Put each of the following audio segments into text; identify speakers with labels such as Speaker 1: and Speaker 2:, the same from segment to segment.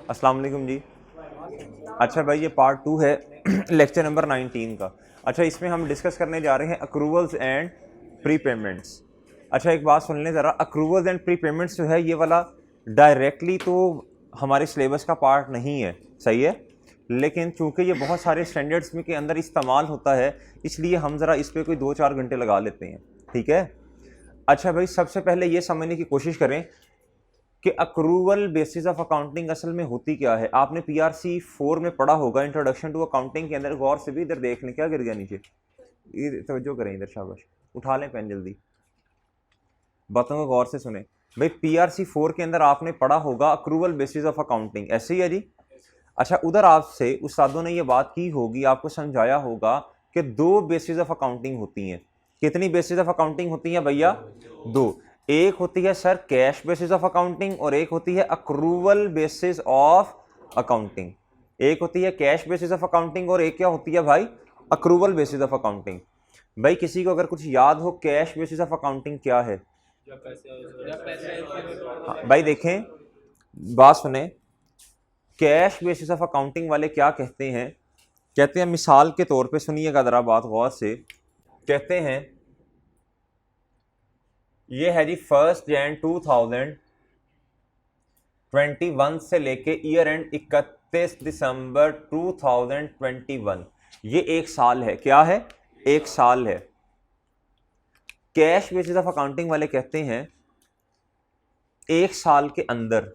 Speaker 1: अस्सलाम वालेकुम जी। अच्छा भाई, ये पार्ट 2 है लेक्चर नंबर 19 का। अच्छा, इसमें हम डिस्कस करने जा रहे हैं अक्रूवल्स एंड प्री पेमेंट्स। अच्छा, एक बात सुन लें ज़रा, अक्रूवल्स एंड प्री पेमेंट्स जो है ये वाला डायरेक्टली तो हमारे सिलेबस का पार्ट नहीं है, सही है, लेकिन चूंकि ये बहुत सारे स्टैंडर्ड्स में के अंदर इस्तेमाल होता है, इसलिए हम ज़रा इस पर कोई 2-4 घंटे लगा लेते हैं, ठीक है। अच्छा भाई, सबसे पहले ये समझने की कोशिश करें कि अक्रूवल बेसिस ऑफ अकाउंटिंग असल में होती क्या है। आपने पीआरसी 4 में पढ़ा होगा, इंट्रोडक्शन टू अकाउंटिंग के अंदर। गौर से भी इधर देख लें, क्या गिर गया नीचे, ये तवज्जो करें इधर, शाबाश, उठा लें पेन जल्दी, बातों को गौर से सुने। भाई पीआरसी 4 के अंदर आपने पढ़ा होगा अक्रूवल बेसिस ऑफ अकाउंटिंग, ऐसे ही है जी। अच्छा, उधर आपसे उस्तादों ने ये बात की होगी, आपको समझाया होगा कि 2 बेसिस ऑफ अकाउंटिंग होती हैं। कितनी बेसिस ऑफ अकाउंटिंग होती है भैया? 2। एक होती है sir cash basis of accounting और एक होती है अक्रूवल बेसिस ऑफ अकाउंटिंग। एक होती है कैश बेसिस ऑफ अकाउंटिंग और एक क्या होती है भाई? Accrual basis of accounting. भाई किसी को अगर कुछ याद हो, कैश बेसिस ऑफ अकाउंटिंग क्या है? हाँ, भाई देखें, बात सुने, कैश बेसिस ऑफ अकाउंटिंग वाले क्या कहते हैं? कहते हैं, मिसाल के तौर पे सुनिएगा जरा बात गौर से, कहते हैं ये है जी 1 जनवरी 2021 से लेके ईयर एंड 31 दिसंबर 2021, ये एक साल है। क्या है? एक साल है। कैश बेसिस ऑफ अकाउंटिंग वाले कहते हैं एक साल के अंदर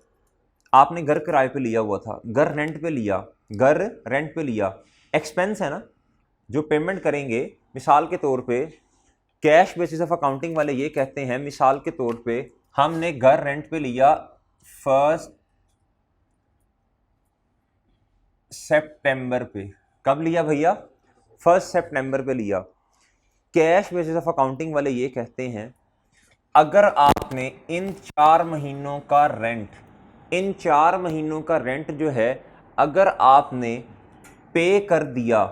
Speaker 1: आपने घर किराए पे लिया हुआ था, घर रेंट पे लिया, घर रेंट पे लिया, एक्सपेंस है ना जो पेमेंट करेंगे। मिसाल के तौर पे कैश बेसिस ऑफ अकाउंटिंग वाले ये कहते हैं, मिसाल के तौर पे हमने घर रेंट पे लिया 1 सितंबर पे। कब लिया भैया? 1 सितंबर पे लिया। कैश बेसिस ऑफ अकाउंटिंग वाले ये कहते हैं अगर आपने इन 4 महीनों का रेंट, इन 4 महीनों का रेंट जो है अगर आपने पे कर दिया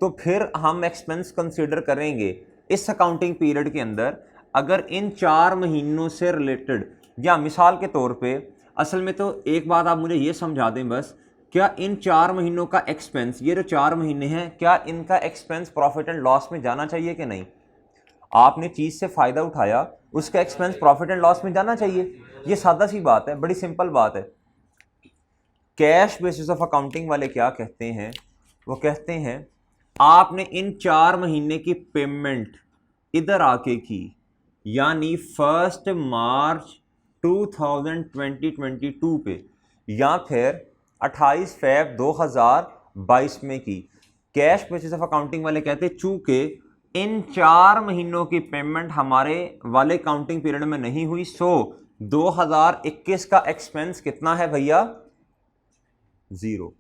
Speaker 1: तो फिर हम एक्सपेंस कंसीडर करेंगे इस अकाउंटिंग पीरियड के अंदर। अगर इन 4 महीनों से रिलेटेड, या मिसाल के तौर पे, असल में तो एक बात आप मुझे ये समझा दें बस, क्या इन 4 महीनों का एक्सपेंस, ये जो 4 महीने हैं, क्या इनका एक्सपेंस प्रॉफिट एंड लॉस में जाना चाहिए कि नहीं? आपने चीज़ से फ़ायदा उठाया, उसका एक्सपेंस प्रॉफिट एंड लॉस में जाना चाहिए। ये सादा सी बात है, बड़ी सिंपल बात है। कैश बेसिस ऑफ अकाउंटिंग वाले क्या कहते हैं? वो कहते हैं आपने इन 4 महीने की पेमेंट इधर आके की, यानी 1 मार्च 2022 पे या फिर 28 फरवरी 2022 में की। कैश बेसिस ऑफ अकाउंटिंग वाले कहते हैं चूंकि इन 4 महीनों की पेमेंट हमारे वाले काउंटिंग पीरियड में नहीं हुई, सो 2021 का एक्सपेंस कितना है भैया? 0।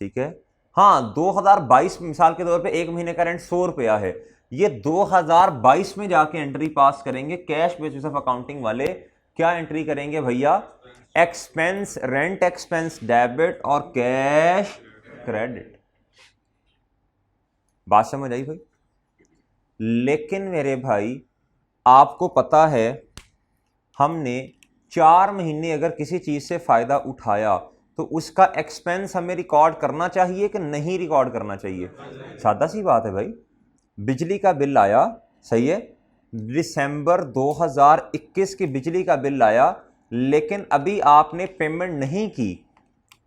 Speaker 1: ठीक है। हाँ, 2022 मिसाल के तौर पे एक महीने का रेंट 100 रुपया है, ये 2022 में जाके एंट्री पास करेंगे। कैश बेसिस ऑफ अकाउंटिंग वाले क्या एंट्री करेंगे भैया? एक्सपेंस, रेंट एक्सपेंस डेबिट और कैश क्रेडिट। बात समझ आई भाई? लेकिन मेरे भाई आपको पता है, हमने 4 महीने अगर किसी चीज से फायदा उठाया तो उसका एक्सपेंस हमें रिकॉर्ड करना चाहिए कि नहीं रिकॉर्ड करना चाहिए? सादा सी बात है भाई। बिजली का बिल आया, सही है, दिसंबर 2021 की बिजली का बिल आया, लेकिन अभी आपने पेमेंट नहीं की,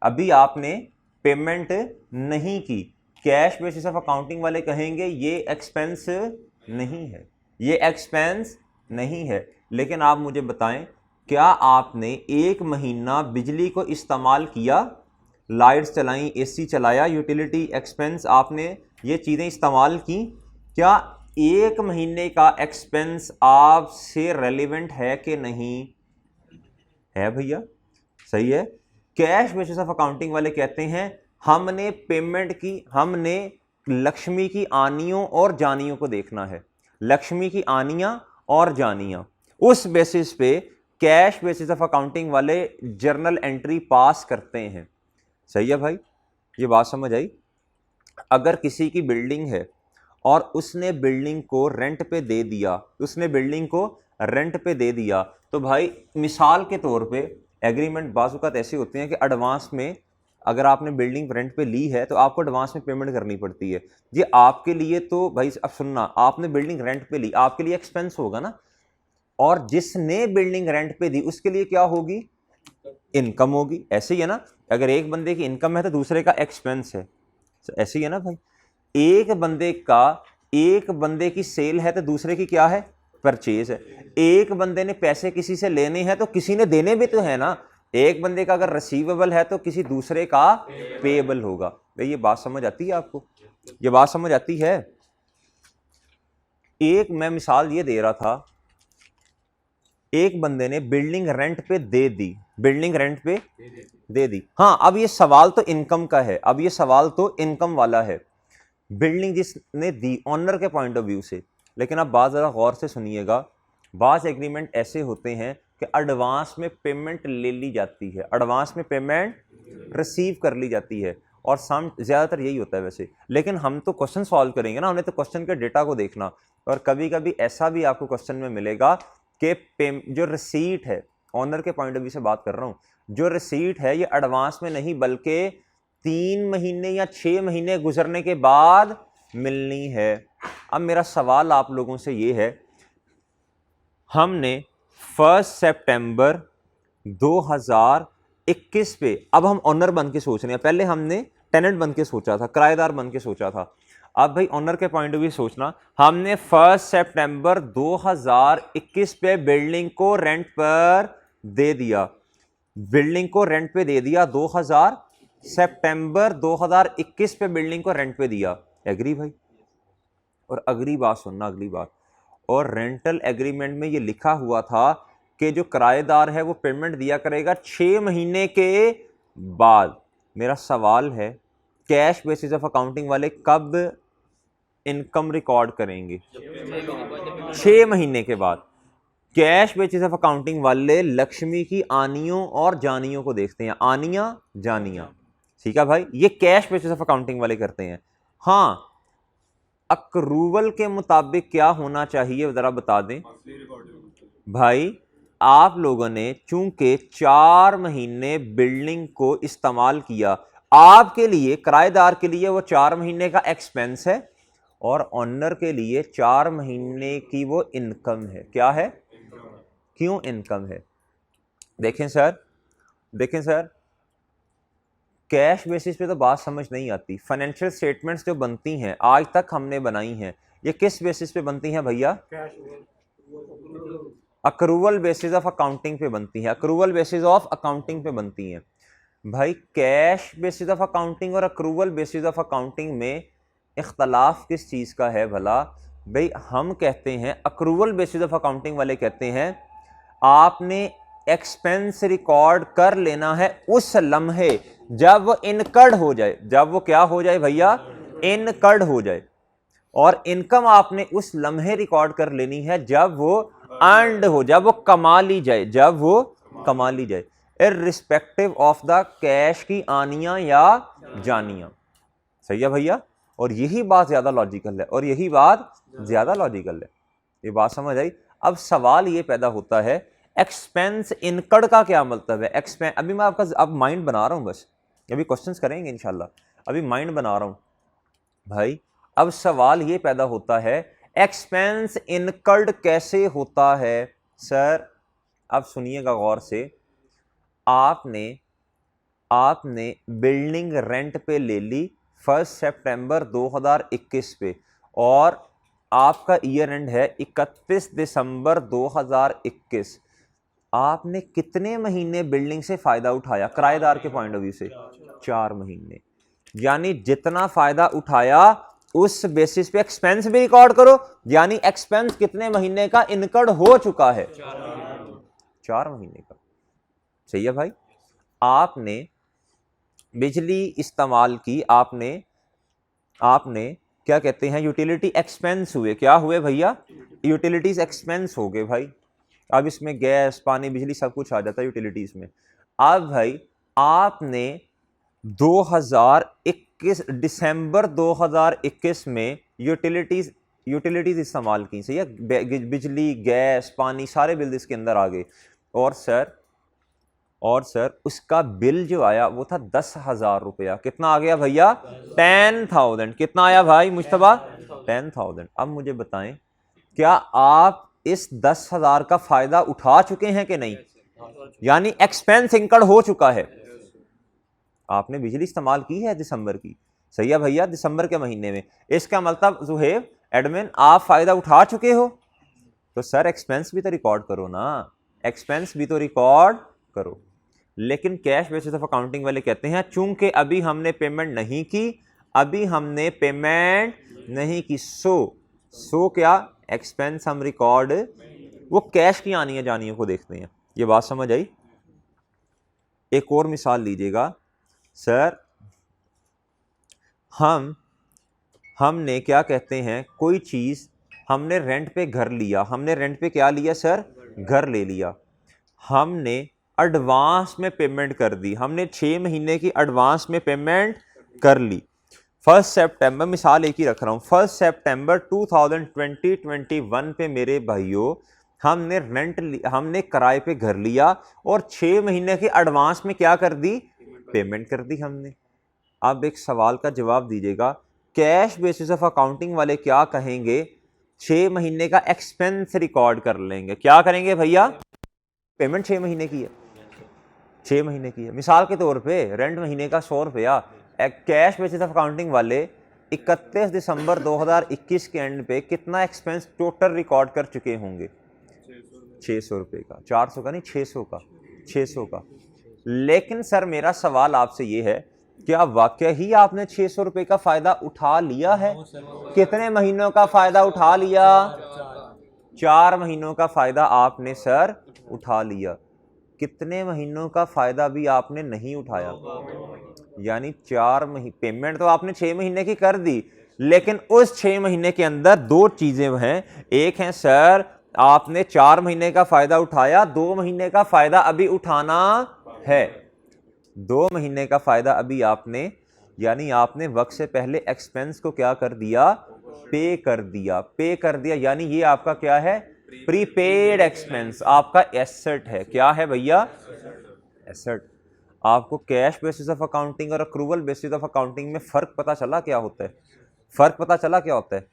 Speaker 1: अभी आपने पेमेंट नहीं की। कैश बेसिस ऑफ अकाउंटिंग वाले कहेंगे ये एक्सपेंस नहीं है, ये एक्सपेंस नहीं है। लेकिन आप मुझे बताएं, क्या आपने 1 महीना बिजली को इस्तेमाल किया, लाइट्स चलाई, एसी चलाया, यूटिलिटी एक्सपेंस आपने ये चीज़ें इस्तेमाल की, क्या 1 महीने का एक्सपेंस आपसे रेलिवेंट है कि नहीं है भैया? सही है। कैश बेसिस ऑफ अकाउंटिंग वाले कहते हैं हमने पेमेंट की, हमने लक्ष्मी की आनियों और जानियों को देखना है, लक्ष्मी की आनियां और जानियां। उस बेसिस पे कैश बेसिस ऑफ अकाउंटिंग वाले जर्नल एंट्री पास करते हैं। सही है भाई, ये बात समझ आई? अगर किसी की बिल्डिंग है और उसने बिल्डिंग को रेंट पे दे दिया, उसने बिल्डिंग को रेंट पे दे दिया, तो भाई मिसाल के तौर पे एग्रीमेंट बाज़ ऐसे होते हैं कि एडवांस में अगर आपने बिल्डिंग रेंट पे ली है तो आपको एडवांस में पेमेंट करनी पड़ती है। ये आपके लिए तो भाई अब सुनना, आपने बिल्डिंग रेंट पे ली, आपके लिए एक्सपेंस होगा ना, और जिसने बिल्डिंग रेंट पे दी उसके लिए क्या होगी, इनकम होगी। ऐसे ही है ना, अगर एक बंदे की इनकम है तो दूसरे का एक्सपेंस है, तो ऐसे ही है ना भाई। एक बंदे की सेल है तो दूसरे की क्या है, परचेज है। एक बंदे ने पैसे किसी से लेने हैं तो किसी ने देने भी तो है ना। एक बंदे का अगर रिसीवेबल है तो किसी दूसरे का पेएबल होगा। भाई ये बात समझ आती है आपको, ये बात समझ आती है। एक मैं मिसाल ये दे रहा था, एक बंदे ने बिल्डिंग रेंट पे दे दी, बिल्डिंग रेंट पे दे दी। हाँ, अब ये सवाल तो इनकम का है, अब ये सवाल तो इनकम वाला है, बिल्डिंग जिसने दी ऑनर के पॉइंट ऑफ व्यू से। लेकिन अब बात ज़रा गौर से सुनिएगा, बाज़ एग्रीमेंट ऐसे होते हैं कि एडवांस में पेमेंट ले ली जाती है, एडवांस में पेमेंट रिसीव कर ली जाती है, और सम ज़्यादातर यही होता है वैसे। लेकिन हम तो क्वेश्चन सॉल्व करेंगे ना, हमने तो क्वेश्चन के डेटा को देखना। और कभी कभी ऐसा भी आपको क्वेश्चन में मिलेगा कि जो रिसीट है, ऑनर के पॉइंट ऑफ व्यू से बात कर रहा हूँ, जो रिसीट है ये एडवांस में नहीं बल्कि 3 महीने या 6 महीने गुजरने के बाद मिलनी है। अब मेरा सवाल आप लोगों से ये है, हमने 1 सितंबर 2021 पे, अब हम ऑनर बन के सोच रहे हैं, पहले हमने टेनेंट बन के सोचा था, किराएदार बन के सोचा था। अब भाई ऑनर के पॉइंट ऑफ व्यू सोचना, हमने 1 सितंबर 2021 पे बिल्डिंग को रेंट पर दे दिया, बिल्डिंग को रेंट पे दे दिया 2000 सितंबर 2021 पे बिल्डिंग को रेंट पे दिया। एग्री भाई? और अगली बात सुनना, अगली बात, और रेंटल एग्रीमेंट में ये लिखा हुआ था कि जो किराएदार है वो पेमेंट दिया करेगा 6 महीने के बाद। मेरा सवाल है, कैश बेसिस ऑफ अकाउंटिंग वाले कब इनकम रिकॉर्ड करेंगे? 6 महीने के बाद। कैश बेसिस ऑफ अकाउंटिंग वाले लक्ष्मी की आनियों और जानियों को देखते हैं, आनियां जानियां, ठीक है भाई, ये कैश बेसिस ऑफ अकाउंटिंग वाले करते हैं। हाँ, अक्रूवल के मुताबिक क्या होना चाहिए जरा बता दें भाई। आप लोगों ने चूंकि 4 महीने बिल्डिंग को इस्तेमाल किया, आपके लिए, किराएदार के लिए वो 4 महीने का एक्सपेंस है, और ऑनर के लिए 4 महीने की वो इनकम है। क्या है? क्यों इनकम है? देखें सर, देखें सर, कैश बेसिस पे तो बात समझ नहीं आती। फाइनेंशियल स्टेटमेंट्स जो बनती हैं, आज तक हमने बनाई हैं, ये किस बेसिस पे बनती हैं भैया? अक्रूवल बेसिस ऑफ अकाउंटिंग पे बनती हैं, अक्रूवल बेसिस ऑफ अकाउंटिंग पे बनती हैं भाई। कैश बेसिस ऑफ अकाउंटिंग और अक्रूवल बेसिस ऑफ अकाउंटिंग में इख्तलाफ किस चीज़ का है भला भाई? हम कहते हैं, अक्रूवल बेसिस ऑफ अकाउंटिंग वाले कहते हैं आपने एक्सपेंस रिकॉर्ड कर लेना है उस लम्हे जब वो इनकर्ड हो जाए। जब वो क्या हो जाए भैया? इनकर्ड हो जाए। और इनकम आपने उस लम्हे रिकॉर्ड कर लेनी है जब वो अर्नड हो, जब वो कमा ली जाए, जब वो कमा ली जाए, इररिस्पेक्टिव ऑफ द कैश की आनियां या जानियां। सही है भैया? और यही बात ज्यादा लॉजिकल है, और यही बात ज्यादा लॉजिकल है। ये बात समझ आई? अब सवाल ये पैदा होता है, एक्सपेंस इनकर्ड का क्या मतलब है? एक्सपेंस, अभी मैं आपका अब माइंड बना रहा हूं, बस अभी क्वेश्चंस करेंगे इंशाल्लाह, अभी माइंड बना रहा हूं भाई। अब सवाल ये पैदा होता है, एक्सपेंस इनकर्ड कैसे होता है? सर अब सुनिएगा गौर से, आपने बिल्डिंग रेंट पे ले ली 1 सितंबर 2021 पे, और आपका ईयर एंड है 31 दिसंबर 2021। आपने कितने महीने बिल्डिंग से फायदा उठाया किराएदार के पॉइंट ऑफ व्यू से? 4 महीने। यानी जितना फायदा उठाया उस बेसिस पे एक्सपेंस भी रिकॉर्ड करो, यानी एक्सपेंस कितने महीने का इनकर्ड हो चुका है? 4 महीने का। सही है भाई? आपने बिजली इस्तेमाल की, आपने क्या कहते हैं, यूटिलिटी एक्सपेंस हुए। क्या हुए भैया? यूटिलिटीज एक्सपेंस हो गए भाई। अब इसमें गैस, पानी, बिजली सब कुछ आ जाता है यूटिलिटीज में। अब भाई आपने 2021 दिसंबर 2021 में यूटिलिटीज इस्तेमाल की। सही है? बिजली, गैस, पानी, सारे बिल इसके अंदर आ गए। और सर और सर उसका बिल जो आया वो था 10,000 रुपया। कितना आ गया भैया? 10,000। कितना आया भाई मुश्तबा? 10,000। अब मुझे बताएं, क्या आप इस 10,000 का फायदा उठा चुके हैं कि नहीं? यानी एक्सपेंस इंकर्ड हो चुका है। आपने बिजली इस्तेमाल की है दिसंबर की, सही है भैया, दिसंबर के महीने में। इसका मतलब जुहेब एडमिन आप फायदा उठा चुके हो, तो सर एक्सपेंस भी तो रिकॉर्ड करो ना, एक्सपेंस भी तो रिकॉर्ड करो। लेकिन कैश बेसिस ऑफ अकाउंटिंग वाले कहते हैं चूंकि अभी हमने पेमेंट नहीं की, अभी हमने पेमेंट नहीं की, सो क्या एक्सपेंस हम रिकॉर्ड, वो कैश की आनी है जानियों को देखते हैं। ये बात समझ आई? एक और मिसाल लीजिएगा सर, हमने क्या कहते हैं, कोई चीज़ हमने रेंट पे घर लिया, हमने रेंट पे क्या लिया सर? घर ले लिया। हमने एडवांस में पेमेंट कर दी, हमने 6 महीने की एडवांस में पेमेंट कर ली। 1 सितंबर, मिसाल एक ही रख रहा हूँ, 1 सितंबर 2021 पे मेरे भाइयों हमने किराए पे घर लिया और 6 महीने की एडवांस में क्या कर दी? पेमेंट कर दी हमने। अब एक सवाल का जवाब दीजिएगा, कैश बेसिस ऑफ अकाउंटिंग वाले क्या कहेंगे? 6 महीने का एक्सपेंस रिकॉर्ड कर लेंगे। क्या करेंगे भैया? पेमेंट 6 महीने की है, 6 महीने की है। मिसाल के तौर पे रेंट महीने का 100 रुपया, कैश बेसिस ऑफ अकाउंटिंग वाले 31 दिसंबर 2021 के एंड पे कितना एक्सपेंस टोटल रिकॉर्ड कर चुके होंगे? 600 रुपये का, 400 का नहीं, 600 का, 600 का। लेकिन सर मेरा सवाल आपसे ये है, क्या वाकई ही आपने 600 रुपये का फायदा उठा लिया है? कितने महीनों का फायदा उठा लिया? 4 महीनों का फायदा आपने सर उठा लिया। कितने महीनों का फायदा भी आपने नहीं उठाया? यानी 4 महीने, पेमेंट तो आपने 6 महीने की कर दी, लेकिन उस 6 महीने के अंदर दो चीजें हैं। एक है सर आपने 4 महीने का फायदा उठाया, 2 महीने का फायदा अभी उठाना है। 2 महीने का फायदा अभी आपने, यानी आपने वक्त से पहले एक्सपेंस को क्या कर दिया? पे कर दिया, पे कर दिया। यानी ये आपका क्या है? प्रीपेड एक्सपेंस, आपका एसेट है। क्या है भैया? एसेट। आपको कैश बेसिस ऑफ अकाउंटिंग और अक्रूवल बेसिस ऑफ अकाउंटिंग में फर्क पता चला क्या होता है? फर्क पता चला क्या होता है?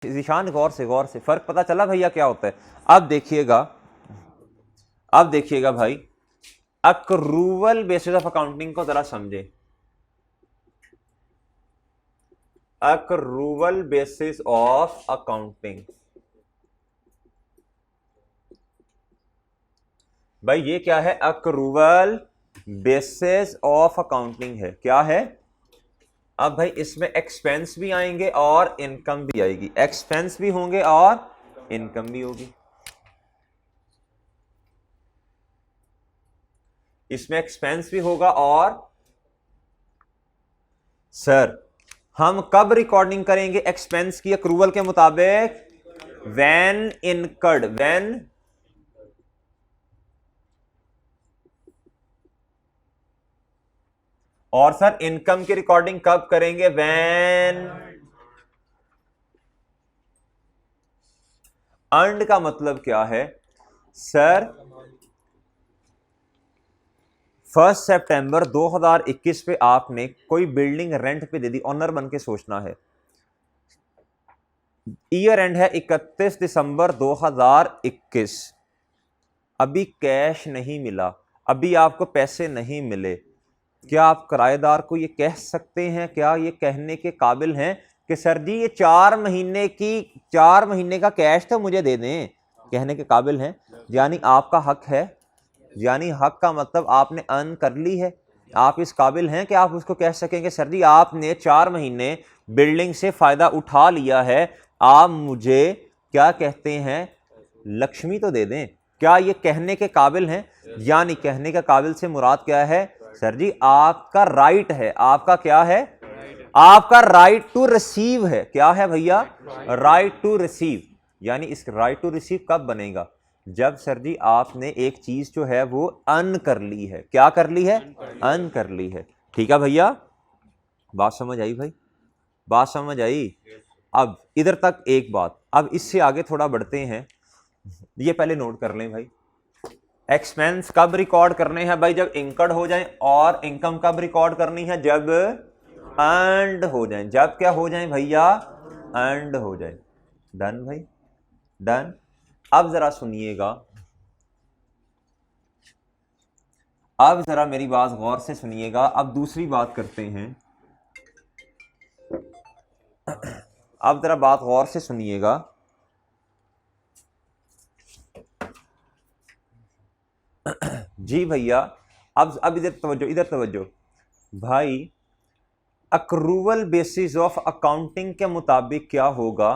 Speaker 1: ईशान गौर से फर्क पता चला भैया क्या होता है? अब देखिएगा भाई, अक्रूवल बेसिस ऑफ अकाउंटिंग को जरा समझे। अक्रूवल बेसिस ऑफ अकाउंटिंग, भाई ये क्या है? अक्रूवल बेसिस ऑफ अकाउंटिंग है। क्या है? अब भाई इसमें एक्सपेंस भी आएंगे और इनकम भी आएगी, एक्सपेंस भी होंगे और इनकम भी होगी। इसमें एक्सपेंस भी होगा और सर हम कब रिकॉर्डिंग करेंगे एक्सपेंस की अक्रूवल के मुताबिक? व्हेन इनकर्ड, व्हेन और सर इनकम की रिकॉर्डिंग कब करेंगे? When earned. का मतलब क्या है सर? 1 सितंबर 2021 पे आपने कोई बिल्डिंग रेंट पे दे दी, ऑनर बन के सोचना है। ईयर एंड है 31 दिसंबर 2021, अभी कैश नहीं मिला, अभी आपको पैसे नहीं मिले। क्या आप किराएदार को ये कह सकते हैं, क्या ये कहने के काबिल हैं कि सर जी ये 4 महीने का कैश तो मुझे दे दें? कहने के काबिल हैं? यानी आपका हक है, यानी हक का मतलब आपने अर्न कर ली है। आप इस काबिल हैं कि आप उसको कह सकेंगे सर जी आपने 4 महीने बिल्डिंग से फायदा उठा लिया है, आप मुझे क्या कहते हैं लक्ष्मी तो दे दें? क्या ये कहने के काबिल हैं? यानी कहने के काबिल से मुराद क्या है सर जी? आपका राइट है, आपका क्या है? आपका राइट टू रिसीव है। क्या है भैया? Right to receive. यानी इस राइट टू रिसीव कब बनेगा? जब सर जी आपने एक चीज जो है वो अर्न कर ली है। क्या कर ली है? अर्न कर ली है। ठीक है भैया, बात समझ आई भाई? बात समझ आई? अब इधर तक एक बात, अब इससे आगे थोड़ा बढ़ते हैं। ये पहले नोट कर लें भाई, एक्सपेंस कब रिकॉर्ड करने हैं भाई? जब इंकर्ड हो जाए। और इनकम कब रिकॉर्ड करनी है? जब अर्न्ड हो जाए। जब क्या हो जाए भैया? अर्न्ड हो जाए। डन भाई, डन। अब जरा सुनिएगा, अब जरा मेरी बात गौर से सुनिएगा। अब दूसरी बात करते हैं, अब जरा बात गौर से सुनिएगा। जी भैया, अब इधर तवज्जो, इधर तवज्जो भाई। अक्रूवल बेसिस ऑफ अकाउंटिंग के मुताबिक क्या होगा?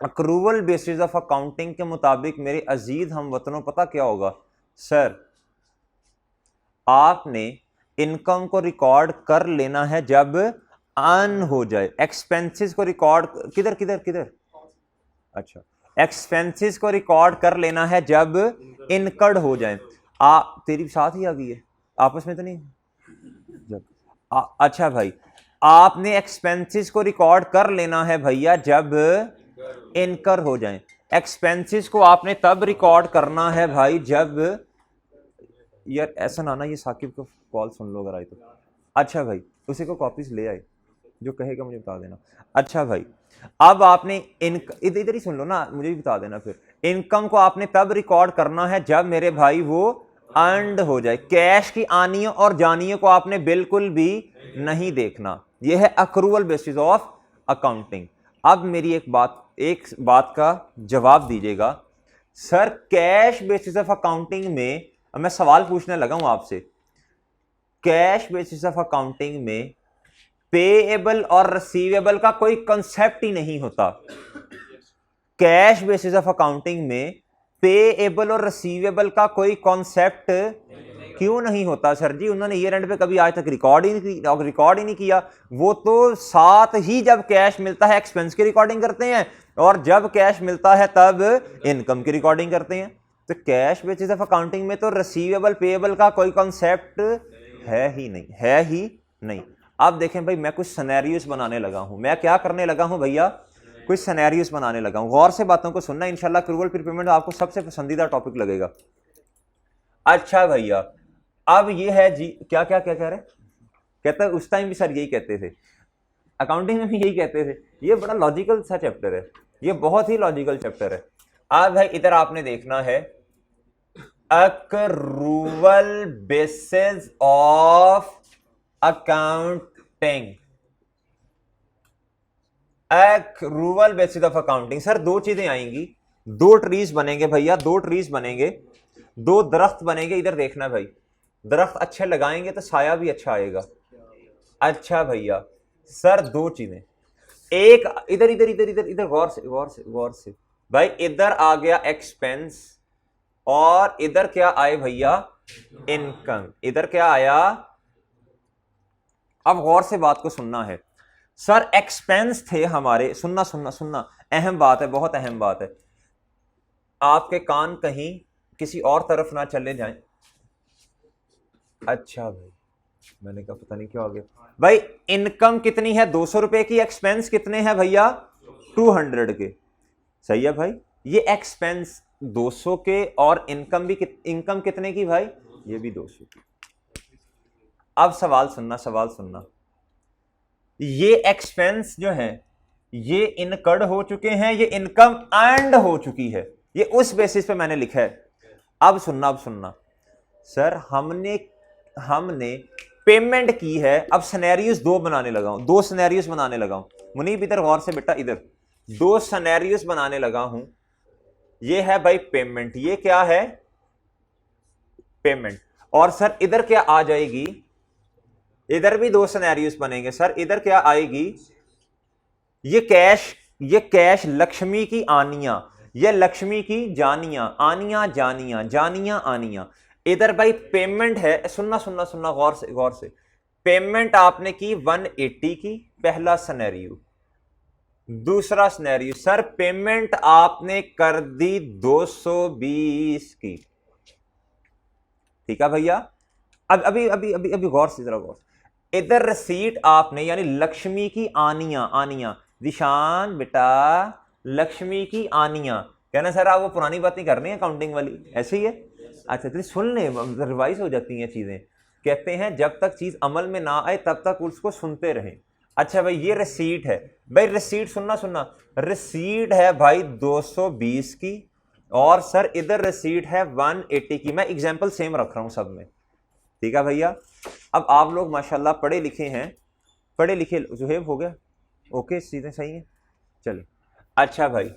Speaker 1: अक्रूवल बेसिस ऑफ अकाउंटिंग के मुताबिक मेरे अजीज हम वतनों पता क्या होगा? सर, आपने इनकम को रिकॉर्ड कर लेना है जब अर्न हो जाए। एक्सपेंसेस को रिकॉर्ड किधर किधर किधर, अच्छा, एक्सपेंसेस को रिकॉर्ड कर लेना है जब इनकर्ड हो जाए। तेरी साथ ही आ गई है, आपस में तो नहीं? जब अच्छा भाई, आपने एक्सपेंसेस को रिकॉर्ड कर लेना है भैया जब इनकर हो जाए। एक्सपेंसेस को आपने तब रिकॉर्ड करना है भाई जब, यार ऐसा ना ये साकिब को कॉल सुन लो अगर आए तो। अच्छा भाई, उसी को कॉपीज ले आए, जो कहेगा मुझे बता देना। अच्छा भाई, अब आपने इधर ही सुन लो ना, मुझे भी बता देना फिर। इनकम को आपने तब रिकॉर्ड करना है जब मेरे भाई वो अर्न्ड हो जाए। कैश की आनियों और जानियों को आपने बिल्कुल भी नहीं देखना। यह है अक्रूवल बेसिस ऑफ अकाउंटिंग। अब मेरी एक बात का जवाब दीजिएगा। Sir, cash basis of accounting में, अब मैं सवाल पूछने लगा हूं आपसे, कैश बेसिस ऑफ अकाउंटिंग में पेएबल और रिसीवेबल का कोई कंसेप्ट ही नहीं होता। कैश बेसिस ऑफ अकाउंटिंग में पेएबल और रिसीवेबल का कोई कॉन्सेप्ट क्यों नहीं होता? सर जी, उन्होंने ईयर एंड पे कभी आज तक रिकॉर्ड ही नहीं किया। वो तो साथ ही जब कैश मिलता है एक्सपेंस की रिकॉर्डिंग करते हैं, और जब कैश मिलता है तब इनकम की रिकॉर्डिंग करते हैं। तो कैश बेसिस ऑफ अकाउंटिंग में तो रिसीवेबल पेएबल का कोई कॉन्सेप्ट है ही नहीं। अब देखें भाई, मैं कुछ सिनेरियोस बनाने लगा हूं। मैं क्या करने लगा हूं भैया? कुछ सिनेरियोस बनाने लगा हूं। गौर से बातों को सुनना, इंशाल्लाह अक्रूवल प्रीपेमेंट आपको सबसे पसंदीदा टॉपिक लगेगा। अच्छा भैया, अब ये है जी, क्या क्या क्या कह रहे? कहता है उस टाइम भी सर यही कहते थे, अकाउंटिंग में भी यही कहते थे। ये बड़ा लॉजिकल सा चैप्टर है, ये बहुत ही लॉजिकल चैप्टर है। अब भाई इधर आपने देखना है accrual basis of accounting. Accrual basis of accounting, sir दो चीजें आएंगी, दो ट्रीज बनेंगे भैया, दो ट्रीज बनेंगे, दो दरख्त बनेंगे। इधर देखना भाई, दरख्त अच्छे लगाएंगे तो साया भी अच्छा आएगा। अच्छा भैया, सर दो चीजें, एक इधर इधर इधर इधर इधर गौर से भाई, इधर आ गया एक्सपेंस और इधर क्या आए भैया? इनकम। इधर क्या आया? अब गौर से बात को सुनना है। सर एक्सपेंस थे हमारे, सुनना, अहम बात है, बहुत अहम बात है। आपके कान कहीं किसी और तरफ ना चले जाएं। अच्छा भाई, मैंने कहा पता नहीं क्या हो गया भाई। इनकम कितनी है? 200 रुपए की। एक्सपेंस कितने हैं भैया? 200 के। सही है भाई, ये एक्सपेंस 200 के और इनकम कितने की भाई? ये भी 200 की। अब सवाल सुनना, ये एक्सपेंस जो है ये इनकर्ड हो चुके हैं, ये इनकम अर्न्ड हो चुकी है, ये उस बेसिस पे मैंने लिखा है। अब सुनना सर, हमने पेमेंट की है। अब सिनेरियोस दो सिनेरियोस बनाने लगा हूं। मुनीब इधर गौर से बेटा, इधर दो सिनेरियोस बनाने लगा हूं। ये है भाई पेमेंट, ये क्या है? पेमेंट। और सर इधर क्या आ जाएगी? इधर भी दो सिनेरियोस बनेंगे। सर इधर क्या आएगी? ये कैश लक्ष्मी की आनियां, ये लक्ष्मी की जानियां, जानियां आनियां। इधर भाई पेमेंट है। सुनना गौर से। पेमेंट आपने की 180 की, पहला सिनेरियो। दूसरा सिनेरियो, सर पेमेंट आपने कर दी 220 की। ठीक है भैया। अब अभी गौर से, जरा गौर। इधर रिसीट आपने, यानी लक्ष्मी की आनियां, दिशान बेटा, लक्ष्मी की आनियां। कहना सर आप वो पुरानी बात नहीं कर रही है अकाउंटिंग वाली, ऐसे ही है। अच्छा तो सुन ले, रिवाइज हो जाती हैं चीज़ें। कहते हैं जब तक चीज़ अमल में ना आए तब तक उसको सुनते रहें। अच्छा भाई ये रिसीट है, भाई रिसीट सुनना सुनना, रिसीट है भाई 220 की, और सर इधर रिसीट है 180 की। मैं एग्जांपल सेम रख रहा हूं सब में, ठीक है भैया। अब आप लोग माशाल्लाह पढ़े लिखे हैं, पढ़े लिखे। जुहेब हो गया, ओके चीज़ें सही हैं, चलिए। अच्छा भाई,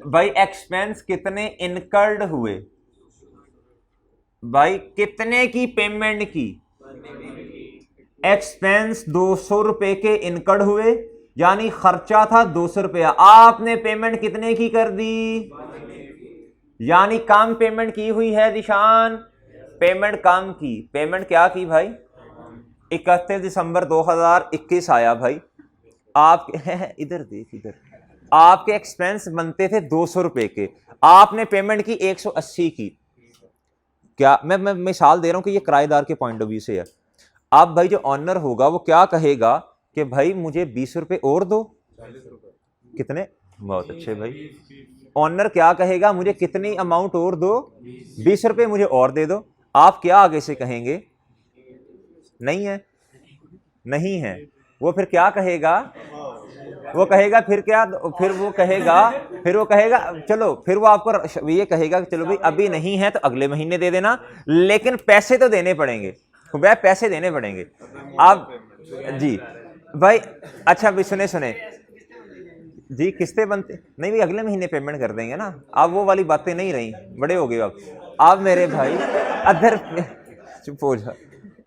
Speaker 1: भाई एक्सपेंस कितने इनकर्ड हुए, भाई कितने की पेमेंट की, एक्सपेंस 200 रुपए के इनकर्ड हुए, यानी खर्चा था 200 रुपया, आपने पेमेंट कितने की कर दी, यानी कम पेमेंट की हुई है दिशान, पेमेंट कम की। पेमेंट क्या की भाई, 31 दिसंबर 2021 आया भाई, आप इधर देख, इधर आपके एक्सपेंस बनते थे 200 रुपए के, आपने पेमेंट की 180 की। क्या मैं मिसाल दे रहा हूं कि ये किराएदार के पॉइंट ऑफ व्यू से है। अब भाई जो ऑनर होगा वो क्या कहेगा कि भाई मुझे 20 रुपए और दो, कितने, बहुत अच्छे भाई, ऑनर क्या कहेगा, मुझे कितनी अमाउंट और दो, 20 रुपए मुझे और दे दो। आप क्या आगे से कहेंगे, नहीं है, नहीं है, वो फिर क्या कहेगा, वो कहेगा फिर क्या, फिर वो कहेगा चलो, फिर वो आपको ये कहेगा कि चलो भाई अभी नहीं है तो अगले महीने दे देना, लेकिन पैसे तो देने पड़ेंगे, वह पैसे देने पड़ेंगे। आप जी भाई, अच्छा भाई सुने सुने जी, किस्तें बनते नहीं भाई, अगले महीने पेमेंट कर देंगे ना, आप वो वाली बातें नहीं रही, बड़े हो गए आप मेरे भाई, अदर चुप हो जा।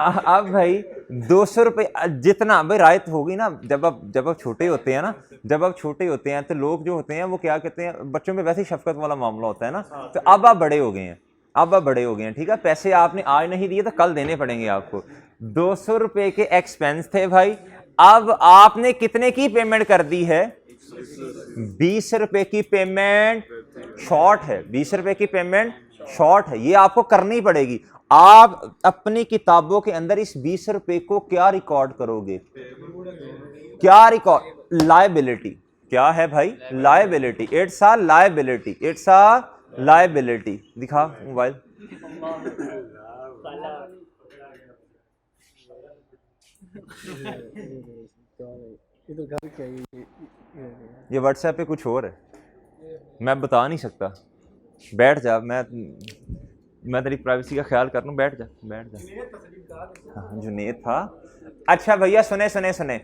Speaker 1: अब भाई 200 रुपये जितना भाई रायत होगी ना, जब आप छोटे होते हैं ना, जब आप छोटे होते हैं तो लोग जो होते हैं वो क्या कहते हैं, बच्चों में वैसे ही शफकत वाला मामला होता है ना, तो अब आप बड़े हो गए हैं, अब आप बड़े हो गए हैं, ठीक है, पैसे आपने आज नहीं दिए तो कल देने पड़ेंगे आपको। 200 रुपये के एक्सपेंस थे भाई, अब आपने कितने की पेमेंट कर दी है, 20 रुपए की पेमेंट शॉर्ट है, 20 रुपए की पेमेंट शॉर्ट है, ये आपको करनी पड़ेगी। आप अपनी किताबों के अंदर इस 20 रुपए को क्या रिकॉर्ड करोगे, क्या रिकॉर्ड, लायबिलिटी, क्या है भाई, liability, it's a liability, it's a liability. दिखा मोबाइल, ये व्हाट्सएप पे कुछ और है, मैं बता नहीं सकता, बैठ जा, मैं तेरी प्राइवेसी का ख्याल कर लूँ, बैठ जा बैठ जा। हाँ जुनेद था। अच्छा भैया सुने सुने सुने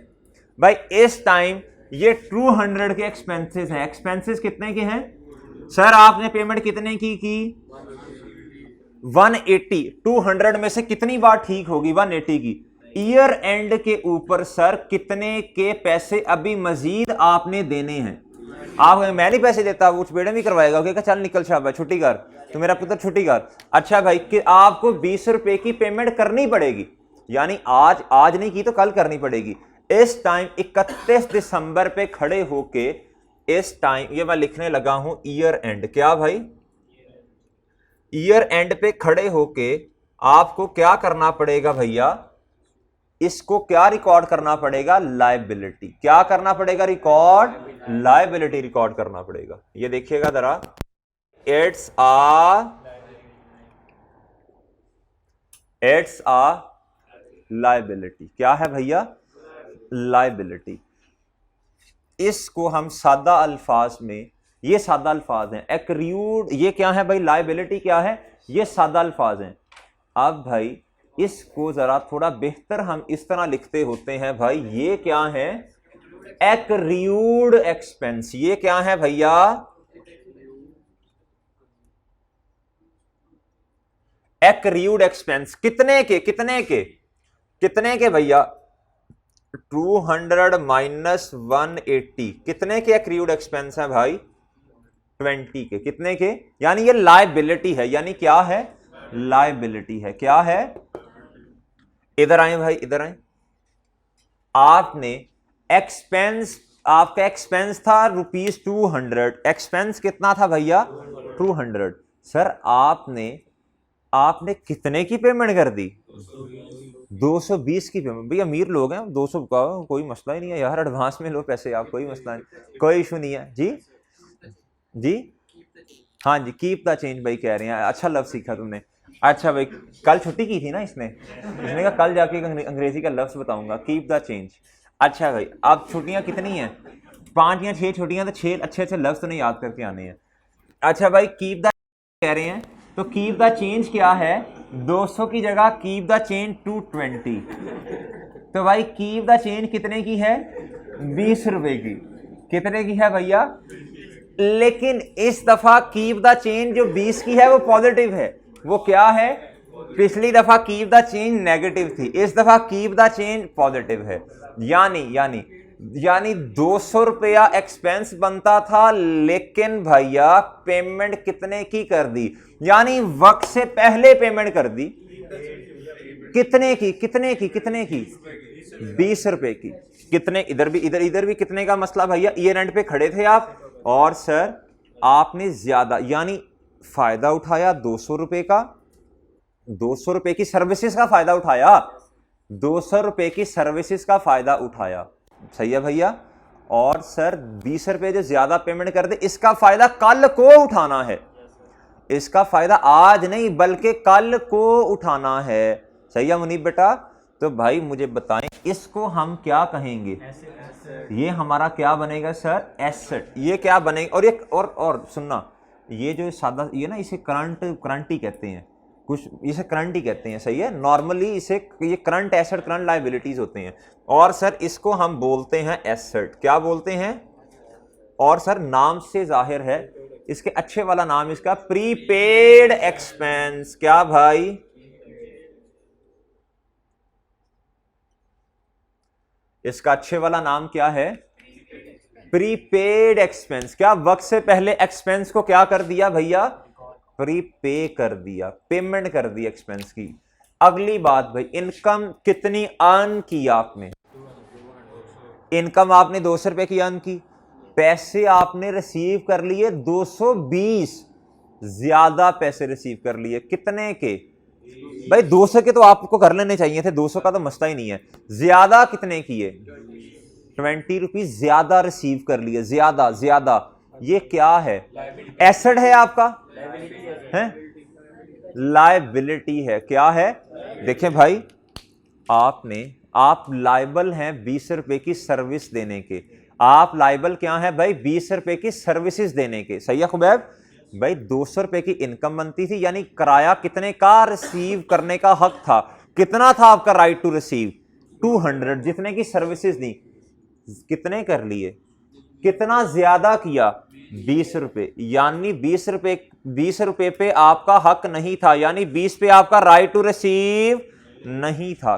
Speaker 1: भाई, इस टाइम ये 200 के एक्सपेंसेस हैं, एक्सपेंसेस कितने के हैं सर, आपने पेमेंट कितने की 180, 200 में से कितनी बार ठीक होगी, 180 की। ईयर एंड के ऊपर सर कितने के पैसे अभी मजीद आपने देने हैं, आप मैं नहीं पैसे देता, वो बेड़े भी करवाएगा, कहेगा चल निकल शाबाश छुट्टी कर, तो मेरा पुत्र छुट्टी कर। अच्छा भाई कि आपको 20 रुपए की पेमेंट करनी पड़ेगी, यानी आज नहीं की तो कल करनी पड़ेगी। इस टाइम 31 दिसंबर पे खड़े होके, इस टाइम ये मैं लिखने लगा हूं ईयर एंड, क्या भाई, ईयर एंड पे खड़े होके आपको क्या करना पड़ेगा भैया, इसको क्या रिकॉर्ड करना पड़ेगा, लायबिलिटी, क्या करना पड़ेगा, रिकॉर्ड, लायबिलिटी रिकॉर्ड करना पड़ेगा। ये देखिएगा जरा, इट्स आ लायबिलिटी, क्या है भैया, लायबिलिटी। इसको हम सादा अल्फाज में, ये सादा अल्फाज हैं, एक्रूड, ये क्या है भाई, लायबिलिटी क्या है, ये सादा अल्फाज हैं। अब भाई इसको जरा थोड़ा बेहतर हम इस तरह लिखते होते हैं भाई, ये क्या है, एक्रूड एक्सपेंस, ये क्या है भैया, एक्रूड एक्सपेंस, कितने के कितने के कितने के भैया, 200 माइनस 180, कितने के एक्रूड एक्सपेंस है भाई, 20 के, कितने के, यानी ये लायबिलिटी है, यानी क्या है, लायबिलिटी है, क्या है, इधर आए भाई, इधर आए। आपने एक्सपेंस, आपका एक्सपेंस था ₹200, एक्सपेंस कितना था भैया, 200। सर आपने कितने की पेमेंट कर दी, 220 की पेमेंट। भैया अमीर लोग हैं, 200 का कोई मसला ही नहीं है यार, एडवांस में लो पैसे आप, कोई मसला नहीं, कोई इशू नहीं है जी जी। हाँ जी, कीप द चेंज भाई कह रहे हैं, अच्छा लफ्ज सीखा तुमने। अच्छा भाई, कल छुट्टी की थी ना इसने कहा कल जाके अंग्रेजी का लफ्ज बताऊंगा, कीप द चेंज। अच्छा भाई, अब छुट्टियां कितनी हैं, 5 या 6 छुट्टियां, तो 6 अच्छे अच्छे लफ्ज तो नहीं याद करके आने हैं। अच्छा भाई, कीप द कह रहे हैं, तो कीप द चेंज क्या है, 200 की जगह कीप द चेंज 220। तो भाई कीप द चेंज कितने की है, 20 रुपए की। कितने की है भैया, लेकिन इस दफा कीप द चेंज जो 20 की है वो पॉजिटिव है। वो क्या है, पिछली दफा कीप द चेंज नेगेटिव थी, इस दफा कीप द चेंज पॉजिटिव है। यानी यानी यानी 200 रुपया एक्सपेंस बनता था, लेकिन भैया पेमेंट कितने की कर दी, यानी वक्त से पहले पेमेंट कर दी। कितने की, कितने की, कितने की, 20 रुपए की। कितने, इधर भी, इधर भी कितने का मसला भैया, ईयर एंड पे खड़े थे आप, और सर आपने ज्यादा यानी फायदा उठाया 200 रुपए का, 200 रुपए की सर्विसेज का फायदा उठाया, 200 रुपए की सर्विसेज का फायदा उठाया, सही है भैया। और सर 20 रुपए जो ज्यादा पेमेंट कर दे, इसका फायदा कल को उठाना है, इसका फायदा आज नहीं बल्कि कल को उठाना है, सही है मुनीब बेटा। तो भाई मुझे बताएं इसको हम क्या कहेंगे, ये हमारा क्या बनेगा सर, एसेट। ये क्या बनेगा, और ये और सुनना, ये जो सादा ये ना, इसे करंट ही कहते हैं, कुछ इसे करंट ही कहते हैं, सही है। नॉर्मली इसे ये करंट एसेट, करंट लायबिलिटीज होते हैं, और सर इसको हम बोलते हैं एसेट। क्या बोलते हैं, और सर नाम से जाहिर है, इसके अच्छे वाला नाम इसका प्रीपेड एक्सपेंस। क्या भाई, इसका अच्छे वाला नाम क्या है, प्रीपेड एक्सपेंस। क्या वक्त से पहले एक्सपेंस को क्या कर दिया भैया, प्रीपे कर दिया, पेमेंट कर दी एक्सपेंस की। अगली बात भाई, इनकम कितनी अर्न की आपने, इनकम आपने 200 रुपए की अर्न की, पैसे आपने रिसीव कर लिए 220, ज्यादा पैसे रिसीव कर लिए, कितने के भाई, 200 के तो आपको कर लेने चाहिए थे, 200 का तो मसला ही नहीं है, ज्यादा कितने किए, 20 रुपीज ज्यादा रिसीव कर लिए, ज्यादा ज्यादा। ये क्या है, एसेट है आपका, है लायबिलिटी है, क्या है। देखें भाई, आप लायबल हैं 20 रुपए की सर्विस देने के, आप लायबल क्या है भाई, 20 रुपए की सर्विसेज देने के, सही है खुबैब भाई। 200 रुपए की इनकम बनती थी, यानी किराया कितने का रिसीव करने का हक था, कितना था आपका राइट टू रिसीव, 200। जितने की सर्विसेज दी, कितने कर लिए, कितना ज्यादा किया, 20 रुपए, यानी 20 रुपए पे आपका हक नहीं था, यानी 20 पे आपका राइट टू रिसीव नहीं था,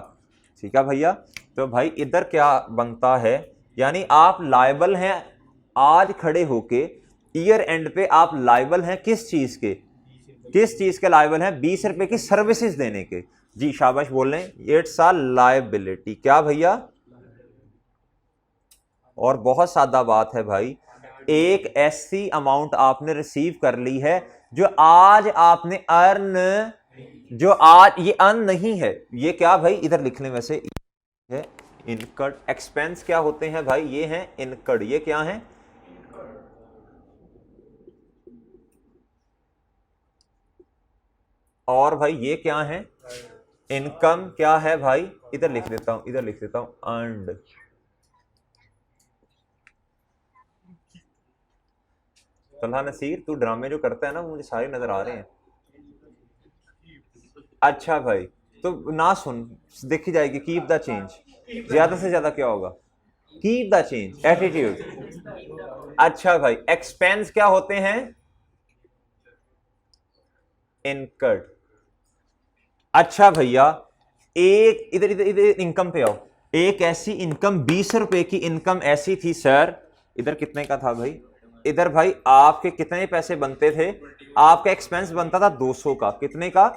Speaker 1: ठीक है भैया। तो भाई इधर क्या बनता है, यानी आप लायबल हैं आज खड़े होके, ईयर एंड पे आप लायबल हैं किस चीज के लायबल हैं, 20 रुपए की सर्विसेज देने के। जी शाबाश बोल रहे हैं, इट्स अ लायबिलिटी। क्या भैया, और बहुत सादा बात है भाई, एक ऐसी अमाउंट आपने रिसीव कर ली है जो आज आपने अर्न, जो आज ये अर्न नहीं है, ये क्या भाई, इधर लिख लें वैसे है इनकर्ड। एक्सपेंस क्या होते हैं भाई, ये हैं इनकर्ड, ये क्या है, और भाई ये क्या है, इनकम। क्या है भाई, इधर लिख देता हूं, अर्नड। तलहा नसीर, तू ड्रामे जो करता है ना, मुझे सारे नजर आ रहे हैं। अच्छा भाई, तो ना सुन, देखी जाएगी, कीप द चेंज, ज्यादा से ज्यादा क्या होगा, कीप द चेंज, एटीट्यूड। अच्छा भाई, एक्सपेंस क्या होते हैं, इनकर्ड। अच्छा भैया, एक इधर इधर इधर इनकम पे आओ, एक ऐसी इनकम, 20 रुपए की इनकम ऐसी थी सर, इधर कितने का था भाई, इधर भाई आपके कितने पैसे बनते थे, आपका एक्सपेंस बनता था 200 का, कितने का,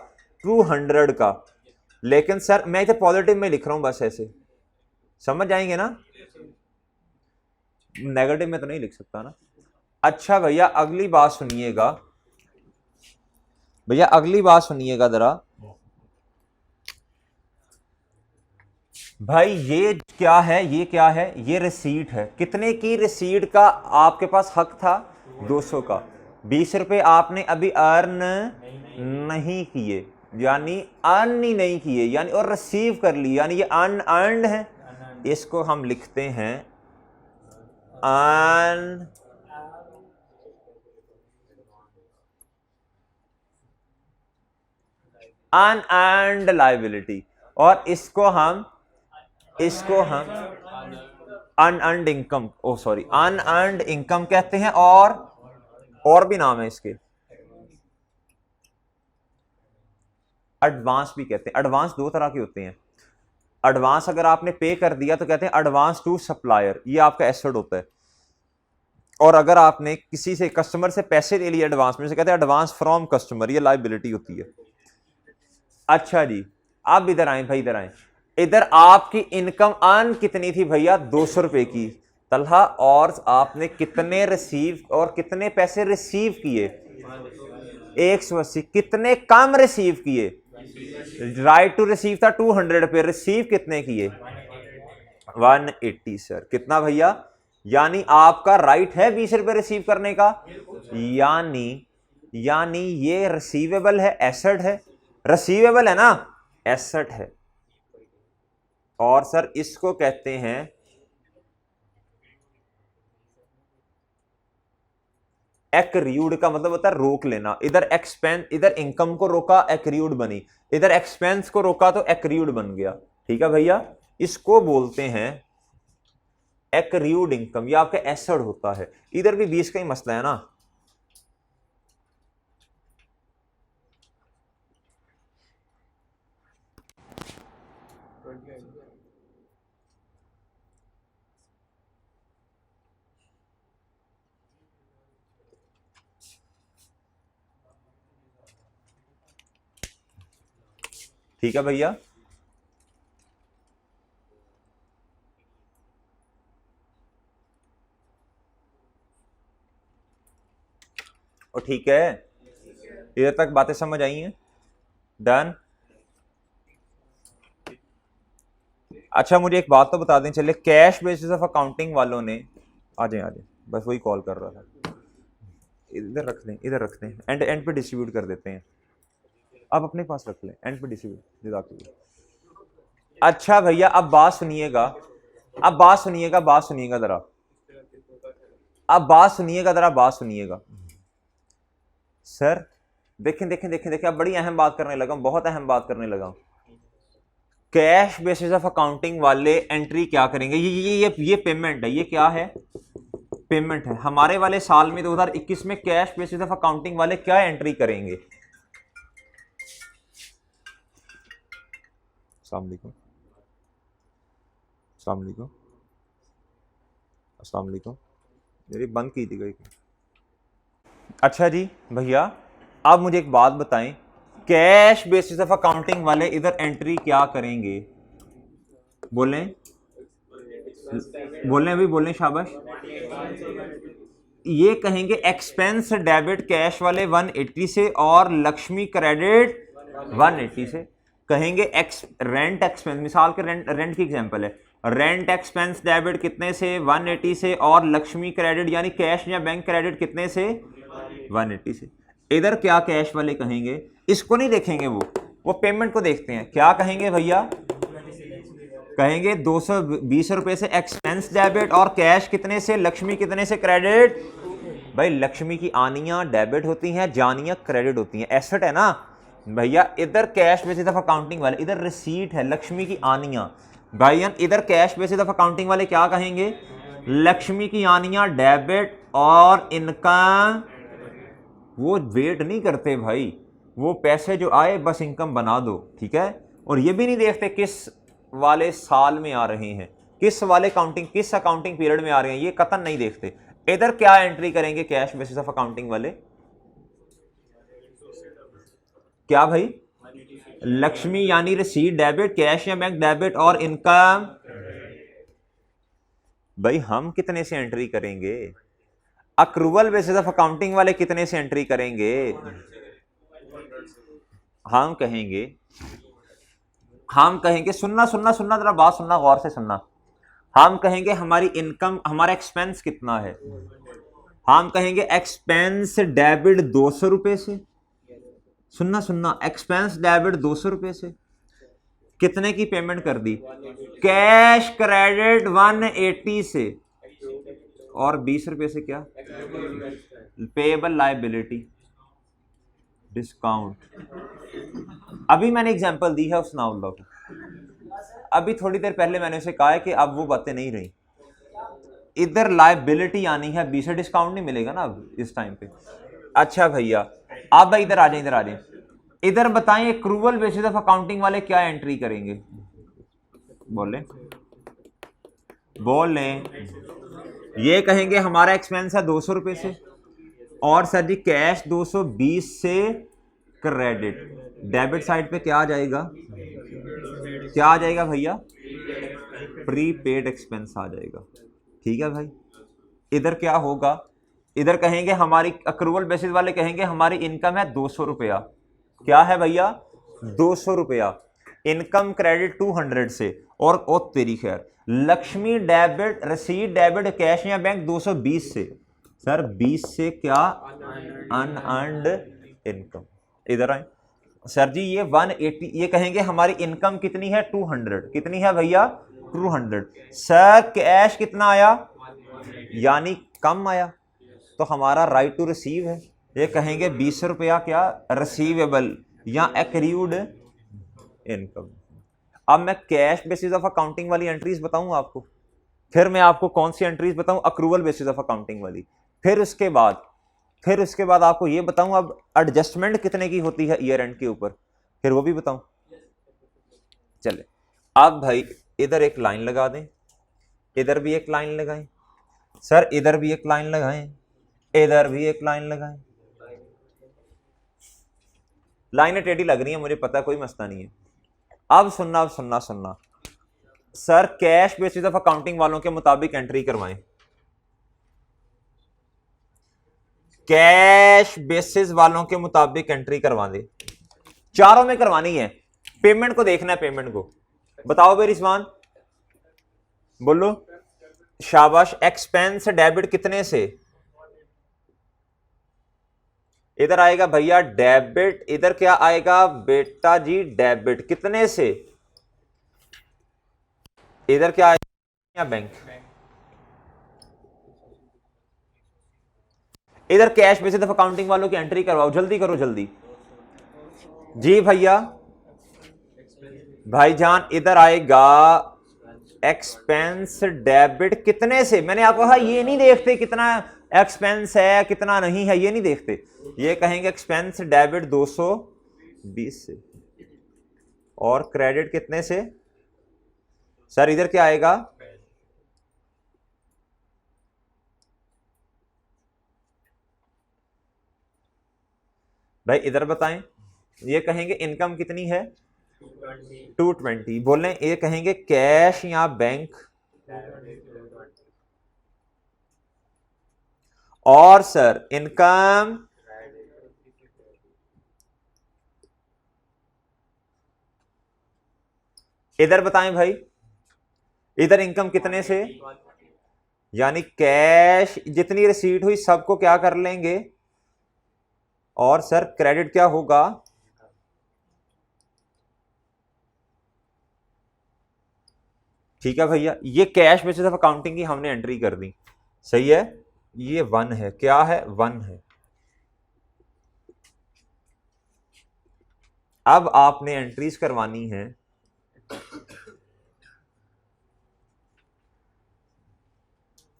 Speaker 1: 200 का। लेकिन सर मैं इधर पॉजिटिव में लिख रहा हूं बस, ऐसे समझ जाएंगे ना, नेगेटिव में तो नहीं लिख सकता ना। अच्छा भैया अगली बात सुनिएगा, जरा भाई, ये क्या है, ये रिसीट है, कितने की रिसीट का आपके पास हक था, 200 का। 20 रुपए आपने अभी अर्न नहीं किए, यानी अर्न ही नहीं किए, यानी और रिसीव कर लिए, यानी ये अनअर्न्ड है। इसको हम लिखते हैं अनअर्न्ड लायबिलिटी, और इसको हम अनअर्न्ड इनकम, ओ सॉरी अनअर्न्ड इनकम कहते हैं। और भी नाम है इसके, एडवांस भी कहते हैं। एडवांस दो तरह के होते हैं। एडवांस अगर आपने पे कर दिया तो कहते हैं एडवांस टू सप्लायर, ये आपका एसेट होता है। और अगर आपने किसी से कस्टमर से पैसे ले लिए एडवांस में, से कहते हैं एडवांस फ्रॉम कस्टमर, ये लायबिलिटी होती है। अच्छा जी, आप इधर आए भाई, इधर आए। इधर आपकी इनकम अर्न कितनी थी भैया? 200 रुपए की तलहा, और आपने कितने रिसीव और कितने पैसे रिसीव किए? 180। कितने कम रिसीव किए? राइट टू रिसीव था 200 रुपए, रिसीव कितने किए? 180। सर कितना भैया? यानी आपका राइट है 20 रुपए रिसीव करने का, यानी ये रिसीवेबल है, एसेट है। रिसीवेबल है ना, एसेट है। और सर इसको कहते हैं एक्रियूड, का मतलब होता है रोक लेना। इधर एक्सपेंस, इधर इनकम को रोका, एक्रियूड बनी। इधर एक्सपेंस को रोका तो एक्रियूड बन गया। ठीक है भैया, इसको बोलते हैं एक्रियूड इनकम। ये आपका एसेट होता है। इधर भी 20 का ही मसला है ना। ठीक है भैया, और ठीक है, इधर तक बातें समझ आई हैं? डन। अच्छा मुझे एक बात तो बता दें, चले कैश बेसिस ऑफ अकाउंटिंग वालों ने, आ जाए बस वही कॉल कर रहा था। इधर रख दें, इधर रख दें, एंड पे डिस्ट्रीब्यूट कर देते हैं। आप अपने पास रख लें, एंड पे डिस्ट्रीब्यूट। अच्छा भैया, अब बात सुनिएगा, बात सुनिएगा जरा, बात सुनिएगा। सर देखें, अब बड़ी अहम बात करने लगा, बहुत अहम बात करने लगा। कैश बेसिस ऑफ अकाउंटिंग वाले एंट्री क्या करेंगे? ये पेमेंट है, ये क्या है? पेमेंट है। हमारे वाले साल में 2021 में कैश बेसिस ऑफ अकाउंटिंग वाले क्या एंट्री करेंगे? अस्सलाम वालेकुम, मेरी बंद की थी गई। अच्छा जी भैया, आप मुझे एक बात बताएं, कैश बेसिस ऑफ अकाउंटिंग वाले इधर एंट्री क्या करेंगे? बोलें अभी, बोलें, शाबाश। ये कहेंगे एक्सपेंस डेबिट कैश वाले 180 से, और लक्ष्मी क्रेडिट 180 से। कहेंगे रेंट एक्सपेंस, मिसाल के रेंट की एग्जांपल है, रेंट एक्सपेंस डेबिट कितने से? 180 से, और लक्ष्मी क्रेडिट यानी कैश या बैंक क्रेडिट कितने से? 180 से। इधर क्या कैश वाले कहेंगे? इसको नहीं देखेंगे, वो पेमेंट को देखते हैं। क्या कहेंगे भैया? कहेंगे 220 रुपए से एक्सपेंस डेबिट, और कैश कितने से? लक्ष्मी कितने से क्रेडिट? भाई लक्ष्मी की आनियां डेबिट होती हैं, जानियां क्रेडिट होती हैं, एसेट है ना भैया। इधर कैश बेसिस ऑफ अकाउंटिंग वाले, इधर रिसीट है लक्ष्मी की आनियां। भाई इधर कैश बेसिस ऑफ अकाउंटिंग वाले क्या कहेंगे? लक्ष्मी की आनियां डेबिट, और इनकम, वो वेट नहीं करते भाई, वो पैसे जो आए बस इनकम बना दो। ठीक है, और ये भी नहीं देखते किस वाले साल में आ रहे हैं, किस अकाउंटिंग पीरियड में आ रहे हैं, ये कतन नहीं देखते। इधर क्या एंट्री करेंगे कैश बेसिस ऑफ अकाउंटिंग वाले? क्या भाई? लक्ष्मी यानी रिसीट डेबिट, कैश या बैंक डेबिट, और इनकम। भाई हम कितने से एंट्री करेंगे? अक्रूवल बेसिस ऑफ अकाउंटिंग वाले कितने से एंट्री करेंगे? हम कहेंगे सुनना जरा बात सुनना, गौर से सुनना। हम कहेंगे हमारी इनकम, हमारा एक्सपेंस कितना है? हम कहेंगे एक्सपेंस डेबिट 200 रुपए से, सुनना, एक्सपेंस डेबिट 200 रुपए से कितने की पेमेंट कर दी? कैश क्रेडिट 180 से, और 20 रुपए से क्या? Payable liability discount. अभी मैंने एग्जांपल दी है उस नाउल्ला को, अभी थोड़ी देर पहले मैंने उसे कहा है कि अब वो बातें नहीं रही। इधर लायबिलिटी आनी है, 20 से डिस्काउंट नहीं मिलेगा ना अब इस टाइम पे। अच्छा भैया, आप भाई इधर आ जाए, इधर आ जाए, इधर बताएं एक्रूवल बेसिस ऑफ अकाउंटिंग वाले क्या एंट्री करेंगे? बोलें बोलें। ये कहेंगे हमारा एक्सपेंस है 200 रुपए से, और सर जी कैश 220 से क्रेडिट, डेबिट साइड पे क्या आ जाएगा? क्या आ जाएगा भैया? प्रीपेड एक्सपेंस आ जाएगा। ठीक है भाई, इधर क्या होगा? इधर कहेंगे हमारी अक्रूवल बेसिस वाले कहेंगे हमारी इनकम है 200 रुपया। क्या है भैया? 200 रुपया। इनकम क्रेडिट 200 से, और ओ तेरी खैर लक्ष्मी डेबिट रसीद डेबिट कैश या बैंक 220 से। सर 20 से क्या? Unearned income. इधर आए सर जी, ये 180, ये कहेंगे हमारी इनकम कितनी है? 200। कितनी है भैया? 200। सर कैश कितना आया? यानी कम आया, तो हमारा राइट टू रिसीव है। ये कहेंगे 20 रुपया क्या? रिसीवेबल या एक्रीव्ड इनकम। अब मैं कैश बेसिस ऑफ अकाउंटिंग वाली एंट्रीज बताऊं आपको, फिर मैं आपको कौन सी एंट्रीज बताऊं? अक्रूवल बेसिस ऑफ अकाउंटिंग वाली। फिर उसके बाद आपको ये बताऊं अब एडजस्टमेंट कितने की होती है ईयर एंड के ऊपर, फिर वो भी बताऊं। चले अब भाई इधर एक लाइन लगा दें, इधर भी एक लाइन लगाएं, सर इधर भी एक लाइन लगाएं, इधर भी एक लाइन लगाएं। लाइनें टेढ़ी लग रही हैं मुझे पता, कोई मसला नहीं है। अब सुनना, sir cash basis of accounting वालों के मुताबिक एंट्री करवाएं। कैश बेसिस वालों के मुताबिक एंट्री करवा दे, चारों में करवानी है। पेमेंट को देखना है, पेमेंट को बताओ भाई रिजवान, बोलो शाबाश। एक्सपेंस डेबिट कितने से? इधर आएगा भैया डेबिट, इधर क्या आएगा बेटा जी? डेबिट कितने से? इधर क्या आएगा? बैंक। इधर कैश बेसिस ऑफ अकाउंटिंग वालों की एंट्री करवाओ, जल्दी करो जल्दी। जी भैया भाईजान, इधर आएगा एक्सपेंस डेबिट कितने से? मैंने आपको कहा ये नहीं देखते कितना एक्सपेंस है कितना नहीं है, ये नहीं देखते। ये कहेंगे एक्सपेंस डेबिट 220 से, और क्रेडिट कितने से? सर इधर क्या आएगा? भाई इधर बताएं, ये कहेंगे इनकम कितनी है? 220। बोल रहे ये कहेंगे कैश या बैंक? और सर इनकम इधर बताएं भाई, इधर इनकम कितने से? यानी कैश जितनी रिसीट हुई सबको क्या कर लेंगे, और सर क्रेडिट क्या होगा? ठीक है भैया, ये कैश बेसिस ऑफ अकाउंटिंग की हमने एंट्री कर दी, सही है। ये 1 है, क्या है? 1 है। अब आपने एंट्रीज करवानी है,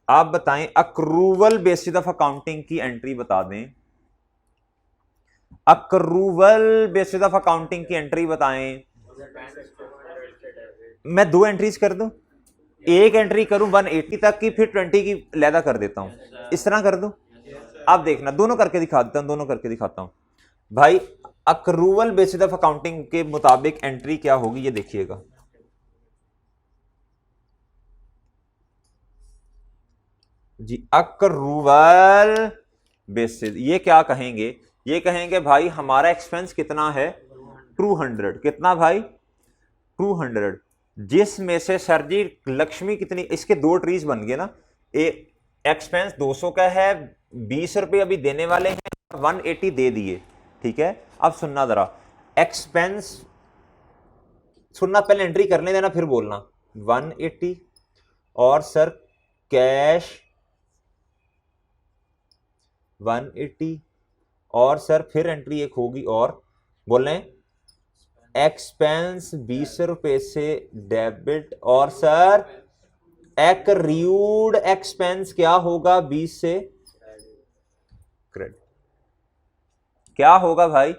Speaker 1: आप बताएं अक्रूवल बेसिस ऑफ अकाउंटिंग की एंट्री बता दें। अक्रूवल बेसिस ऑफ अकाउंटिंग की एंट्री बताएं। मैं 2 एंट्रीज कर दूं, एक एंट्री करूं 180 तक की, फिर 20 की लैदा कर देता हूं, इस तरह कर दूं। अब देखना, दोनों करके दिखा देता हूं, दोनों करके दिखाता हूं भाई। अक्रूवल बेसिस ऑफ अकाउंटिंग के मुताबिक एंट्री क्या होगी ये देखिएगा। जी अक्रूवल बेसिस, ये क्या कहेंगे? ये कहेंगे भाई हमारा एक्सपेंस कितना है? 200। कितना भाई? 200। जिसमें से सर जी लक्ष्मी कितनी, इसके 2 ट्रीज बन गए ना, एक्सपेंस 200 का है, 20 रुपए अभी देने वाले हैं, 180 दे दिए, ठीक है। अब सुनना जरा, एक्सपेंस सुनना, पहले एंट्री करने देना फिर बोलना। 180 और सर कैश 180 और सर फिर एंट्री एक होगी और बोल रहे हैं एक्सपेंस 20 रुपए से डेबिट और सर एक्रूड एक्सपेंस क्या होगा 20 से क्रेडिट। क्या होगा भाई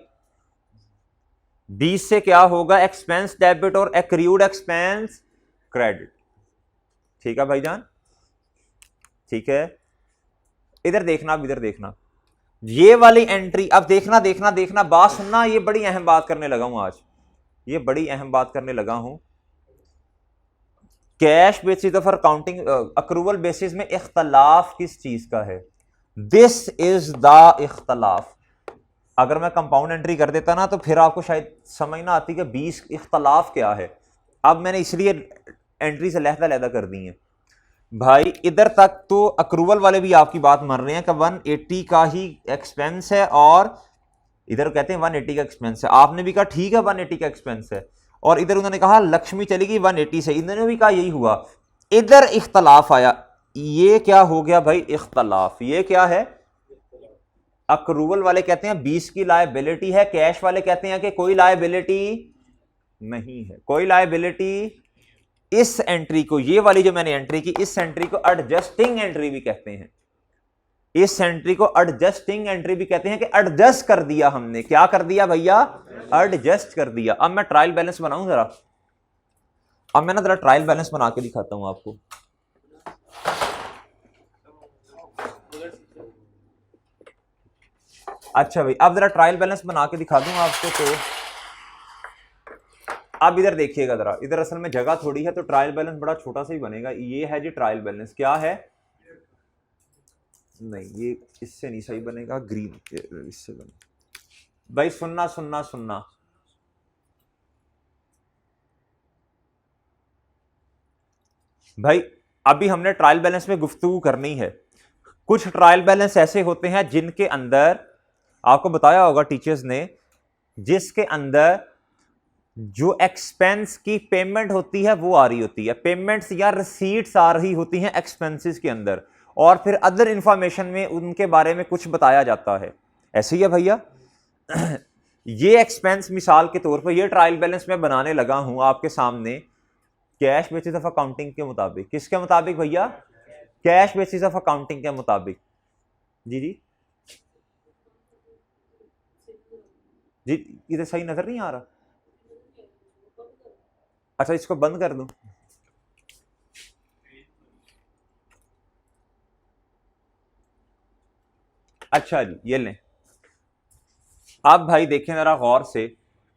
Speaker 1: 20 से क्या होगा एक्सपेंस डेबिट और एक्रूड एक्सपेंस क्रेडिट। ठीक है भाईजान, ठीक है। इधर देखना, अब इधर देखना, ये वाली एंट्री, अब देखना देखना देखना, बात सुनना, ये बड़ी अहम बात करने लगा हूं आज, ये बड़ी अहम बात करने लगा हूं। Cash basis for counting accrual basis में इख्तलाफ किस चीज का है? दिस इज द इख्तलाफ। अगर मैं कंपाउंड एंट्री कर देता ना तो फिर आपको शायद समझ ना आती कि 20 इख्तलाफ क्या है। अब मैंने इसलिए एंट्री से लहदा कर दी है भाई। इधर तक तो अक्रूवल वाले भी आपकी बात मान रहे हैं कि 180 का ही एक्सपेंस है और इधर कहते हैं 180 का एक्सपेंस है। आपने भी कहा ठीक है 180 का एक्सपेंस है, और इधर उन्होंने कहा लक्ष्मी चलेगी 180 से, इन्होंने भी कहा यही हुआ। इधर इख्तलाफ आया, ये क्या हो गया भाई इख्तलाफ, ये क्या है? अक्रूवल वाले कहते हैं 20 की लायबिलिटी है, कैश वाले कहते हैं कि कोई लायबिलिटी नहीं है, कोई लायबिलिटी। इस एंट्री को, ये वाली जो मैंने एंट्री की, इस एंट्री को एडजस्टिंग एंट्री भी कहते हैं। इस एंट्री को एडजस्टिंग एंट्री भी कहते हैं कि एडजस्ट कर दिया हमने। क्या कर दिया भैया? एडजस्ट कर दिया। अब मैं ट्रायल बैलेंस बनाऊं जरा, अब मैं ना जरा ट्रायल बैलेंस बना के दिखाता हूं आपको। अच्छा भाई, अब जरा ट्रायल बैलेंस बना के दिखा दूं आपको। तो अब इधर देखिएगा जरा, इधर असल में जगह थोड़ी है तो ट्रायल बैलेंस बड़ा छोटा सा ही बनेगा। ये है जी ट्रायल बैलेंस, क्या है? नहीं, ये इससे नहीं सही बनेगा, ग्रीन इससे बने। भाई सुनना सुनना सुनना, भाई अभी हमने ट्रायल बैलेंस में गुफ्तगू करनी है। कुछ ट्रायल बैलेंस ऐसे होते हैं जिनके अंदर आपको बताया होगा टीचर्स ने, जिसके अंदर जो एक्सपेंस की पेमेंट होती है वो आ रही होती है, पेमेंट्स या रिसीट्स आ रही होती हैं एक्सपेंसेस के अंदर, और फिर अदर इंफॉर्मेशन में उनके बारे में कुछ बताया जाता है। ऐसे ही है भैया। ये एक्सपेंस मिसाल के तौर पर ये ट्रायल बैलेंस मैं बनाने लगा हूं आपके सामने कैश बेसिस ऑफ अकाउंटिंग के मुताबिक। किसके मुताबिक भैया? कैश बेसिस ऑफ अकाउंटिंग के मुताबिक। जी जी जी, इधर सही नजर नहीं आ रहा? अच्छा, इसको बंद कर दूं? अच्छा जी, ये लें। अब भाई देखें जरा गौर से,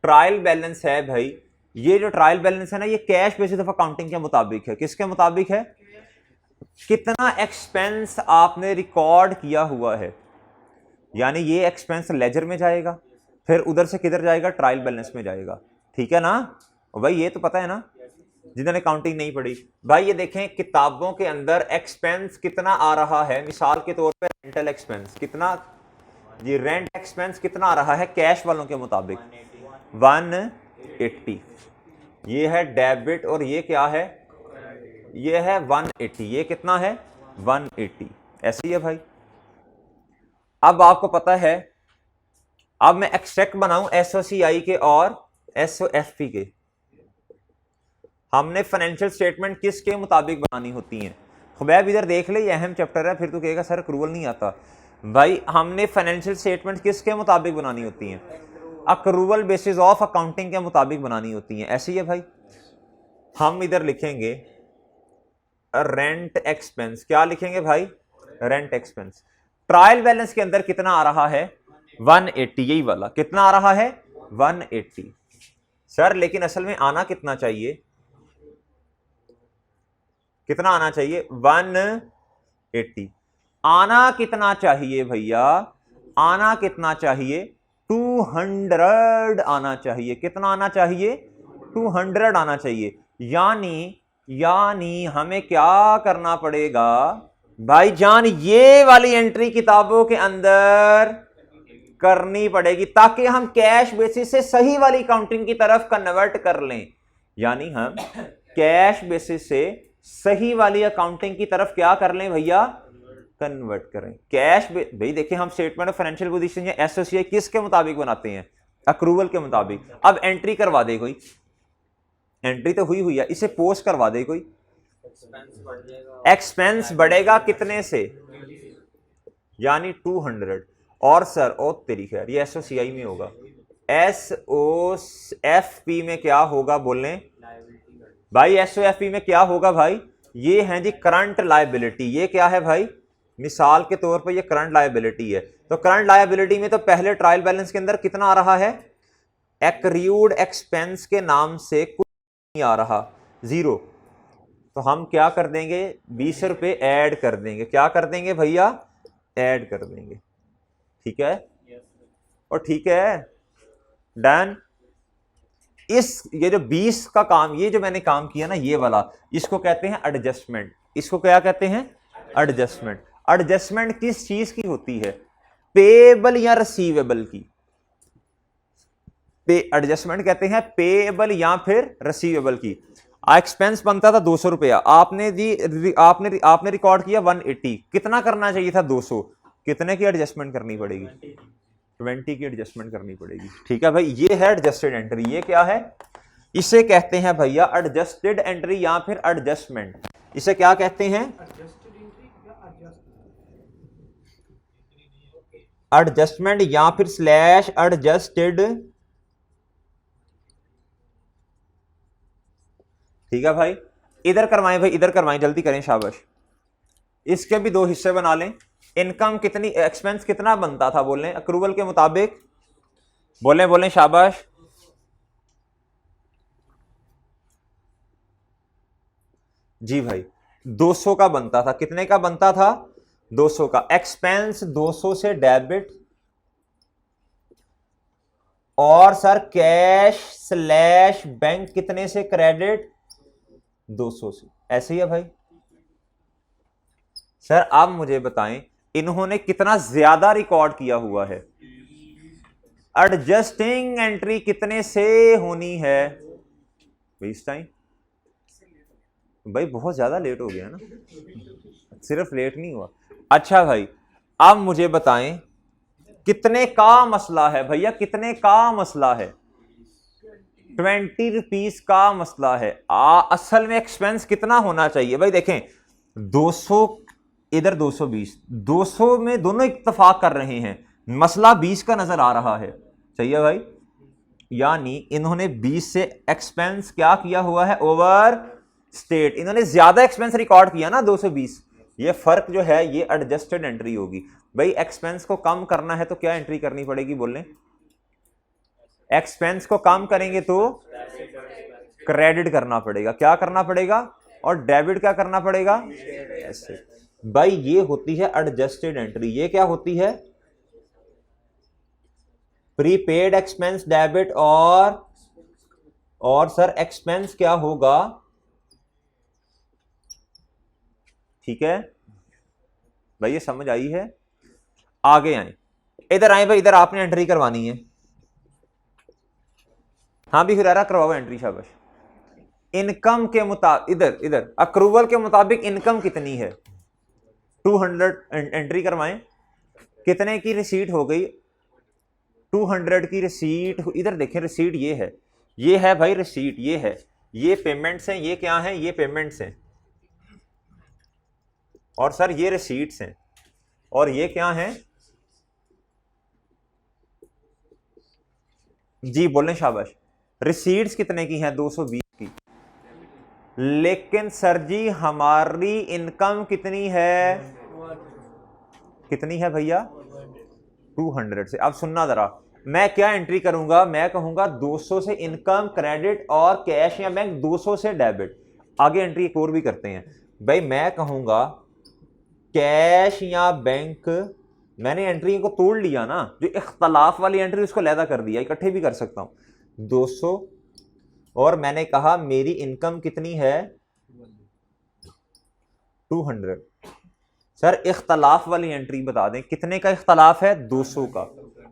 Speaker 1: ट्रायल बैलेंस है भाई, ये जो ट्रायल बैलेंस है ना, ये कैश बेसिस ऑफ अकाउंटिंग के मुताबिक है। किसके मुताबिक है? कितना एक्सपेंस आपने रिकॉर्ड किया हुआ है, यानी ये एक्सपेंस लेजर में जाएगा, फिर उधर से किधर जाएगा? ट्रायल बैलेंस में जाएगा। ठीक है ना भाई? ये तो पता है ना जिन्होंने काउंटिंग नहीं पढ़ी। भाई ये देखें किताबों के अंदर एक्सपेंस कितना आ रहा है, मिसाल के तौर पे रेंटल एक्सपेंस कितना जी, रेंट एक्सपेंस कितना आ रहा है कैश वालों के मुताबिक? 180। ये है डेबिट और ये क्या है? ये है 180। ये कितना है? 180। ऐसे ही है भाई। अब आपको पता है, अब मैं एक्सट्रैक्ट बनाऊं एसओसीआई के और एसओएफपी के। हमने फाइनेंशियल स्टेटमेंट किसके मुताबिक बनानी होती हैं? खुबैब इधर देख ले, ये अहम चैप्टर है, फिर तू कहेगा सर अक्रूवल नहीं आता। भाई हमने फाइनेंशियल स्टेटमेंट किसके मुताबिक बनानी होती हैं? अक्रूवल बेसिस ऑफ अकाउंटिंग के मुताबिक बनानी होती हैं। ऐसे ही है भाई। हम इधर लिखेंगे रेंट एक्सपेंस। क्या लिखेंगे भाई? Rent expense. ट्रायल बैलेंस के अंदर कितना आ रहा है? 180। यही वाला कितना आ रहा है? 180। सर लेकिन असल में आना कितना चाहिए? कितना आना चाहिए? 180। आना कितना चाहिए भैया? आना कितना चाहिए? 200 आना चाहिए। कितना आना चाहिए? 200 आना चाहिए। यानी हमें क्या करना पड़ेगा? भाईजान ये वाली एंट्री किताबों के अंदर करनी पड़ेगी ताकि हम कैश बेसिस से सही वाली काउंटिंग की तरफ कन्वर्ट कर लें। यानी हम कैश बेसिस से सही वाली अकाउंटिंग की तरफ क्या कर लें भैया, कन्वर्ट करें। कैश भाई देखिए, हम स्टेटमेंट ऑफ फाइनेंशियल पोजीशन या एसओसीआई किसके मुताबिक बनाते हैं, अक्रूवल के मुताबिक। अब एंट्री करवा दे कोई, एंट्री तो हुई है, इसे पोस्ट करवा दे कोई, एक्सपेंस बढ़ेगा कितने से, यानी 200। और सर ओ तेरी खैर ये एसओसीआई में होगा, एसओएफपी में क्या होगा बोलें भाई, एसओएफपी में क्या होगा भाई, ये है जी करंट लायबिलिटी। ये क्या है भाई, मिसाल के तौर पर ये करंट लायबिलिटी है। तो करंट लायबिलिटी में तो पहले ट्रायल बैलेंस के अंदर कितना आ रहा है, एक्रूड एक्सपेंस के नाम से कुछ नहीं आ रहा, 0। तो हम क्या कर देंगे, 20 रुपए ऐड कर देंगे। क्या कर देंगे भैया, ऐड कर देंगे। ठीक है, और ठीक है, डन। ये जो 20 का काम, ये जो मैंने काम किया ना ये वाला, इसको कहते हैं एडजस्टमेंट। इसको क्या कहते हैं, एडजस्टमेंट। एडजस्टमेंट किस चीज की होती है, पेएबल या रिसीवेबल की। पे एडजस्टमेंट कहते हैं पेएबल या फिर रिसीवेबल की। एक्सपेंस बनता था 200 रुपया, आपने रिकॉर्ड किया 180, कितना करना चाहिए था 200, कितने की एडजस्टमेंट करनी पड़ेगी, 20 की एडजस्टमेंट करनी पड़ेगी। ठीक है भाई, ये है एडजस्टेड एंट्री। ये क्या है, इसे कहते हैं भैया एडजस्टेड एंट्री या फिर एडजस्टमेंट। इसे क्या कहते हैं, एडजस्टमेंट या फिर स्लैश एडजस्टेड। ठीक है भाई, इधर करवाएं भाई, इधर करवाएं, जल्दी करें, शाबाश। इसके भी 2 हिस्से बना लें। इनकम कितनी, एक्सपेंस कितना बनता था बोलें अक्रूवल के मुताबिक, बोलें शाबाश। जी भाई 200 का बनता था, कितने का बनता था, 200 का। एक्सपेंस 200 से डेबिट, और सर कैश स्लैश बैंक कितने से क्रेडिट, 200 से। ऐसे ही है भाई। सर आप मुझे बताएं इन्होंने कितना ज्यादा रिकॉर्ड किया हुआ है, एडजस्टिंग एंट्री कितने से होनी है इस टाइम, भाई बहुत ज्यादा लेट हो गया ना, सिर्फ लेट नहीं हुआ। अच्छा भाई अब मुझे बताएं कितने का मसला है भैया, कितने का मसला है, 20 रुपीस का मसला है। असल में एक्सपेंस कितना होना चाहिए भाई, देखें 200 इधर 220, 200 में दोनों इत्तेफाक कर रहे हैं, मसला 20 का नजर आ रहा है। सही है भाई, यानी इन्होंने 20 से एक्सपेंस क्या किया हुआ है, ओवर स्टेट, इन्होंने ज्यादा एक्सपेंस रिकॉर्ड किया ना 220। ये फर्क जो है ये एडजस्टेड एंट्री होगी। भाई एक्सपेंस को कम करना है तो क्या एंट्री करनी पड़ेगी बोलें, एक्सपेंस को कम करेंगे तो क्रेडिट करना पड़ेगा। क्या करना पड़ेगा, और डेबिट क्या करना पड़ेगा, ऐसे। भाई ये होती है एडजस्टेड एंट्री। ये क्या होती है, प्रीपेड एक्सपेंस डेबिट, और सर एक्सपेंस क्या होगा। ठीक है भाई, ये समझ आई है। आगे आए, इधर आए भाई, इधर आपने एंट्री करवानी है। हाँ भी हुरैरा करवाओ एंट्री, शाबाश। इनकम के मुताबिक, इधर अक्रूवल के मुताबिक इनकम कितनी है, 200 एंट्री करवाएं। कितने की रिसीट हो गई, 200 की रिसीट। इधर देखें रिसीट ये है भाई रिसीट, ये है, ये पेमेंट्स हैं, ये क्या हैं, ये पेमेंट्स हैं, और सर ये रिसीट्स हैं, और ये क्या हैं, जी बोलें शाबाश। रिसीट्स कितने की हैं, 220 की। लेकिन सर जी हमारी इनकम कितनी है, कितनी है भैया, 200 से। अब सुनना जरा, मैं क्या एंट्री करूंगा, मैं कहूंगा 200 से इनकम क्रेडिट, और कैश या बैंक 200 से डेबिट। आगे एंट्री एक और भी करते हैं भाई, मैं कहूंगा कैश या बैंक, मैंने एंट्री को तोड़ लिया ना, जो इख्तलाफ वाली एंट्री उसको लैदा कर दिया, इकट्ठे भी कर सकता हूं, 200, और मैंने कहा मेरी इनकम कितनी है, 200। सर इख्तलाफ वाली एंट्री बता दें, कितने का इख्तलाफ है? 200 का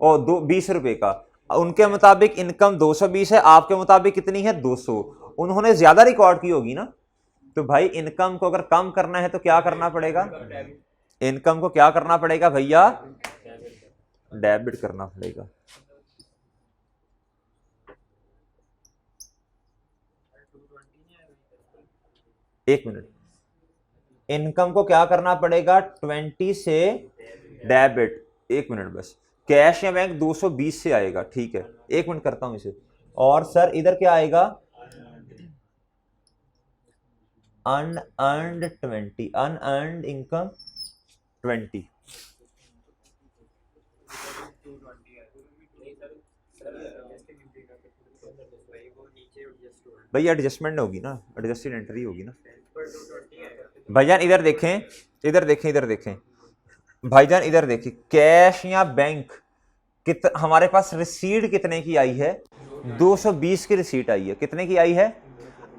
Speaker 1: और 20 रुपए का। उनके मुताबिक इनकम 220 है, आपके मुताबिक कितनी है? 200। उन्होंने ज्यादा रिकॉर्ड की होगी ना। तो भाई इनकम को अगर कम करना है तो क्या करना पड़ेगा? इनकम को क्या करना पड़ेगा भैया? डेबिट करना पड़ेगा। एक मिनट, इनकम को क्या करना पड़ेगा? 20 से डेबिट। एक मिनट बस, कैश या बैंक 220 से आएगा, ठीक है, एक मिनट करता हूं इसे। और सर इधर क्या आएगा? Unearned 20, unearned income 20। भैया एडजस्टमेंट होगी ना, एडजस्टेड एंट्री होगी ना। भाईजान इधर देखें, इधर देखें, इधर देखें भाईजान, इधर देखिए, कैश या बैंक हमारे पास रिसीट कितने की आई है? 220 की रिसीट आई है। कितने की आई है?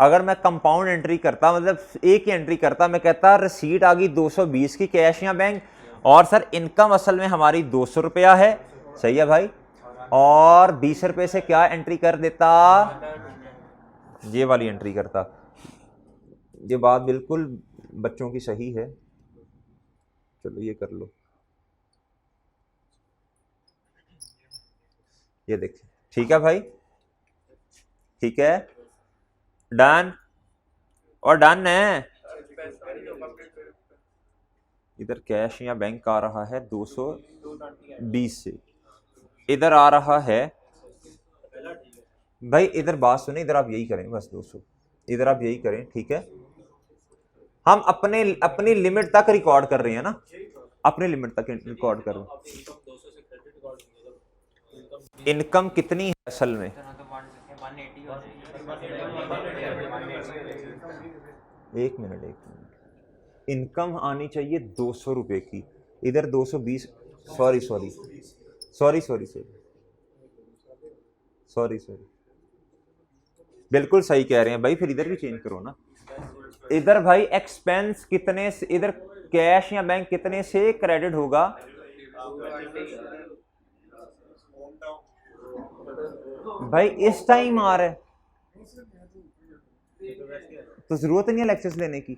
Speaker 1: अगर मैं कंपाउंड एंट्री करता, मतलब एक ही एंट्री करता, मैं कहता रिसीट आ गई 220 की, कैश या बैंक। और सर इनकम असल में हमारी 200 रुपया है, सही है भाई, और 20 रुपये से क्या एंट्री कर देता? ये वाली एंट्री करता। ये बात बिल्कुल बच्चों की सही है। चलो ये कर लो, ये देखिए, ठीक है भाई, ठीक है, डन और डन है। इधर कैश या बैंक आ रहा है 220 से, इधर आ रहा है भाई, इधर बात सुने, इधर आप यही करें बस 200, इधर आप यही करें, ठीक है। हम अपनी लिमिट तक रिकॉर्ड कर रहे हैं ना, अपनी लिमिट तक रिकॉर्ड कर रहे हैं। इनकम कितनी है असल में? एक मिनट, इनकम आनी चाहिए 200 रुपए की, इधर 220, sorry sorry sorry sorry sorry sorry sorry, बिल्कुल सही कह रहे हैं भाई, फिर इधर भी चेंज करो ना। इधर भाई एक्सपेंस कितने से, इधर कैश या बैंक कितने से क्रेडिट होगा? भाई इस टाइम आ रहा है तो जरूरत नहीं है लेक्चर्स लेने की।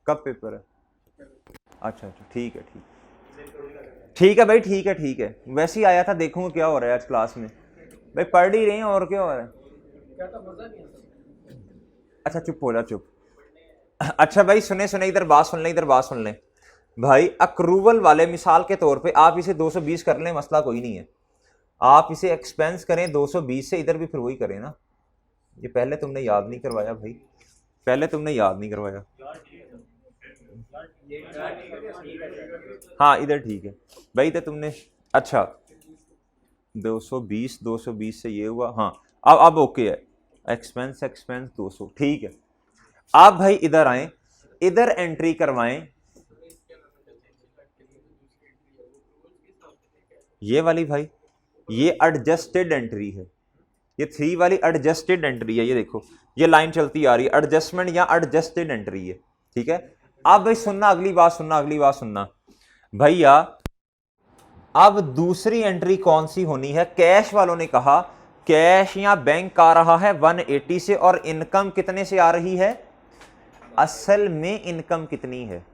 Speaker 1: कब पेपर है? अच्छा अच्छा, ठीक है, ठीक है भाई, ठीक है, ठीक है, वैसे ही आया था, देखूंगा क्या हो रहा है आज क्लास में। भाई पढ़ ही रहे हैं, और क्या हो रहा है? अच्छा चुप हो जा, चुप। अच्छा भाई सुने सुने, इधर बात सुन लें, इधर बात सुन लें भाई। अक्रूवल वाले मिसाल के तौर पे आप इसे 220 कर लें, मसला कोई नहीं है। आप इसे एक्सपेंस करें 220 से, इधर भी फिर वही करें ना। ये पहले तुमने याद नहीं करवाया भाई, पहले तुमने याद नहीं करवाया। हाँ इधर ठीक है भाई, इधर तुमने, अच्छा 220 से ये हुआ, हाँ अब ओके है। एक्सपेंस 200, ठीक है। आप भाई इधर आए, इधर एंट्री करवाएं, ये वाली भाई, ये एडजस्टेड एंट्री है, ये 3 वाली एडजस्टेड एंट्री है। ये देखो ये लाइन चलती आ रही है, एडजस्टमेंट या एडजस्टेड एंट्री है, ठीक है। अब भाई सुनना, अगली बात सुनना, अगली बात सुनना भैया। अब दूसरी एंट्री कौन सी होनी है? कैश वालों ने कहा कैश या बैंक आ रहा है 180 से, और इनकम कितने से आ रही है? असल में इनकम कितनी है?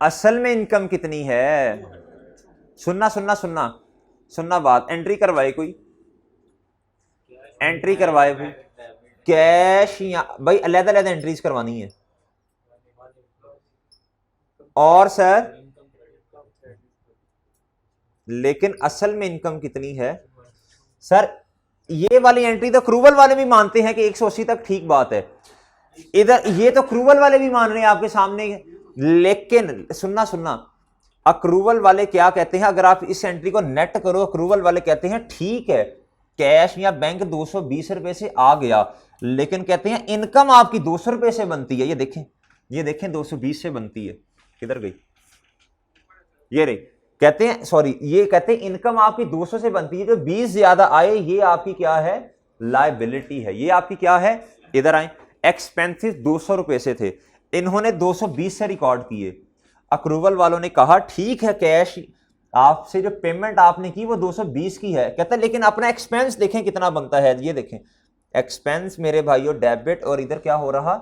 Speaker 1: असल में इनकम कितनी है? सुनना सुनना सुनना सुनना बात, एंट्री करवाए कोई, एंट्री करवाए भाई, कैश या भाई अलग-अलग एंट्रीज करवानी है। और सर लेकिन असल में इनकम कितनी है? सर ये वाली एंट्री तो अक्रूवल वाले भी मानते हैं कि 180 तक ठीक बात है, इधर ये तो अक्रूवल वाले भी मान रहे हैं आपके सामने। लेकिन सुनना सुनना, अक्रूवल वाले क्या कहते हैं? अगर आप इस एंट्री को नेट करो, अक्रूवल वाले कहते हैं ठीक है कैश या बैंक 220 रुपए से आ गया, लेकिन कहते हैं इनकम आपकी 200 रुपए से बनती है। ये देखें, ये देखें 220 से बनती है, किधर गई? ये रही, कहते हैं सॉरी, ये कहते हैं इनकम आपकी 200 से बनती है, जो 20 ज्यादा आए ये आपकी क्या है? लायबिलिटी है। ये आपकी क्या है? इधर आए, एक्सपेंसिस 200 रुपए से थे, इन्होंने 220 से रिकॉर्ड किए। अक्रूवल वालों ने कहा ठीक है, कैश आपसे जो पेमेंट आपने की वो 220 की है। कहता है लेकिन अपना एक्सपेंस देखें कितना बनता है, ये देखें एक्सपेंस मेरे भाइयों डेबिट और इधर क्या हो रहा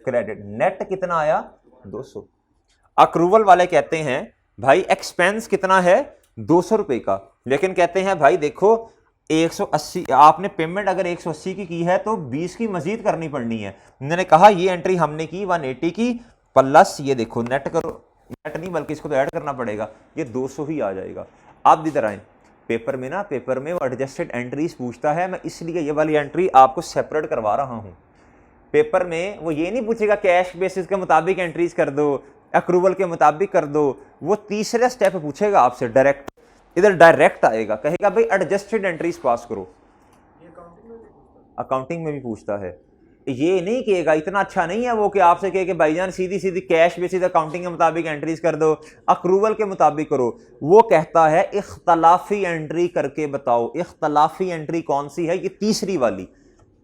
Speaker 1: क्रेडिट, नेट कितना आया 200। अक्रूवल वाले कहते हैं भाई एक्सपेंस कितना है 200 रुपए का, लेकिन कहते हैं भाई देखो 180 आपने पेमेंट अगर 180 की है तो 20 की मजीद करनी पड़नी है। उन्होंने कहा ये एंट्री हमने की 180 की प्लस ये देखो नेट करो, नेट नहीं बल्कि इसको तो ऐड करना पड़ेगा, ये 200 ही आ जाएगा। आप इधर आए पेपर में ना, पेपर में वो एडजस्टेड एंट्रीज पूछता है, मैं इसलिए ये वाली एंट्री आपको सेपरेट करवा रहा हूं। पेपर में वो ये नहीं पूछेगा कैश बेसिस के मुताबिक एंट्रीज कर दो, अक्रूवल के मुताबिक कर दो, वो तीसरा स्टेप पूछेगा आपसे डायरेक्ट, इधर डायरेक्ट आएगा, कहेगा भाई एडजस्टेड एंट्रीज पास करो। अकाउंटिंग में भी पूछता है, ये नहीं कहेगा, इतना अच्छा नहीं है वो कि आपसे कहे कि भाईजान सीधी सीधी कैश बेसिस अकाउंटिंग के मुताबिक एंट्रीज कर दो, अक्रूवल के मुताबिक करो। वो कहता है इख्तलाफी एंट्री करके बताओ। इख्तलाफी एंट्री कौन सी है? ये तीसरी वाली,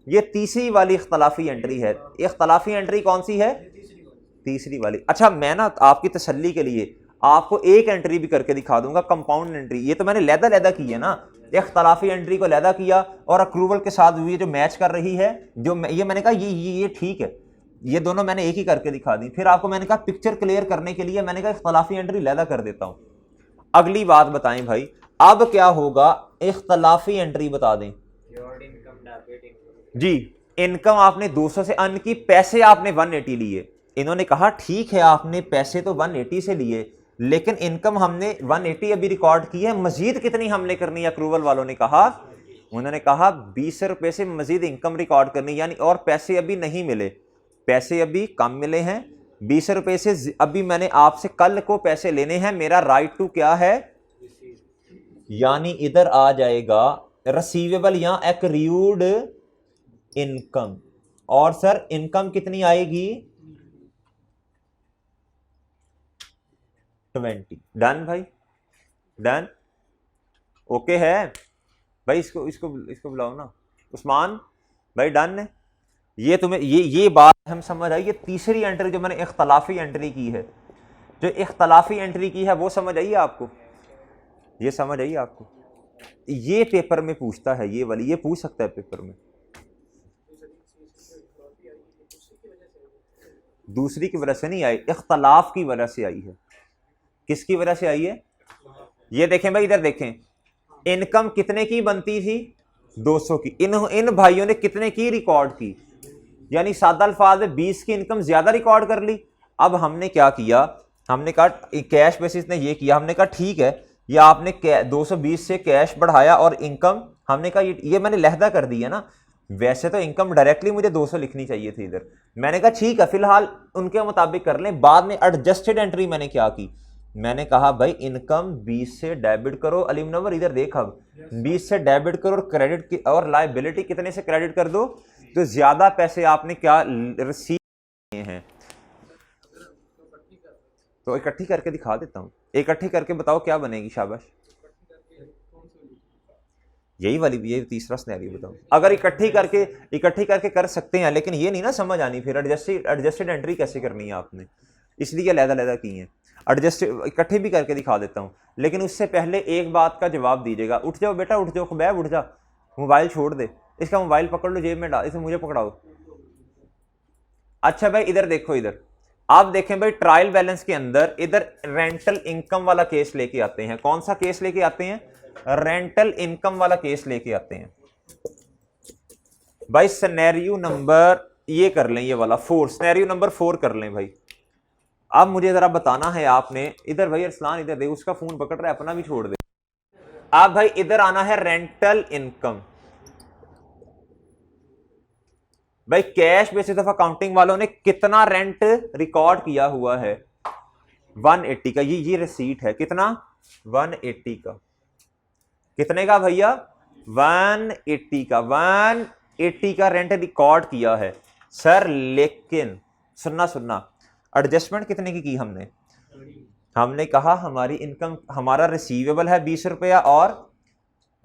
Speaker 1: ये तीसरी वाली इख्तलाफी एंट्री है। इख्तलाफी एंट्री कौन सी है? तीसरी वाली। अच्छा मैं ना आपकी तसल्ली के लिए आपको एक एंट्री भी करके दिखा दूंगा, कंपाउंड एंट्री। ये तो मैंने लैदा लैदा की है ना, इख्तलाफी एंट्री को लैदा किया और अक्रूवल के साथ हुई जो मैच कर रही है, जो ये मैंने कहा ये ठीक है, ये दोनों मैंने एक ही करके दिखा दी। फिर आपको मैंने कहा पिक्चर क्लियर करने के लिए मैंने कहा इख्तलाफी एंट्री लैदा कर देता हूं। अगली बात बताएं भाई, अब क्या होगा? इख्तलाफी एंट्री बता दें जी। इनकम आपने 200 से अर्न की, पैसे आपने 180 लिए। इन्होंने कहा ठीक है आपने पैसे तो 180 से लिए, लेकिन इनकम हमने 180 अभी रिकॉर्ड की है, मजीद कितनी हमने करनी है? अप्रूवल वालों ने कहा, उन्होंने कहा 20 रुपए से मजीद इनकम रिकॉर्ड करनी, यानी और पैसे अभी नहीं मिले, पैसे अभी कम मिले हैं 20 रुपए से। अभी मैंने आपसे कल को पैसे लेने हैं, मेरा राइट टू क्या है? यानी इधर आ जाएगा रिसीवेबल या एक्रूड इनकम। और सर इनकम कितनी आएगी? 20। डन भाई, डन, ओके है भाई। इसको इसको इसको बुलाओ ना उस्मान भाई, डन है। ये तुम्हें ये बात हम समझ आई। ये तीसरी एंट्री जो मैंने इख्तलाफी एंट्री की है, जो इख्तलाफी एंट्री की है वो समझ आई आपको? ये समझ आई आपको? ये पेपर में पूछता है, ये वाली ये पूछ सकता है पेपर में। दूसरी की वजह से नहीं आई, इख्तलाफ की वजह से आई है। किसकी वजह से आई है? ये देखें भाई, इधर देखें, इनकम कितने की बनती थी? 200 की। इन भाइयों ने कितने की रिकॉर्ड की? यानी सादा अल्फाज में 20 की इनकम ज्यादा रिकॉर्ड कर ली। अब हमने क्या किया? हमने कहा कैश बेसिस ने ये किया, हमने कहा ठीक है, ये आपने 220 से कैश बढ़ाया और इनकम हमने कहा ये मैंने लहदा कर दिया ना। वैसे तो इनकम डायरेक्टली मुझे 200 लिखनी चाहिए थी इधर, मैंने कहा ठीक है फिलहाल उनके मुताबिक कर लें। बाद में एडजस्टेड एंट्री मैंने क्या की? मैंने कहा भाई इनकम 20 से डेबिट करो। अली मुनव्वर इधर देख, अब 20 से डेबिट करो और क्रेडिट की और लायबिलिटी कितने से क्रेडिट कर दो, तो ज्यादा पैसे आपने क्या रिसीव किए हैं। तो इकट्ठी करके दिखा देता हूं, इकट्ठी करके बताओ क्या बनेगी। शाबाश, यही वाली, ये तीसरा सिनेरियो बताओ। अगर इकट्ठी करके कर सकते हैं, लेकिन ये नहीं ना समझ आनी फिर एडजस्टेड एंट्री कैसे करनी है आपने, इसलिए लहदा की है। एडजस्टेड इकट्ठी भी करके दिखा देता हूं, लेकिन उससे पहले एक बात का जवाब दीजिएगा। उठ जाओ बेटा, उठ जाओ खुबैब, उठ जा, मोबाइल छोड़ दे, इसका मोबाइल पकड़ लो, जेब में डाल, इसे मुझे पकड़ाओ। अच्छा भाई इधर देखो, इधर आप देखें भाई, ट्रायल बैलेंस के अंदर इधर रेंटल इनकम वाला केस लेके आते हैं। कौन सा केस लेके आते हैं? रेंटल इनकम वाला केस लेके आते हैं भाई। सिनेरियो नंबर ये कर लें, ये वाला 4, सिनेरियो नंबर 4 कर लें भाई। अब मुझे जरा बताना है आपने, इधर भाई अरसलान इधर दे, उसका फोन पकड़ रहा है, अपना भी छोड़ दे। आप भाई इधर आना है, रेंटल इनकम। भाई कैश बेसिस ऑफ अकाउंटिंग वालों ने कितना रेंट रिकॉर्ड किया हुआ है? 180 का। ये रिसीट है, कितना? 180 का। कितने का भैया? 180 का। 180 का रेंट रिकॉर्ड किया है सर, लेकिन सुनना एडजस्टमेंट कितने की हमने? हमने कहा हमारी इनकम, हमारा रिसीवेबल है 20 रुपया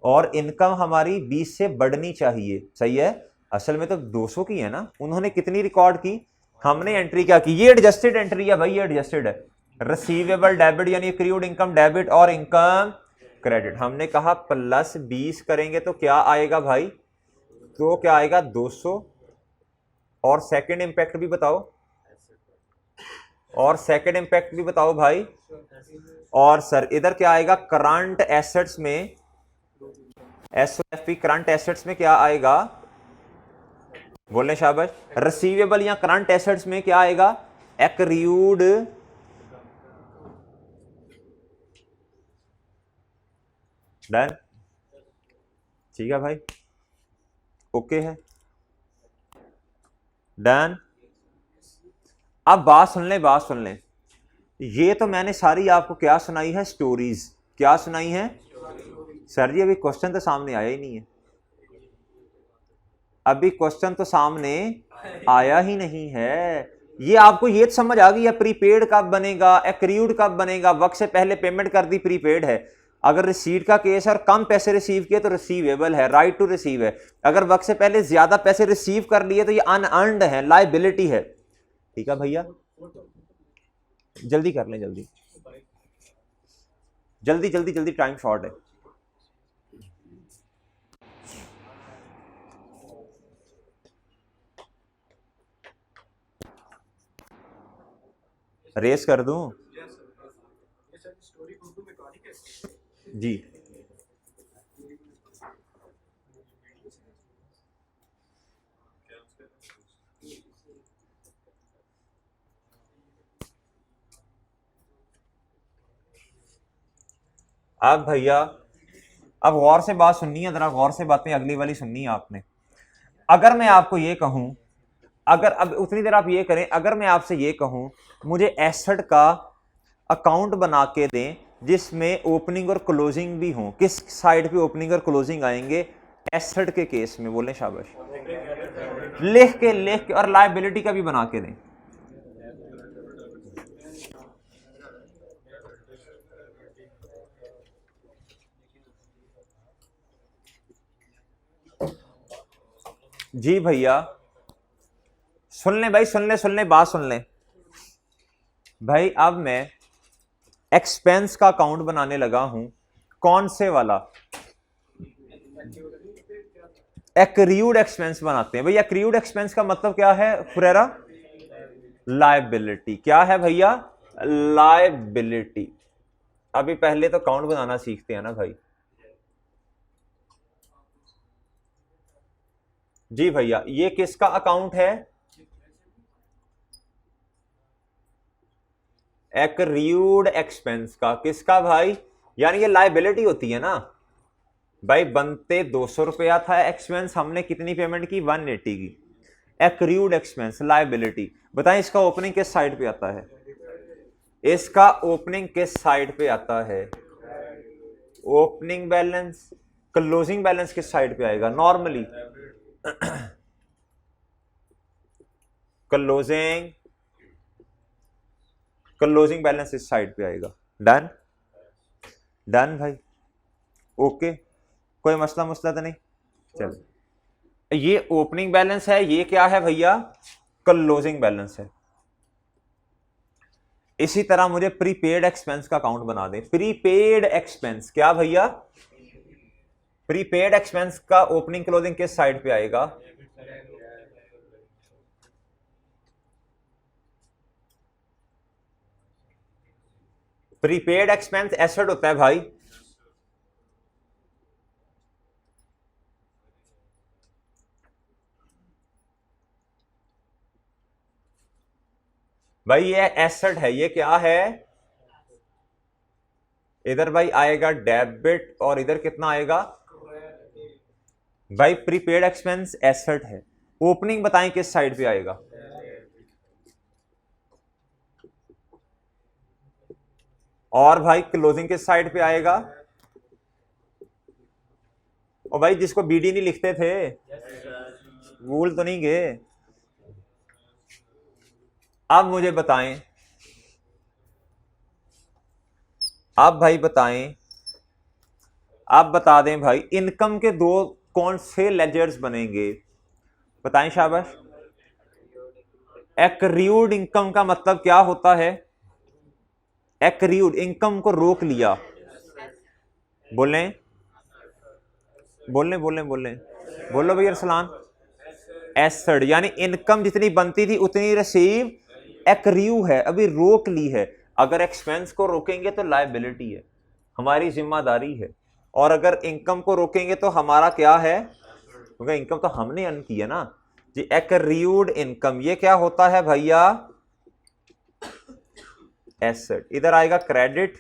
Speaker 1: और इनकम हमारी 20 से बढ़नी चाहिए, सही है। असल में तो 200 की है ना, उन्होंने कितनी रिकॉर्ड की, हमने एंट्री क्या की, ये एडजस्टेड एंट्री है भाई, ये एडजस्टेड है। रिसीवेबल डेबिट यानी एक्रूड इनकम डेबिट और इनकम क्रेडिट, हमने कहा प्लस 20 करेंगे तो क्या आएगा भाई, तो क्या आएगा 200। और सेकंड इंपैक्ट भी बताओ, और सेकंड इंपैक्ट भी बताओ भाई। और सर इधर क्या आएगा, करंट एसेट्स में, एसओएफपी करंट एसेट्स में क्या आएगा, बोलने शाबाश। रिसीवेबल या करंट एसेट्स में क्या आएगा, एक्रूड डन, ठीक है भाई, ओके है डन। अब बात सुन ले, बात सुन ले, ये तो मैंने सारी आपको क्या सुनाई है, स्टोरीज, क्या सुनाई है सर जी, अभी क्वेश्चन तो सामने आया ही नहीं है, अभी क्वेश्चन तो सामने आया ही नहीं है। ये आपको ये समझ आ गई है, प्रीपेड कब बनेगा, एक्रूड कब बनेगा, वक्त से पहले पेमेंट कर दी प्रीपेड है, अगर रिसीट का केस है और कम पैसे रिसीव किए तो रिसीवेबल है, राइट टू रिसीव है, अगर वक्त से पहले ज्यादा पैसे रिसीव कर लिए तो ये अनअर्न्ड है, लायबिलिटी है। ठीक है भैया, जल्दी कर लें, जल्दी जल्दी जल्दी जल्दी, टाइम शॉर्ट है। रेस कर दूं जी, अब भैया अब गौर से बात सुननी है, जरा गौर से बातें अगली वाली सुननी है आपने। अगर मैं आपको ये कहूं, अगर अब उतनी देर आप ये करें, अगर मैं आपसे ये कहूं मुझे एसेट का अकाउंट बना के दें जिसमें ओपनिंग और क्लोजिंग भी हो, किस साइड पे ओपनिंग और क्लोजिंग आएंगे, एसेट के केस में, बोले शाबाश, लिख के और लायबिलिटी का भी बना के दें। जी भैया सुन लें भाई, सुन लें बात सुन लें भाई। अब मैं एक्सपेंस का अकाउंट बनाने लगा हूं, कौन से वाला, एक्रूड एक्सपेंस बनाते हैं। भैया एक्रूड एक्सपेंस का मतलब क्या है फुरेरा, लायबिलिटी, क्या है भैया, लायबिलिटी। अभी पहले तो अकाउंट बनाना सीखते हैं ना भाई। जी भैया ये किसका अकाउंट है, एक्रूड एक्सपेंस का, किसका भाई, यानी ये लायबिलिटी होती है ना भाई, बनते 200 रुपया था एक्सपेंस, हमने कितनी पेमेंट की, 180 की, एक्रूड एक्सपेंस लायबिलिटी। बताएं इसका ओपनिंग किस साइड पे आता है, इसका ओपनिंग किस साइड पे आता है, ओपनिंग बैलेंस, क्लोजिंग बैलेंस किस साइड पे आएगा नॉर्मली, क्लोजिंग, क्लोजिंग बैलेंस इस साइड पे आएगा। डन डन भाई, ओके, कोई मसला मुसला तो नहीं। चलो ये ओपनिंग बैलेंस है, ये क्या है भैया, क्लोजिंग बैलेंस है। इसी तरह मुझे प्रीपेड एक्सपेंस का अकाउंट बना दे, प्रीपेड एक्सपेंस, क्या भैया, प्रीपेड एक्सपेंस का ओपनिंग क्लोजिंग किस साइड पे आएगा, प्रीपेड एक्सपेंस एसेट होता है भाई, भाई ये एसेट है, ये क्या है, इधर भाई आएगा डेबिट और इधर कितना आएगा भाई, प्रीपेड एक्सपेंस एसेट है, ओपनिंग बताएं किस साइड पे आएगा, और भाई क्लोजिंग किस साइड पे आएगा, और भाई जिसको बीडी नहीं लिखते थे भूल तो नहीं गए। अब मुझे बताएं, आप भाई बताएं, आप बता दें भाई इनकम के दो कौन से लेजर्स बनेंगे, बताएं शाबाश। एक्रूड इनकम का मतलब क्या होता है? एक्रूड इनकम को रोक लिया। बोलें बोलें बोलें बोलें, बोलो भैया अरसलान। एसेट यानी इनकम जितनी बनती थी उतनी रिसीव एक्रू है, अभी रोक ली है। अगर एक्सपेंस को रोकेंगे तो लायबिलिटी है, हमारी जिम्मेदारी है। और अगर इनकम को रोकेंगे तो हमारा क्या है? क्योंकि इनकम तो हमने अर्न की है ना जी। एक्रूड इनकम ये क्या होता है भैया? एसेट। इधर आएगा क्रेडिट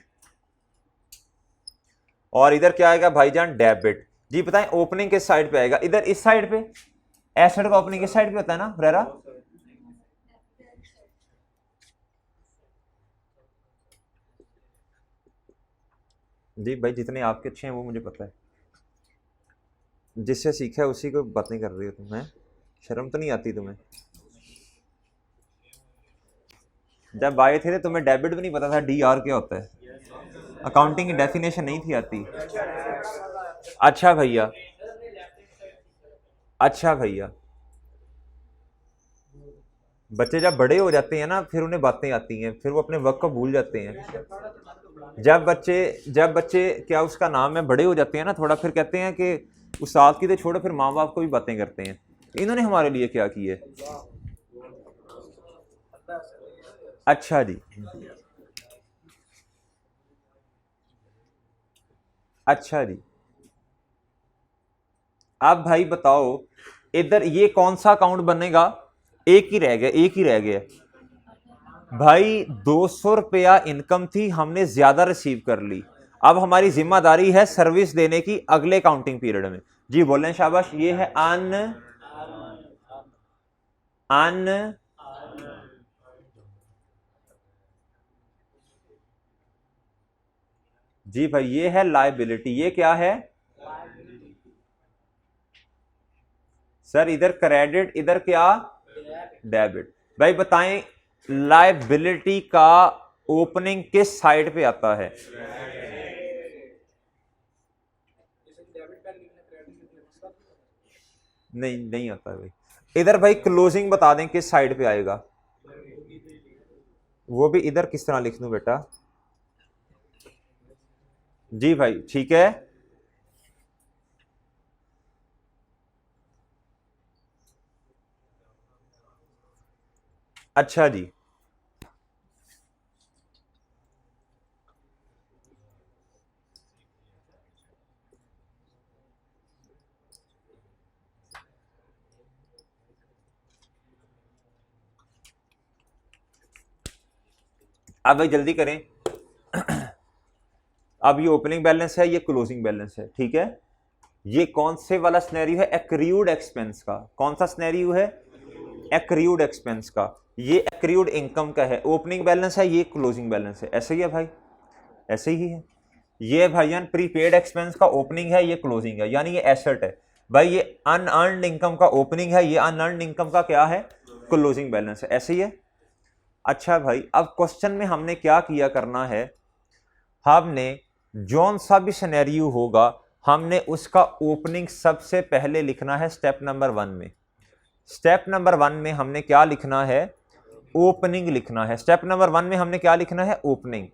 Speaker 1: और इधर क्या आएगा भाईजान? डेबिट। जी बताएं ओपनिंग किस साइड पे आएगा? इधर इस साइड पे। एसेट का ओपनिंग किस साइड पे होता है ना फ्रेरा? जी भाई जितने आपके अच्छे हैं वो मुझे पता है, जिससे सीखा है उसी को बातें कर रही हो तुम। हैं शर्म तो नहीं आती तुम्हें? जब आए थे तो तुम्हें डेबिट भी नहीं पता था डीआर क्या होता है, अकाउंटिंग की डेफिनेशन नहीं थी आती। अच्छा भैया, अच्छा भैया, बच्चे जब बड़े हो जाते हैं ना फिर उन्हें बातें आती हैं, फिर वो अपने वक्त को भूल जाते हैं। जब बच्चे क्या उसका नाम है बड़े हो जाते हैं ना थोड़ा, फिर कहते हैं कि उस्ताद की तो छोड़ो, फिर माँ बाप को भी बातें करते हैं। इन्होंने हमारे लिए क्या किए? अच्छा जी, अच्छा जी। अब भाई बताओ इधर ये कौन सा अकाउंट बनेगा? एक ही रह गया, एक ही रह गया भाई। 200 रुपया इनकम थी, हमने ज्यादा रिसीव कर ली। अब हमारी जिम्मेदारी है सर्विस देने की अगले काउंटिंग पीरियड में। जी बोलें शाबाश। ये है अन अन जी भाई ये है लायबिलिटी। ये क्या है सर? इधर क्रेडिट, इधर क्या? डेबिट। भाई बताएं लायबिलिटी का ओपनिंग किस साइड पे आता है? नहीं नहीं आता भाई। इधर भाई क्लोजिंग बता दें किस साइड पे आएगा? वो भी इधर किस तरह लिख दूं बेटा? जी भाई ठीक है। अच्छा जी, अब भाई जल्दी करें। अब ये ओपनिंग बैलेंस है, ये क्लोजिंग बैलेंस है, ठीक है। ये कौन से वाला स्नैरियो है? एक्रूड एक्सपेंस का। कौन सा स्नैरियो है? एक्रूड एक्सपेंस का। ये एक्रूड इनकम का है। ओपनिंग बैलेंस है, ये क्लोजिंग बैलेंस है। ऐसे ही है भाई, ऐसे ही है। ये भाईजान प्रीपेड एक्सपेंस का ओपनिंग है, ये क्लोजिंग है, यानी ये एसेट है। भाई ये अनअर्न्ड इनकम का ओपनिंग है, ये अनअर्न्ड इनकम का क्या है? क्लोजिंग बैलेंस है। ऐसे ही है। अच्छा भाई अब क्वेश्चन में हमने क्या किया करना है? हमने जौन सा भी सिनेरियो होगा हमने उसका ओपनिंग सबसे पहले लिखना है स्टेप नंबर 1 में। स्टेप नंबर 1 में हमने क्या लिखना है? ओपनिंग लिखना है। स्टेप नंबर 1 में हमने क्या लिखना है? ओपनिंग।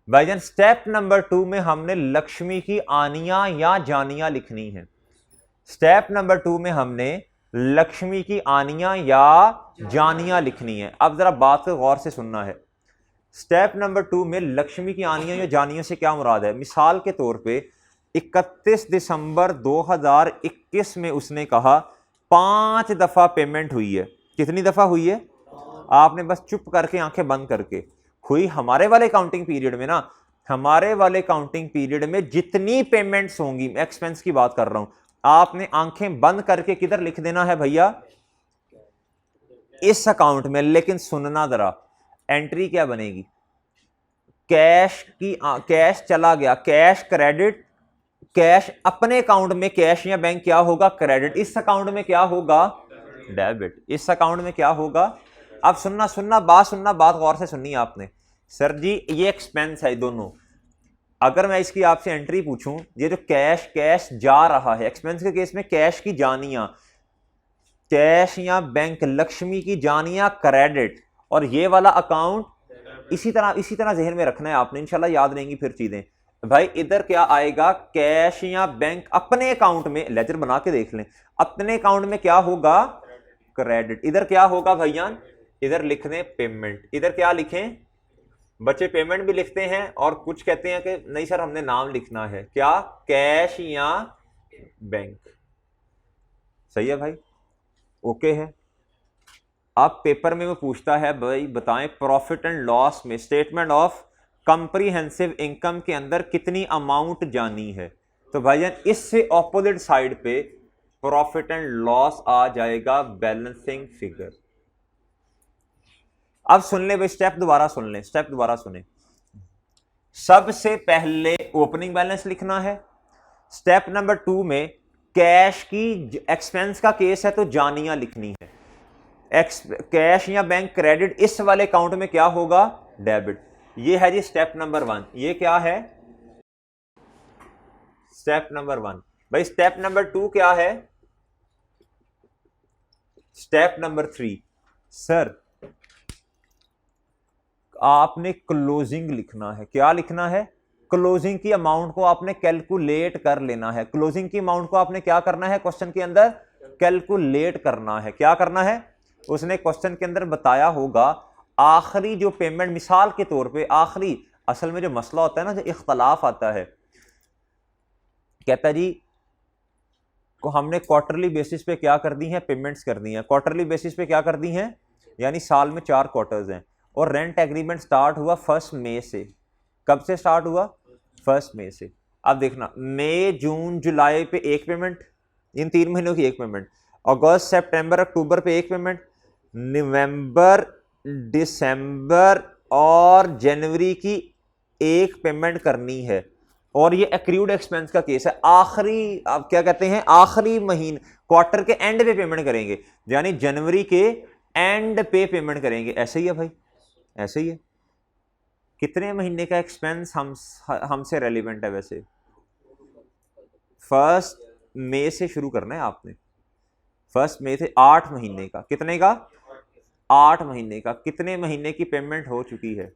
Speaker 1: भाईजान स्टेप नंबर 2 में हमने लक्ष्मी की आनियां या जानियां लिखनी है। स्टेप नंबर 2 में हमने लक्ष्मी की आनियां या जानियां लिखनी है। अब जरा बात को गौर से सुनना है। स्टेप नंबर 2 में लक्ष्मी की आनियां या जानियों से क्या मुराद है? मिसाल के तौर पे 31 दिसंबर 2021 में उसने कहा 5 दफा पेमेंट हुई है। कितनी दफा हुई है? आपने बस चुप करके आंखें बंद करके हुई। हमारे वाले काउंटिंग पीरियड में ना, हमारे वाले काउंटिंग पीरियड में जितनी पेमेंट्स होंगी, एक्सपेंस की बात कर रहा हूं, आपने आंखें बंद करके किधर लिख देना है भैया? इस अकाउंट में। लेकिन सुनना जरा, एंट्री क्या बनेगी? कैश की कैश चला गया, कैश क्रेडिट। कैश अपने अकाउंट में कैश या बैंक क्या होगा? क्रेडिट। इस अकाउंट में क्या होगा? डेबिट। इस अकाउंट में क्या होगा? अब सुनना सुनना बात सुनना, बात गौर से सुननी आपने। सर जी ये एक्सपेंस है दोनों। अगर मैं इसकी आपसे एंट्री पूछूं, ये जो कैश कैश जा रहा है, एक्सपेंस के केस में कैश की जानियां, कैश या बैंक, लक्ष्मी की जानिया क्रेडिट, और ये वाला अकाउंट इसी तरह जहन में रखना है आपने, इंशाल्लाह याद रहेंगी फिर चीजें। भाई इधर क्या आएगा, कैश या बैंक अपने अकाउंट में, लेजर बना के देख लें, अपने अकाउंट में क्या होगा, क्रेडिट। इधर क्या होगा भैया, इधर लिख दें पेमेंट। इधर क्या लिखें बच्चे, पेमेंट भी लिखते हैं, और कुछ कहते हैं कि नहीं सर हमने नाम लिखना है, क्या, कैश या बैंक। सही है भाई, ओके है। अब पेपर में वो पूछता है भाई बताएं प्रॉफिट एंड लॉस में स्टेटमेंट ऑफ कंप्रीहेंसिव इनकम के अंदर कितनी अमाउंट जानी है। तो भाईजान इससे ऑपोजिट साइड पे प्रॉफिट एंड लॉस आ जाएगा बैलेंसिंग फिगर। अब सुन ले भाई, स्टेप दोबारा सुन ले, स्टेप दोबारा सुने। सबसे पहले ओपनिंग बैलेंस लिखना है। स्टेप नंबर 2 में कैश की, एक्सपेंस का केस है तो जानियां लिखनी है। कैश या बैंक क्रेडिट, इस वाले अकाउंट में क्या होगा, डेबिट। ये है जी स्टेप नंबर 1। ये क्या है, स्टेप नंबर 1। भाई स्टेप नंबर 2 क्या है, स्टेप नंबर 3। सर आपने क्लोजिंग लिखना है। क्या लिखना है, क्लोजिंग की अमाउंट को आपने कैलकुलेट कर लेना है। क्लोजिंग की अमाउंट को आपने क्या करना है, क्वेश्चन के अंदर कैलकुलेट करना है। क्या करना है, उसने क्वेश्चन के अंदर बताया होगा आखिरी जो पेमेंट, मिसाल के तौर पे आखिरी, असल में जो मसला होता है ना, जो इख्तलाफ आता है, कहता जी को हमने क्वार्टरली बेसिस पे क्या कर दी हैं, पेमेंट्स कर दी हैं। क्वार्टरली बेसिस पे क्या कर दी हैं, यानी साल में 4 क्वार्टर्स हैं, और रेंट एग्रीमेंट स्टार्ट हुआ 1 मई से। कब से स्टार्ट हुआ, 1 मई से। अब देखना, मई जून जुलाई पे एक पेमेंट, इन 3 महीनों की एक पेमेंट, अगस्त सितंबर अक्टूबर पे एक पेमेंट, नवंबर दिसंबर और जनवरी की एक पेमेंट करनी है। और ये एक्रूड एक्सपेंस का केस है, आखिरी, आप क्या कहते हैं, आखिरी महीने, क्वार्टर के एंड पे पेमेंट करेंगे, यानी जनवरी के एंड पे पेमेंट करेंगे। ऐसे ही है भाई, ऐसे ही है। कितने महीने का एक्सपेंस हमसे रेलिवेंट है वैसे, 1 मई से शुरू करना है आपने। 1 मई से 8 महीने का, कितने का, 8 महीने का। कितने महीने की पेमेंट हो चुकी है,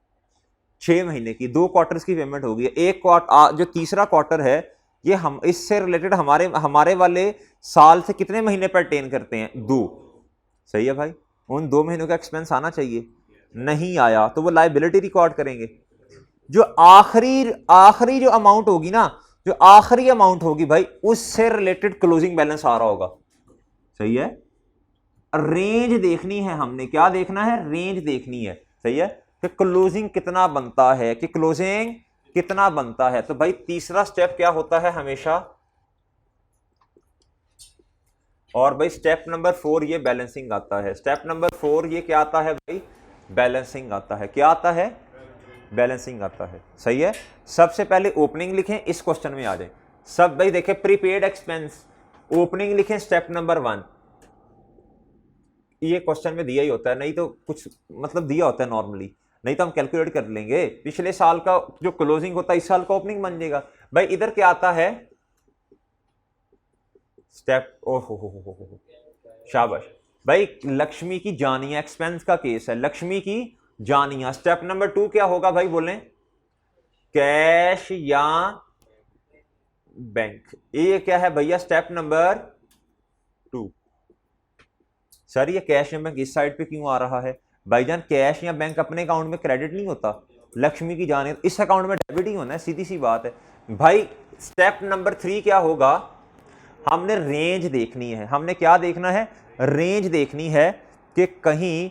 Speaker 1: 6 महीने की। 2 क्वार्टर्स की पेमेंट होगी। एक क्वार्टर, जो तीसरा क्वार्टर है, ये हम इससे रिलेटेड हमारे वाले साल से कितने महीने पर अटेन करते हैं, 2। सही है भाई, उन 2 महीनों का एक्सपेंस आना चाहिए। नहीं आया तो वो लायबिलिटी रिकॉर्ड करेंगे। जो आखिरी जो अमाउंट होगी ना, जो आखिरी अमाउंट होगी भाई, उससे रिलेटेड क्लोजिंग बैलेंस आ रहा होगा। सही है, रेंज देखनी है हमने। क्या देखना है, रेंज देखनी है। सही है, कि क्लोजिंग कितना बनता है, कि क्लोजिंग कितना बनता है। तो भाई तीसरा स्टेप क्या होता है हमेशा, और भाई स्टेप नंबर 4 ये बैलेंसिंग आता है। स्टेप नंबर 4 ये क्या आता है भाई, बैलेंसिंग आता है। क्या आता है, बैलेंसिंग आता है। सही है, सबसे पहले ओपनिंग लिखें, इस क्वेश्चन में आ जाए सब भाई। देखें प्रीपेड एक्सपेंस, ओपनिंग लिखें स्टेप नंबर 1। ये क्वेश्चन में दिया ही होता है, नहीं तो कुछ मतलब दिया होता है नॉर्मली, नहीं तो हम कैलकुलेट कर लेंगे। पिछले साल का जो क्लोजिंग होता है, इस साल का ओपनिंग बन जाएगा भाई। इधर क्या आता है, स्टेप, ओहो शाबाश भाई, लक्ष्मी की जानिया, एक्सपेंस का केस है, लक्ष्मी की जानिया। स्टेप नंबर 2 क्या होगा भाई, बोलें, कैश या बैंक। ये क्या है भैया, स्टेप नंबर 2। सर ये कैश या बैंक इस साइड पे क्यों आ रहा है भाईजान, कैश या बैंक अपने अकाउंट में क्रेडिट नहीं होता, लक्ष्मी की जानिया इस अकाउंट में डेबिट ही होना है, सीधी सी बात है भाई। स्टेप नंबर 3 क्या होगा, हमने रेंज देखनी है। हमने क्या देखना है, रेंज देखनी है, कि कहीं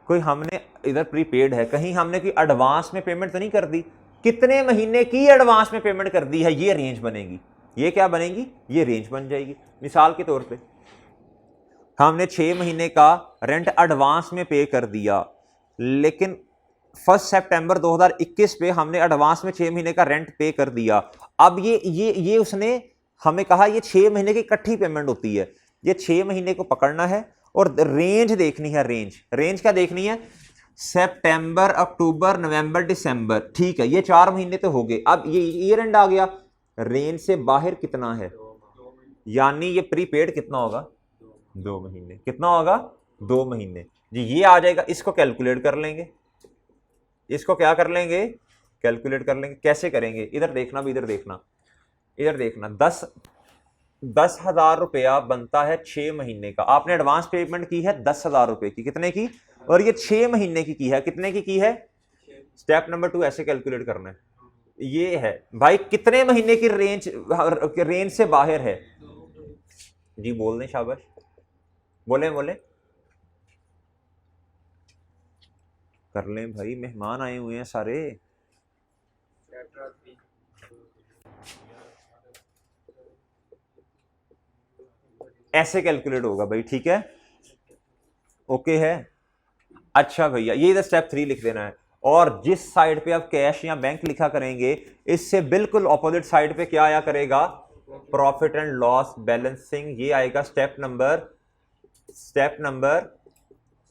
Speaker 1: कोई हमने इधर प्रीपेड है, कहीं हमने कोई एडवांस में पेमेंट तो नहीं कर दी, कितने महीने की एडवांस में पेमेंट कर दी है, ये रेंज बनेगी। ये क्या बनेगी, ये रेंज बन जाएगी। मिसाल के तौर पे हमने 6 महीने का रेंट एडवांस में पे कर दिया, लेकिन 1 सितंबर 2021 पे हमने एडवांस में 6 महीने का रेंट पे कर दिया। अब ये उसने हमें कहा ये 6 महीने की इकट्ठी पेमेंट होती है, ये 6 महीने को पकड़ना है और रेंज देखनी है। रेंज क्या देखनी है, सितंबर अक्टूबर नवंबर दिसंबर, ठीक है, ये 4 महीने तो हो गए। अब ये ईयर एंड आ गया, रेंज से बाहर कितना है, यानी ये प्रीपेड कितना होगा, 2 महीने कितना होगा? 2 महीने जी। ये आ जाएगा, इसको कैलकुलेट कर लेंगे, इसको क्या कर लेंगे? कैलकुलेट कर लेंगे। कैसे करेंगे? इधर देखना भी, इधर देखना, इधर देखना। 10,000 रुपया बनता है 6 महीने का। आपने एडवांस पेमेंट की है 10,000 रुपए की, कितने की? और ये 6 महीने की है, कितने की है? स्टेप नंबर 2 ऐसे कैलकुलेट करना है। ये है भाई कितने महीने की रेंज से बाहर है जी? बोल दें, शाबाश, बोले बोले, कर लें भाई, मेहमान आए हुए हैं सारे। ऐसे कैलकुलेट होगा भाई, ठीक है, ओके है। अच्छा भैया, ये इधर स्टेप 3 लिख देना है। और जिस साइड पे आप कैश या बैंक लिखा करेंगे, इससे बिल्कुल ऑपोजिट साइड पे क्या आया करेगा? Profit and loss balancing. ये आएगा स्टेप नंबर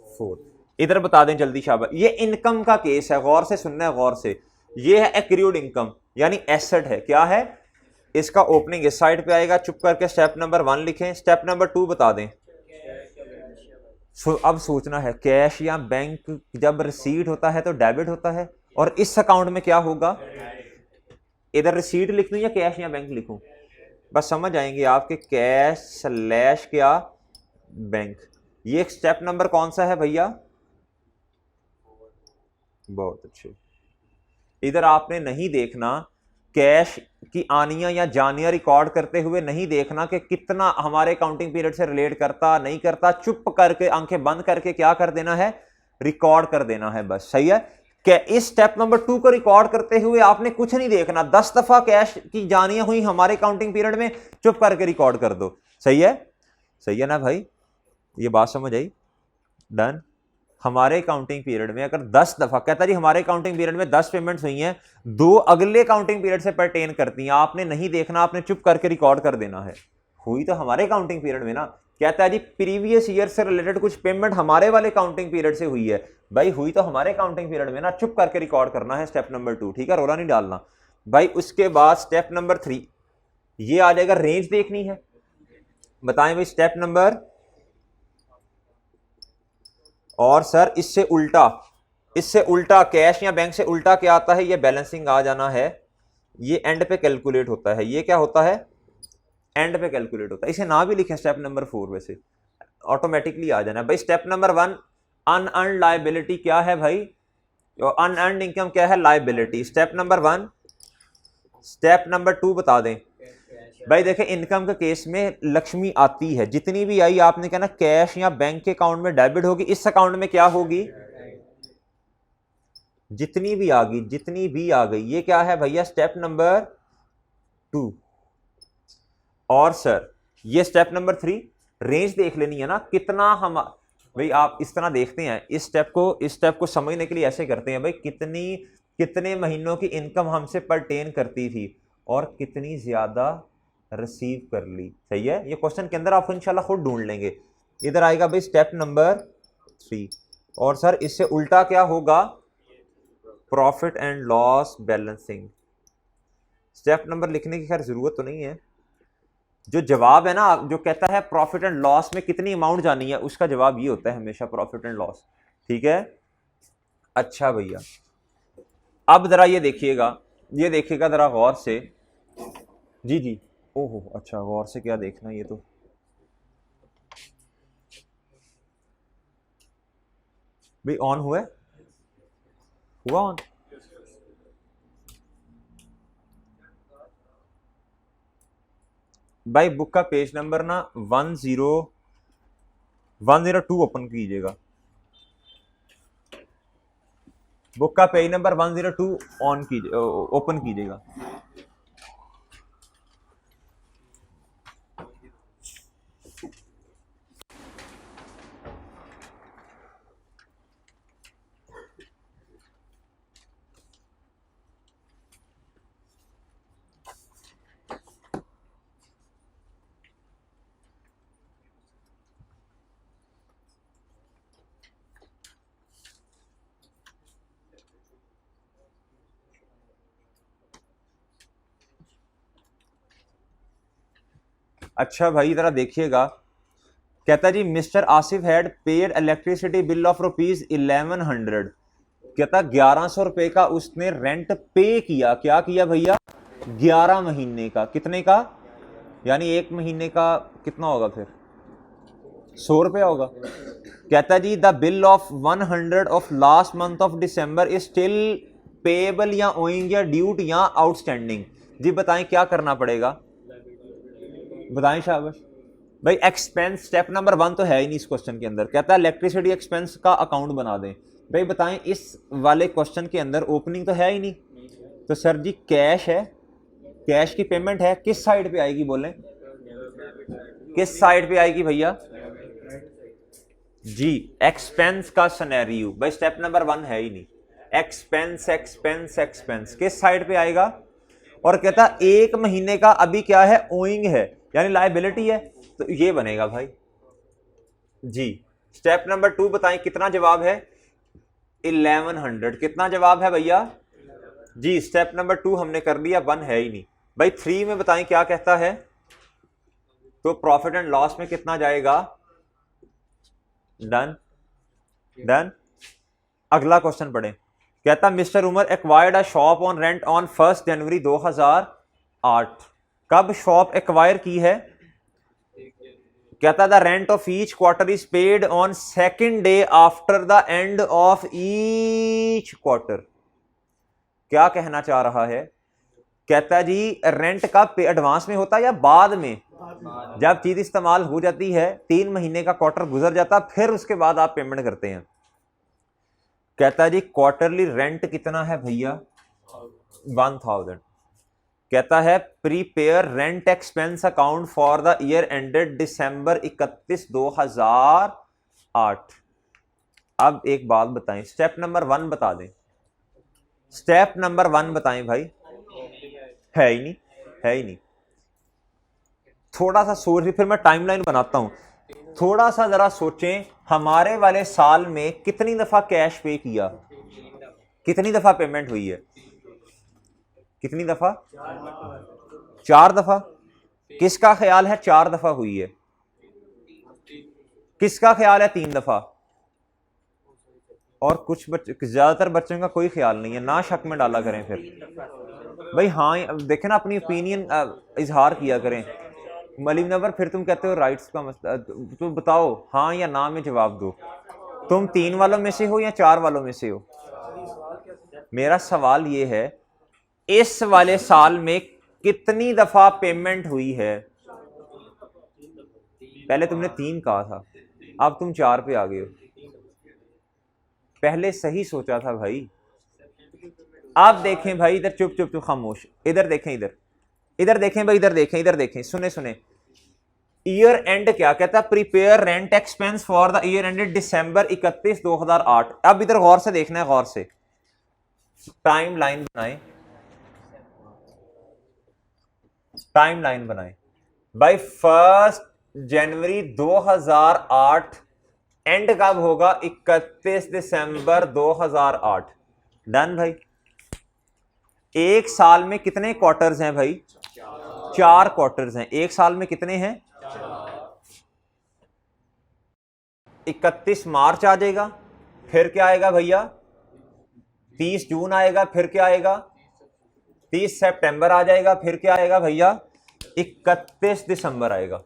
Speaker 1: 4। इधर बता दें जल्दी, शाबाश। ये इनकम का केस है, गौर से सुनना है, गौर से। ये है एक्रूड इनकम, यानी एसेट है। क्या है? इसका ओपनिंग इस साइड पे आएगा। चुप करके स्टेप नंबर 1 लिखें। स्टेप नंबर 2 बता दें। अब सोचना है, कैश या बैंक जब रिसीट होता है तो डेबिट होता है, और इस अकाउंट में क्या होगा? इधर रिसीट लिख दूं या कैश या बैंक लिखूं? बस समझ आएंगे आपके, कैश स्लैश क्या, बैंक। ये स्टेप नंबर कौन सा है भैया? बहुत अच्छे। इधर आपने नहीं देखना कैश की आनियां या जानियां रिकॉर्ड करते हुए, नहीं देखना कि कितना हमारे काउंटिंग पीरियड से रिलेट करता नहीं करता। चुप करके आंखें बंद करके क्या कर देना है? रिकॉर्ड कर देना है, बस। सही है। क्या इस स्टेप नंबर 2 को रिकॉर्ड करते हुए आपने कुछ नहीं देखना। 10 दफा कैश की जानियां हुई हमारे काउंटिंग पीरियड में, चुप करके रिकॉर्ड कर दो। सही है? सही है ना भाई? ये बात समझ आई? डन। हमारे काउंटिंग पीरियड में अगर 10 दफा कहता जी हमारे काउंटिंग पीरियड में 10 पेमेंट्स हुई हैं, 2 अगले काउंटिंग पीरियड से परटेन करती हैं, आपने नहीं देखना, आपने चुप करके रिकॉर्ड कर देना है। हुई तो हमारे काउंटिंग पीरियड में ना। कहता है जी प्रीवियस ईयर से रिलेटेड कुछ पेमेंट हमारे वाले काउंटिंग पीरियड से हुई है। भाई हुई तो हमारे काउंटिंग पीरियड में ना, चुप करके रिकॉर्ड करना है। स्टेप नंबर 2, ठीक है, रोला नहीं डालना भाई। उसके बाद स्टेप नंबर 3 ये आ जाएगा, रेंज देखनी है। बताएं भाई स्टेप नंबर। और सर इससे उल्टा, इससे उल्टा कैश या बैंक से उल्टा क्या आता है? ये बैलेंसिंग आ जाना है। ये एंड पे कैलकुलेट होता है। ये क्या होता है? एंड पे कैलकुलेट होता है। इसे ना भी लिखें स्टेप नंबर 4, वैसे ऑटोमेटिकली आ जाना है भाई। स्टेप नंबर 1 अनअर्न्ड लायबिलिटी क्या है भाई? अनअर्न्ड इनकम क्या है? Liability. Step number 1। Step number 2 बता दें भाई। देखें इनकम के केस में लक्ष्मी आती है, जितनी भी आई आपने कहना कैश या बैंक के अकाउंट में डेबिट होगी, इस अकाउंट में क्या होगी? जितनी भी आ गई, जितनी भी आ गई। ये क्या है भैया? Step number 2। और सर ये स्टेप नंबर 3, रेंज देख लेनी है ना, कितना हम भाई। आप इस तरह देखते हैं, इस स्टेप को समझने के लिए ऐसे करते हैं भाई, कितने महीनों की इनकम हमसे परटेन करती थी और कितनी ज्यादा रिसीव कर ली। सही है? ये क्वेश्चन के अंदर आप इंशाल्लाह खुद ढूंढ लेंगे। इधर आएगा भाई स्टेप नंबर 3। और सर इससे उल्टा क्या होगा? Profit and loss balancing. Step number लिखने की खैर जरूरत तो नहीं है। जो जवाब है ना, जो कहता है प्रॉफिट एंड लॉस में कितनी अमाउंट जानी है, उसका जवाब ये होता है हमेशा, प्रॉफिट एंड लॉस। ठीक है? अच्छा भैया, अब जरा ये देखिएगा, ये देखिएगा जरा गौर से। जी जी। ओहो, अच्छा, गौर से क्या देखना, ये तो भाई ऑन हुआ ऑन। भाई बुक का पेज नंबर ना 102 ओपन कीजिएगा। बुक का पेज नंबर 102 ऑन कीजिए, ओपन कीजिएगा। अच्छा भाई जरा देखिएगा, कहता जी mister Asif had paid electricity bill of ₹1100। कहता 1100 रुपए का उसने रेंट पे किया। क्या किया भैया? 11 महीने का। कितने का? यानी एक महीने का कितना होगा फिर? 100 रुपया होगा। कहता जी the bill of 100 of last month of December is still payable या ओइंग या ड्यूट या आउटस्टैंडिंग। जी बताएं क्या करना पड़ेगा? बताएं शाबाश भाई। एक्सपेंस स्टेप नंबर 1 तो है ही नहीं इस क्वेश्चन के अंदर। कहता है इलेक्ट्रिसिटी एक्सपेंस का अकाउंट बना दें। भाई बताएं इस वाले क्वेश्चन के अंदर ओपनिंग तो है ही नहीं। तो सर जी कैश है, कैश की पेमेंट है, किस साइड पे आएगी बोलें? किस साइड पे आएगी भैया? जी एक्सपेंस का सिनेरियो। भाई स्टेप नंबर 1 है ही नहीं। एक्सपेंस एक्सपेंस एक्सपेंस किस साइड पे आएगा? और कहता एक महीने का अभी क्या है? ओइंग है, यानी लायबिलिटी है, तो ये बनेगा भाई। जी स्टेप नंबर 2 बताएं कितना जवाब है? 1100। कितना जवाब है भैया? जी स्टेप नंबर 2 हमने कर लिया, 1 है ही नहीं। भाई 3 में बताएं क्या कहता है? तो प्रॉफिट एंड लॉस में कितना जाएगा? Done done. अगला क्वेश्चन पढ़ें। कहता Mr Umar acquired a shop on rent on 1 January 2008। कब शॉप एक्वायर की है? कहता the rent of each quarter is paid on 2nd day after the end of each quarter. क्या कहना चाह रहा है? कहता जी रेंट का पे एडवांस में होता है या बाद में? जब चीज इस्तेमाल हो जाती है, 3 महीने का क्वार्टर गुजर जाता, फिर उसके बाद आप पेमेंट करते हैं। कहता जी क्वार्टरली रेंट कितना है भैया? 1000। कहता है prepare rent expense account for the year ended December 31, 2008। अब एक बात बताएं, स्टेप नंबर 1 बता दें। स्टेप नंबर 1 बताएं भाई। है ही नहीं, है ही नहीं। थोड़ा सा सोच, फिर मैं टाइमलाइन बनाता हूं। थोड़ा सा जरा सोचें, हमारे वाले साल में कितनी दफा कैश पे किया? कितनी दफा पेमेंट हुई है? कितनी दफा? 4 दफा। किसका ख्याल है 4 दफा हुई है? किसका ख्याल है 3 दफा? और कुछ ज्यादातर बच्चों का कोई ख्याल नहीं है, ना शक में डाला करें फिर भाई। हाँ देखें ना, अपनी ओपिनियन इजहार किया करें। मलिक नवर फिर तुम कहते हो राइट्स का मसला, तो बताओ हाँ या ना में जवाब दो। तुम 3 वालों में से हो या 4 वालों में से हो? मेरा सवाल ये है इस वाले साल में कितनी दफा पेमेंट हुई है? पहले तुमने 3 कहा था, अब तुम 4 पे आ गए हो। पहले सही सोचा था भाई। आप देखें भाई इधर, चुप चुप चुप खामोश। इधर देखें, इधर इधर देखें भाई, इधर देखें, इधर देखें, सुने सुने। ईयर एंड क्या कहता है? Prepare rent expense for the year ended December 31, 2008। अब इधर गौर से देखना है, गौर से। टाइम लाइन बनाए, टाइम लाइन बनाए भाई। 1 जनवरी 2008 एंड कब होगा? 31 दिसंबर 2008। डन भाई। एक साल में कितने क्वार्टर्स हैं भाई? 4 क्वार्टर्स हैं। एक साल में कितने हैं? 31 मार्च आ जाएगा, फिर क्या आएगा भैया? 30 जून आएगा, फिर क्या आएगा? 30 सितंबर आ जाएगा, फिर क्या आएगा भैया? 31 दिसंबर आएगा।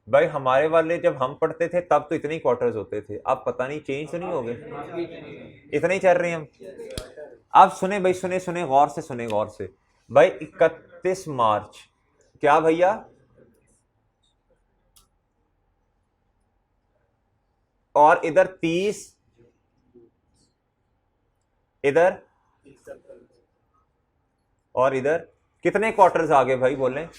Speaker 1: भाई हमारे वाले जब हम पढ़ते थे तब तो इतने क्वार्टर्स होते थे, अब पता नहीं चेंज तो नहीं हो गए, इतने ही चल रहे हैं हम। अब सुने भाई, सुने सुने गौर से, सुने गौर से भाई। 31 मार्च क्या भैया? और इधर 30, इधर और इधर कितने क्वार्टर्स आ गए भाई बोलें?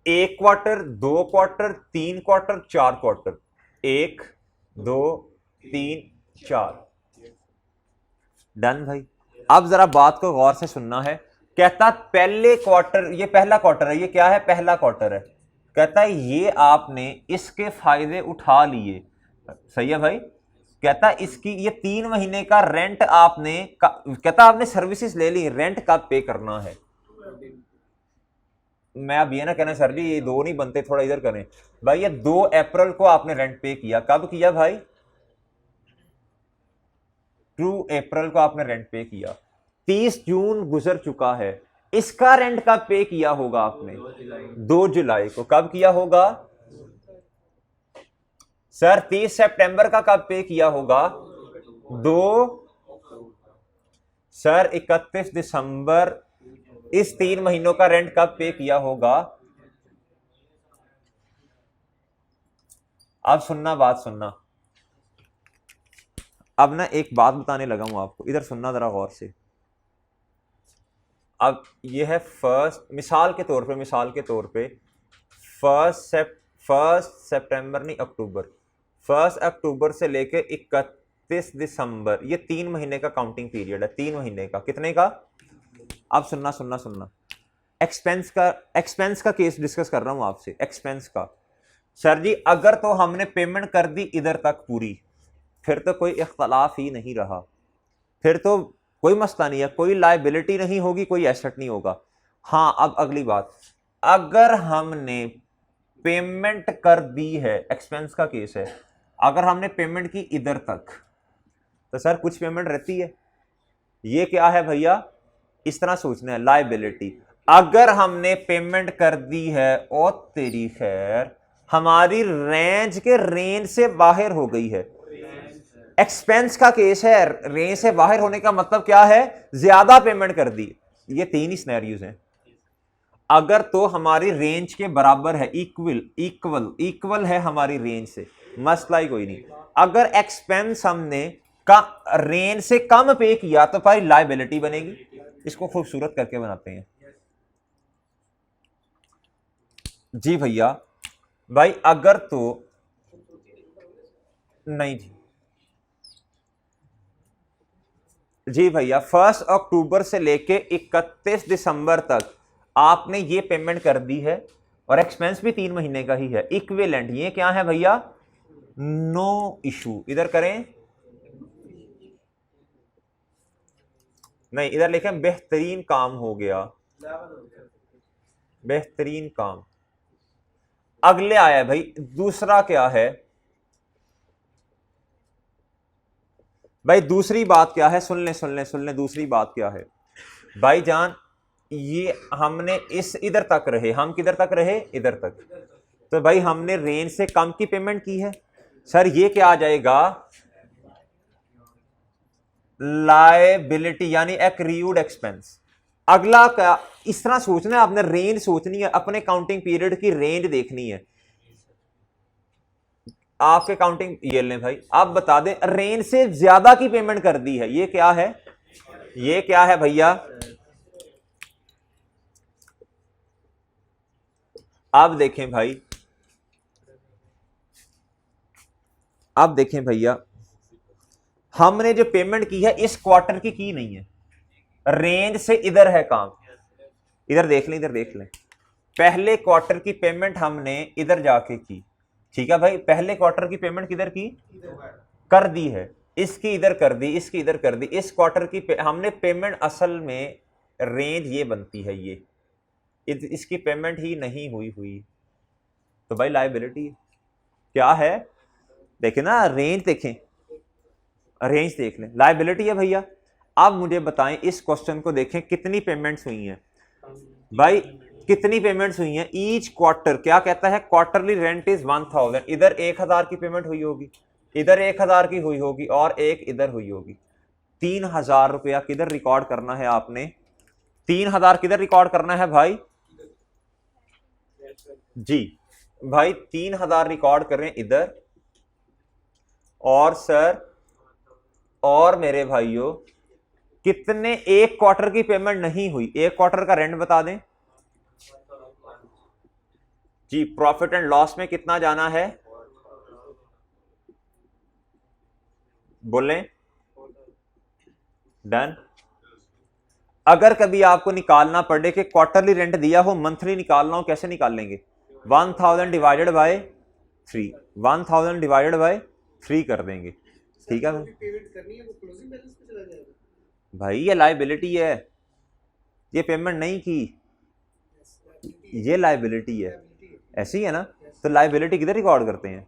Speaker 1: 1 quarter, 2 quarter, 3 quarter, 4 quarter. 1 2 3 4। Done भाई। अब जरा बात को गौर से सुनना है। कहता पहले क्वार्टर, ये पहला क्वार्टर है, ये क्या है? पहला क्वार्टर है। कहता है ये आपने इसके फायदे उठा लिए, सही है भाई। कहता इसकी ये 3 महीने का रेंट आपने कहता आपने सर्विसेज ले ली, रेंट कब पे करना है? मैं अब ये ना कहना सर जी ये दो नहीं बनते, थोड़ा इधर करें भाई। ये 2 अप्रैल को आपने रेंट पे किया, कब किया भाई? 2 अप्रैल को आपने रेंट पे किया, 30 जून गुजर चुका है, इसका रेंट कब पे किया होगा आपने? 2 जुलाई को। कब किया होगा सर? 30 सितंबर का कब पे किया होगा? 2 सर 31 दिसंबर। इस 3 महीनों का रेंट कब पे किया होगा? अब सुनना, बात सुनना। अब ना एक बात बताने लगा हूं आपको, इधर सुनना जरा गौर से। अब ये है फर्स्ट, मिसाल के तौर पे फर्स्ट सितंबर नहीं अक्टूबर, 1 अक्टूबर से लेके 31 दिसंबर, ये 3 महीने का काउंटिंग पीरियड है। 3 महीने का, कितने का? अब सुनना, एक्सपेंस का केस डिस्कस कर रहा हूं आपसे, एक्सपेंस का। सर जी अगर तो हमने पेमेंट कर दी इधर तक पूरी, फिर तो कोई इख्तलाफ ही नहीं रहा, फिर तो कोई मसला नहीं है, कोई लायबिलिटी नहीं होगी, कोई एसेट नहीं होगा। हाँ अब अगली बात, अगर हमने पेमेंट कर दी है, एक्सपेंस का केस है, अगर हमने पेमेंट की इधर तक, तो सर कुछ पेमेंट रहती है। ये क्या है भैया? इस तरह सोचना है, लायबिलिटी। अगर हमने पेमेंट कर दी है और तेरी खैर हमारी रेंज से बाहर हो गई है, एक्सपेंस का केस है, रेंज से बाहर होने का मतलब क्या है? ज्यादा पेमेंट कर दी। ये 3 ही सिनेरियोज हैं। अगर तो हमारी रेंज के बराबर है, इक्वल है हमारी रेंज से, मसला ही कोई नहीं। अगर एक्सपेंस हमने का रेंज से कम पे किया तो भाई लायबिलिटी बनेगी। इसको खूबसूरत करके बनाते हैं जी भैया। भाई अगर तो नहीं जी भैया, 1 अक्टूबर से लेके 31 दिसंबर तक आपने ये पेमेंट कर दी है और एक्सपेंस भी 3 महीने का ही है, इक्विवेलेंट। ये क्या है भैया? No issue. इधर करें, नहीं इधर लिखें बेहतरीन काम हो गया, बेहतरीन काम। अगले आया है भाई दूसरा, क्या है भाई? दूसरी बात क्या है? सुन ले दूसरी बात क्या है भाईजान। ये हमने इस इधर तक रहे, हम किधर तक रहे? इधर तक। तो भाई हमने रेंज से कम की पेमेंट की है, सर ये क्या आ जाएगा? लायबिलिटी यानी एक्रियूड एक्सपेंस। अगला क्या? इस तरह सोचना है आपने, रेंज सोचनी है, अपने काउंटिंग पीरियड की रेंज देखनी है। आपके काउंटिंग ये लें भाई, आप बता दें रेंज से ज्यादा की पेमेंट कर दी है, ये क्या है? ये क्या है भैया? आप देखें भाई, आप देखें भैया, हमने जो पेमेंट की है इस क्वार्टर की नहीं है, रेंज से इधर है काम। इधर देख लें, इधर देख लें, पहले क्वार्टर की पेमेंट हमने इधर जाके की, ठीक है भाई? पहले क्वार्टर की पेमेंट किधर की? कर दी है, इसकी इधर कर दी, इसकी इधर कर दी। इस क्वार्टर की हमने पेमेंट, असल में रेंज ये बनती है, ये इसकी पेमेंट ही नहीं हुई, तो भाई लायबिलिटी क्या है? देखें ना, रेंज देखें, रेंज देख लें, लायबिलिटी है भैया। अब मुझे बताएं, इस क्वेश्चन को देखें, कितनी पेमेंट्स हुई हैं भाई? कितनी पेमेंट्स हुई हैं ईच क्वार्टर? क्या कहता है? Quarterly rent is 1000। इधर 1000 की पेमेंट हुई होगी, इधर 1000 की हुई होगी और एक इधर हुई होगी। 3000 रुपया किधर रिकॉर्ड करना है आपने? 3000 किधर रिकॉर्ड करना है भाई? जी भाई 3000 रिकॉर्ड करें इधर। और सर, और मेरे भाइयों, कितने एक क्वार्टर की पेमेंट नहीं हुई? एक क्वार्टर का रेंट बता दें जी। प्रॉफिट एंड लॉस में कितना जाना है? बोलें। डन। अगर कभी आपको निकालना पड़े कि क्वार्टरली रेंट दिया हो, मंथली निकालना हो, कैसे निकाल लेंगे? 1000 डिवाइडेड बाय 3, 1000 डिवाइडेड बाय 3 कर देंगे, ठीक है भाई? ये लायबिलिटी है, ये पेमेंट नहीं की, ये लाइबिलिटी है, ऐसी है ना, तो लाइबिलिटी किधर रिकॉर्ड करते हैं,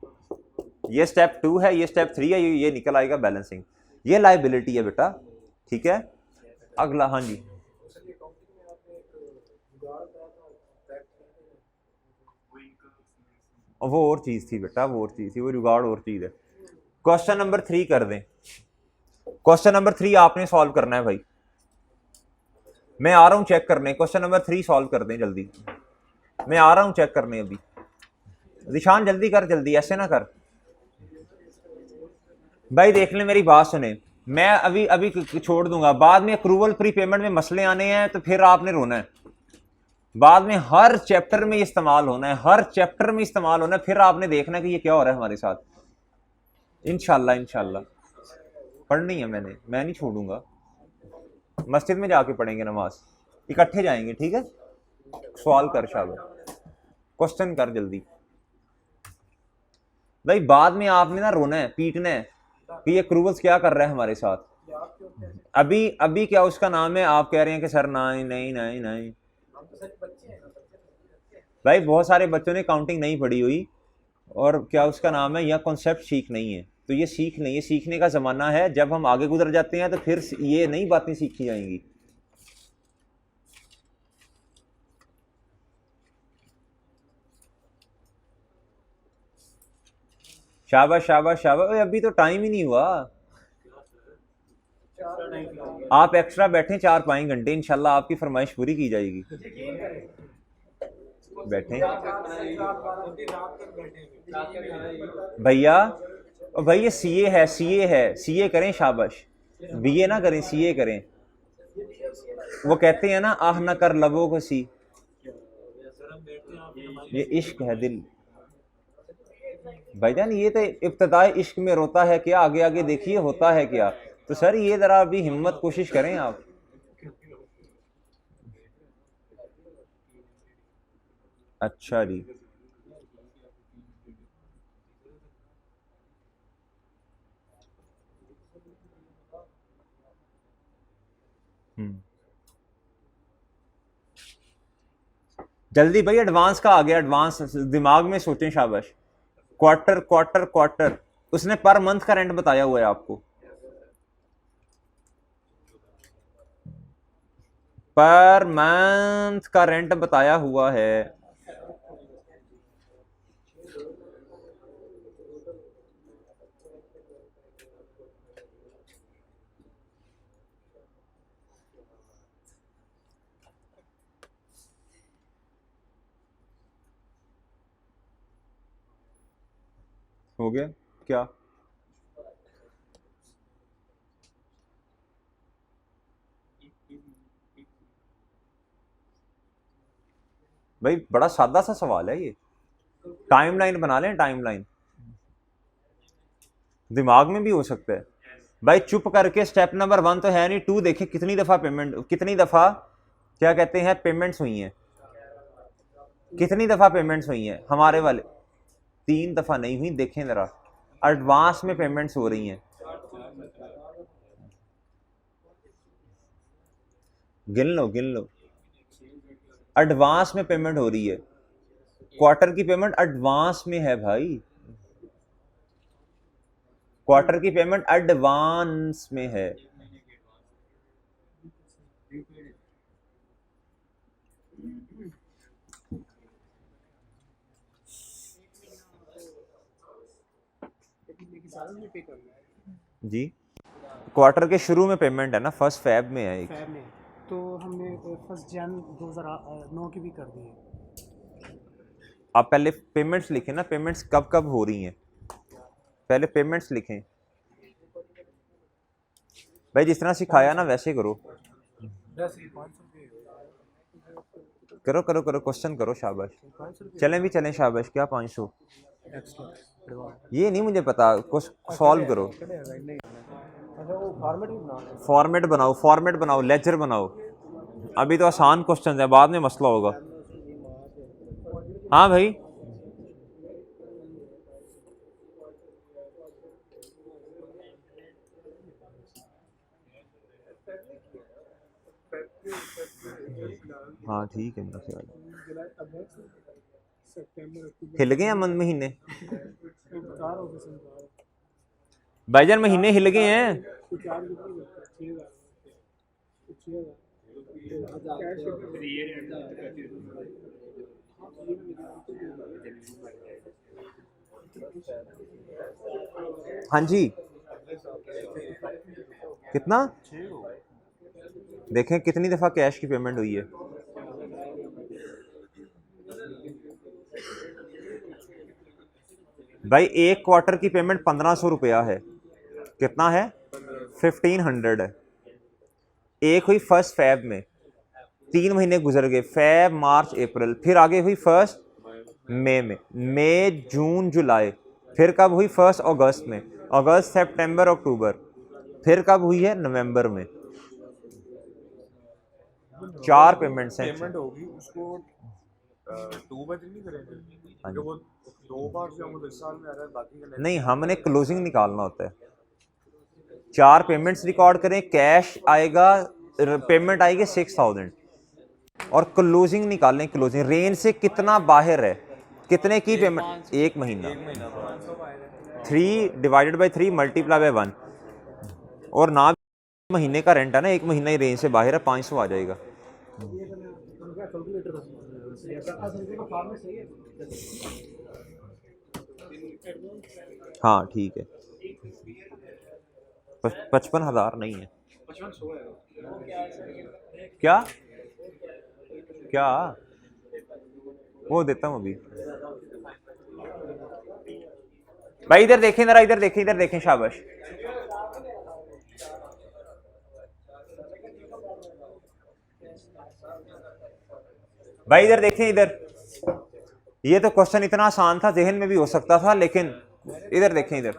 Speaker 1: ये स्टेप 2 है, ये स्टेप 3 है, ये निकल आएगा बैलेंसिंग, ये लाइबिलिटी है बेटा, ठीक है। अगला, हाँ जी, वो और चीज थी बेटा, वो और चीज थी, वो जुगाड़ और चीज है। क्वेश्चन नंबर 3 कर दें, क्वेश्चन नंबर 3 आपने सॉल्व करना है भाई, मैं आ रहा हूं चेक करने, क्वेश्चन नंबर 3 सॉल्व कर दें जल्दी, मैं आ रहा हूं चेक करने अभी। निशान जल्दी कर, जल्दी, ऐसे ना कर भाई, देख ले मेरी बात सुने, मैं अभी अभी छोड़ दूंगा, बाद में अप्रूवल प्री पेमेंट में मसले आने हैं तो फिर आपने रोना है, बाद में हर चैप्टर में इस्तेमाल होना है, हर चैप्टर में इस्तेमाल होना है, फिर आपने देखना है कि ये क्या हो रहा है हमारे साथ। इंशाल्लाह इंशाल्लाह पढ़नी है मैंने, मैं नहीं छोड़ूंगा, मस्जिद में जाके पढ़ेंगे नमाज, इकट्ठे जाएंगे, ठीक है। सवाल कर शाबाश, क्वेश्चन कर जल्दी भाई, बाद में आपने ना रोना है, पीटना है कि ये क्रूवल्स क्या कर रहा है हमारे साथ। अभी अभी क्या उसका नाम है, आप कह रहे हैं कि सर नहीं नहीं नहीं नहीं, भाई बहुत सारे बच्चों ने काउंटिंग नहीं पढ़ी हुई, और क्या उसका नाम है, यह कॉन्सेप्ट सीख नहीं है, तो ये सीख नहीं है, सीखने का ज़माना है, जब हम आगे गुजर जाते हैं तो फिर ये नई बातें सीखी जाएंगी। शाबाश शाबाश शाबाश, अभी तो टाइम ही नहीं हुआ, आप एक्स्ट्रा बैठें 4-5 घंटे, इंशाल्लाह आपकी फरमाइश पूरी की जाएगी, बैठें भैया, भाई ये सीए है, सीए है, सीए करें शाबाश, बीए ना करें, सीए करें, वो कहते हैं ना, आह ना कर लबों को सी, ये इश्क है दिल, भाईजान ये तो इब्तदाई इश्क में रोता है क्या, आगे आगे देखिए होता है क्या, तो सर ये जरा अभी हिम्मत कोशिश करें आप। अच्छा जी, जल्दी भाई, एडवांस का आ गया, एडवांस दिमाग में सोचें शाबाश, क्वार्टर क्वार्टर क्वार्टर, उसने पर मंथ का रेंट बताया हुआ है आपको, पर मंथ का रेंट बताया हुआ है, हो गया क्या, भाई बड़ा सादा सा सवाल है ये, टाइमलाइन बना लें, टाइमलाइन दिमाग में भी हो सकता है भाई, चुप करके, स्टेप नंबर 1 तो है नहीं, 2 देखें कितनी दफा पेमेंट, कितनी दफा क्या कहते हैं पेमेंट्स हुई हैं, कितनी दफा पेमेंट्स हुई हैं हमारे वाले, 3 दफा नहीं हुई, देखें जरा, एडवांस में पेमेंट्स हो रही हैं, गिन लो गिन लो, एडवांस में पेमेंट हो रही है, क्वार्टर की पेमेंट एडवांस में है भाई, क्वार्टर की पेमेंट एडवांस में है, जी क्वार्टर के शुरू में पेमेंट है ना, फर्स्ट फैब में है एक,
Speaker 2: फैब में, तो हमने 1 जन 2009 की भी कर दी है।
Speaker 1: आप पहले पेमेंट्स लिखें ना, पेमेंट्स कब कब हो रही हैं, पहले पेमेंट्स लिखें भाई, जिस तरह सिखाया ना वैसे करो, करो करो करो, क्वेश्चन करो शाबाश, चलें भी चलें शाबाश, क्या 500, ये नहीं मुझे पता, कुछ सॉल्व करो, फॉर्मेट बनाओ, फॉर्मेट बनाओ, लेजर बनाओ, अभी तो आसान क्वेश्चन है, बाद में मसला होगा, हाँ भाई, हाँ ठीक है मेरा ख्याल है।
Speaker 2: जुलाई अगस्त सितंबर अक्टूबर
Speaker 1: हिल गए हैं महीने,
Speaker 2: चार हो गए
Speaker 1: भाईजान महीने हिल गए हैं।
Speaker 2: तो चार कितने होते हैं 6,000
Speaker 1: हाँ जी, कितना देखें कितनी दफ़ा कैश की पेमेंट हुई है। भाई एक क्वार्टर की पेमेंट 1500 रुपया है, कितना है 1500 है। एक हुई 1 फ़रवरी में, 3 महीने गुजर गए, फ़रवरी मार्च अप्रैल, फिर आगे हुई 1 मई में, मई जून जुलाई, फिर कब हुई 1 अगस्त में, अगस्त सितंबर अक्टूबर, फिर कब हुई है नवंबर में। 4 पेमेंट्स हैं।
Speaker 3: पेमेंट होगी उसको 2 बजे नहीं करेंगे क्योंकि वो 2 बार जो हम इस साल में आ रहा है बाकी का
Speaker 1: नहीं, हमने क्लोजिंग निकालना होता है। 4 पेमेंट्स रिकॉर्ड करें, कैश आएगा, पेमेंट आएगी 6000 और क्लोजिंग निकालें। क्लोजिंग रेंज से कितना बाहर है, कितने की पेमेंट, 1 महीना, 3 डिवाइडेड बाई 3 मल्टीप्लाई बाय 1, और ना महीने का रेंट है ना, 1 महीना ही रेंज से बाहर है, 500 आ जाएगा। हाँ ठीक है, 55,000 नहीं है क्या, क्या वो देता हूँ अभी। भाई इधर देखें जरा, इधर देखें, इधर देखें, शाबाश। भाई इधर देखें, इधर, ये तो क्वेश्चन इतना आसान था, जहन में भी हो सकता था, लेकिन इधर देखें, इधर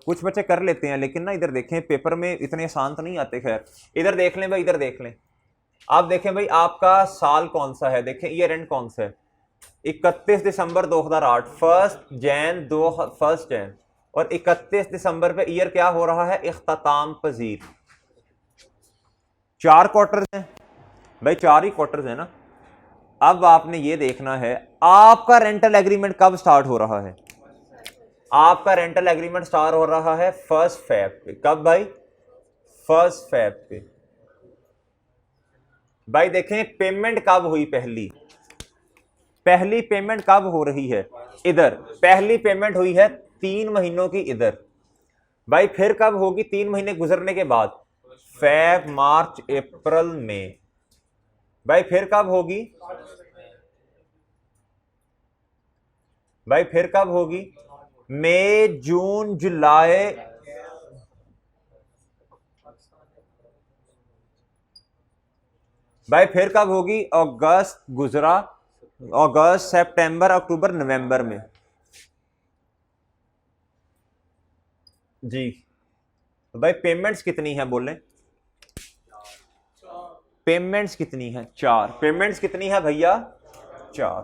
Speaker 1: कुछ बच्चे कर लेते हैं, लेकिन ना इधर देखें, पेपर में इतने आसान तो नहीं आते। खैर इधर देख लें भाई, इधर देख लें। आप देखें भाई, आपका साल कौन सा है, देखें ईयर एंड कौन सा है, 31 दिसंबर 2008, 1 जैन और 31 दिसंबर पे ईयर क्या हो रहा है, इख्तिताम पजीर। 4 क्वार्टर्स हैं भाई, 4 ही क्वार्टर्स हैं ना। अब आपने ये देखना है आपका रेंटल एग्रीमेंट कब स्टार्ट हो रहा है। आपका रेंटल एग्रीमेंट स्टार्ट हो रहा है 1 फ़रवरी पे। कब भाई, 1 फ़रवरी पे। भाई देखें पेमेंट कब हुई, पहली पेमेंट कब हो रही है, इधर पहली पेमेंट हुई है 3 महीनों की इधर। भाई फिर कब होगी, 3 महीने गुजरने के बाद, फ़रवरी मार्च अप्रैल में। भाई फिर कब होगी, भाई फिर कब होगी, मई जून जुलाई, भाई फिर कब होगी, अगस्त गुजरा, अगस्त सितंबर अक्टूबर नवंबर में। जी तो भाई पेमेंट्स कितनी है बोलें, पेमेंट्स कितनी है, 4 पेमेंट्स कितनी है भैया, 4।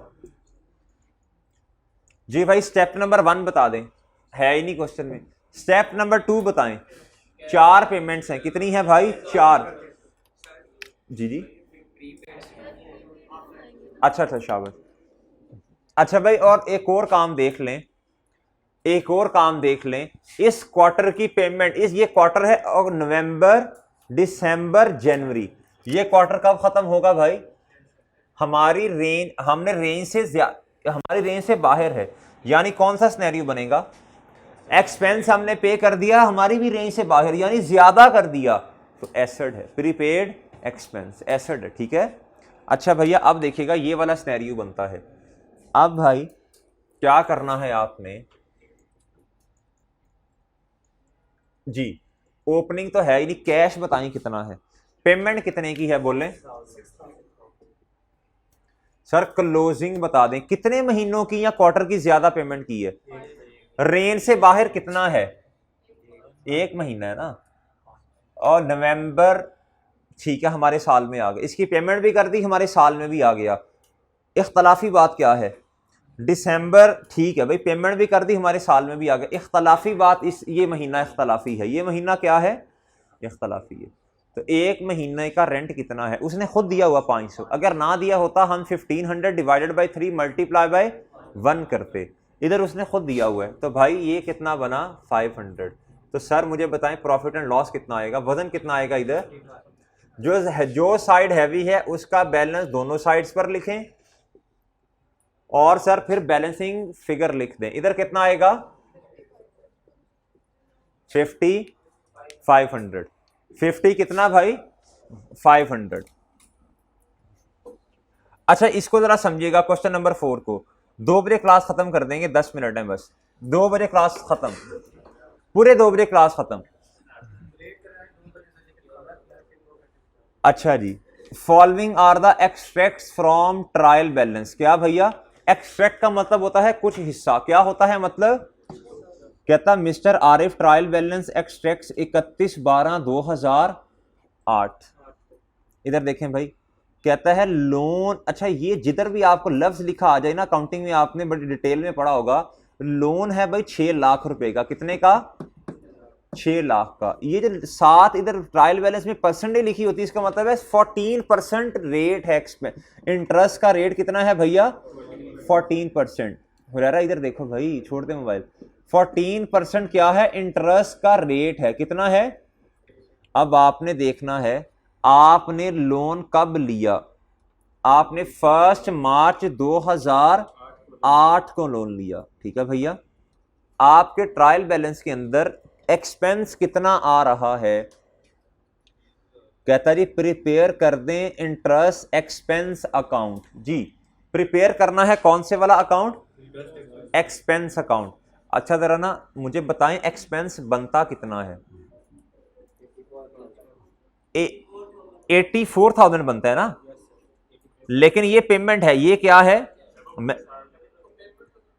Speaker 1: जी भाई स्टेप नंबर 1 बता दें, है ही नहीं क्वेश्चन में। स्टेप नंबर 2 बताएं, 4 पेमेंट्स हैं, कितनी है भाई, 4। जी जी अच्छा शाबाश। अच्छा भाई, और एक और काम देख लें, एक और काम देख लें, इस क्वार्टर की पेमेंट, ये क्वार्टर है और नवंबर दिसंबर जनवरी, ये क्वार्टर कब खत्म होगा भाई, हमारी रेंज, हमने रेंज से हमारी रेंज से बाहर है, यानी कौन सा सिनेरियो बनेगा, एक्सपेंस हमने पे कर दिया, हमारी भी रेंज से बाहर, यानी ज्यादा कर दिया, तो एसेट है, प्रीपेड एक्सपेंस एसेट है, ठीक है। अच्छा भैया अब देखिएगा ये वाला सिनेरियो बनता है। अब भाई क्या करना है आपने, जी ओपनिंग तो है ही नहीं, कैश बताएं कितना है, पेमेंट कितने की है बोलें सर, क्लोजिंग बता दें कितने महीनों की या क्वार्टर की ज्यादा पेमेंट की है, रेंज से बाहर कितना है, 1 महीना है ना, और नवंबर ठीक है हमारे साल में आ गया, इसकी पेमेंट भी कर दी, हमारे साल में भी आ गया। इख्तलाफी बात क्या है, दिसंबर ठीक है भाई, पेमेंट भी कर दी, हमारे साल में भी आ गया। इख्तलाफी बात, इस ये महीना इख्तलाफी है, ये महीना क्या है, इख्तलाफी है। तो एक महीने का रेंट कितना है, उसने खुद दिया हुआ 500, अगर ना दिया होता हम 1500 डिवाइडेड बाई 3 मल्टीप्लाई बाय 1 करते, इधर उसने खुद दिया हुआ है, तो भाई ये कितना बना 500। तो सर मुझे बताएं प्रॉफिट एंड लॉस कितना आएगा, वजन कितना आएगा इधर, जो साइड हैवी है उसका बैलेंस दोनों साइड्स पर लिखें और सर फिर बैलेंसिंग फिगर लिख दें, इधर कितना आएगा 50 500, 50 कितना भाई 500। अच्छा इसको जरा समझिएगा, क्वेश्चन नंबर 4 को 2 बजे क्लास खत्म कर देंगे, 10 मिनट है बस, 2 बजे क्लास खत्म, पूरे 2 बजे क्लास खत्म। अच्छा जी, following are the extracts from trial balance, क्या भैया एक्सट्रैक्ट का मतलब होता है कुछ हिस्सा, क्या होता है मतलब, कहता mister Arif trial balance extracts 31/12/2008। इधर देखें भाई, कहता है लोन, अच्छा ये जिधर भी आपको लफ्ज लिखा आ जाए ना अकाउंटिंग में, आपने बड़ी डिटेल में पढ़ा होगा, लोन है भाई 6 लाख रुपए का, कितने का 6 लाख का, ये जो 7 इधर ट्रायल बैलेंस में परसेंटेज लिखी होती है इसका मतलब है 14% रेट है, इंटरेस्ट का रेट कितना है भैया 14%। हुरैरा इधर देखो भाई, छोड़ दे मोबाइल, 14% क्या है इंटरेस्ट का रेट है, कितना है। अब आपने देखना है आपने लोन कब लिया, आपने 1 मार्च 2008 को लोन लिया, ठीक है भैया। आपके ट्रायल बैलेंस के अंदर एक्सपेंस कितना आ रहा है, कहता जी प्रिपेयर कर दें इंटरेस्ट एक्सपेंस अकाउंट, जी प्रिपेयर करना है कौन से वाला अकाउंट, एक्सपेंस अकाउंट। अच्छा जरा ना मुझे बताएं एक्सपेंस बनता कितना है, 84,000 बनता है ना, लेकिन ये पेमेंट है, ये क्या है,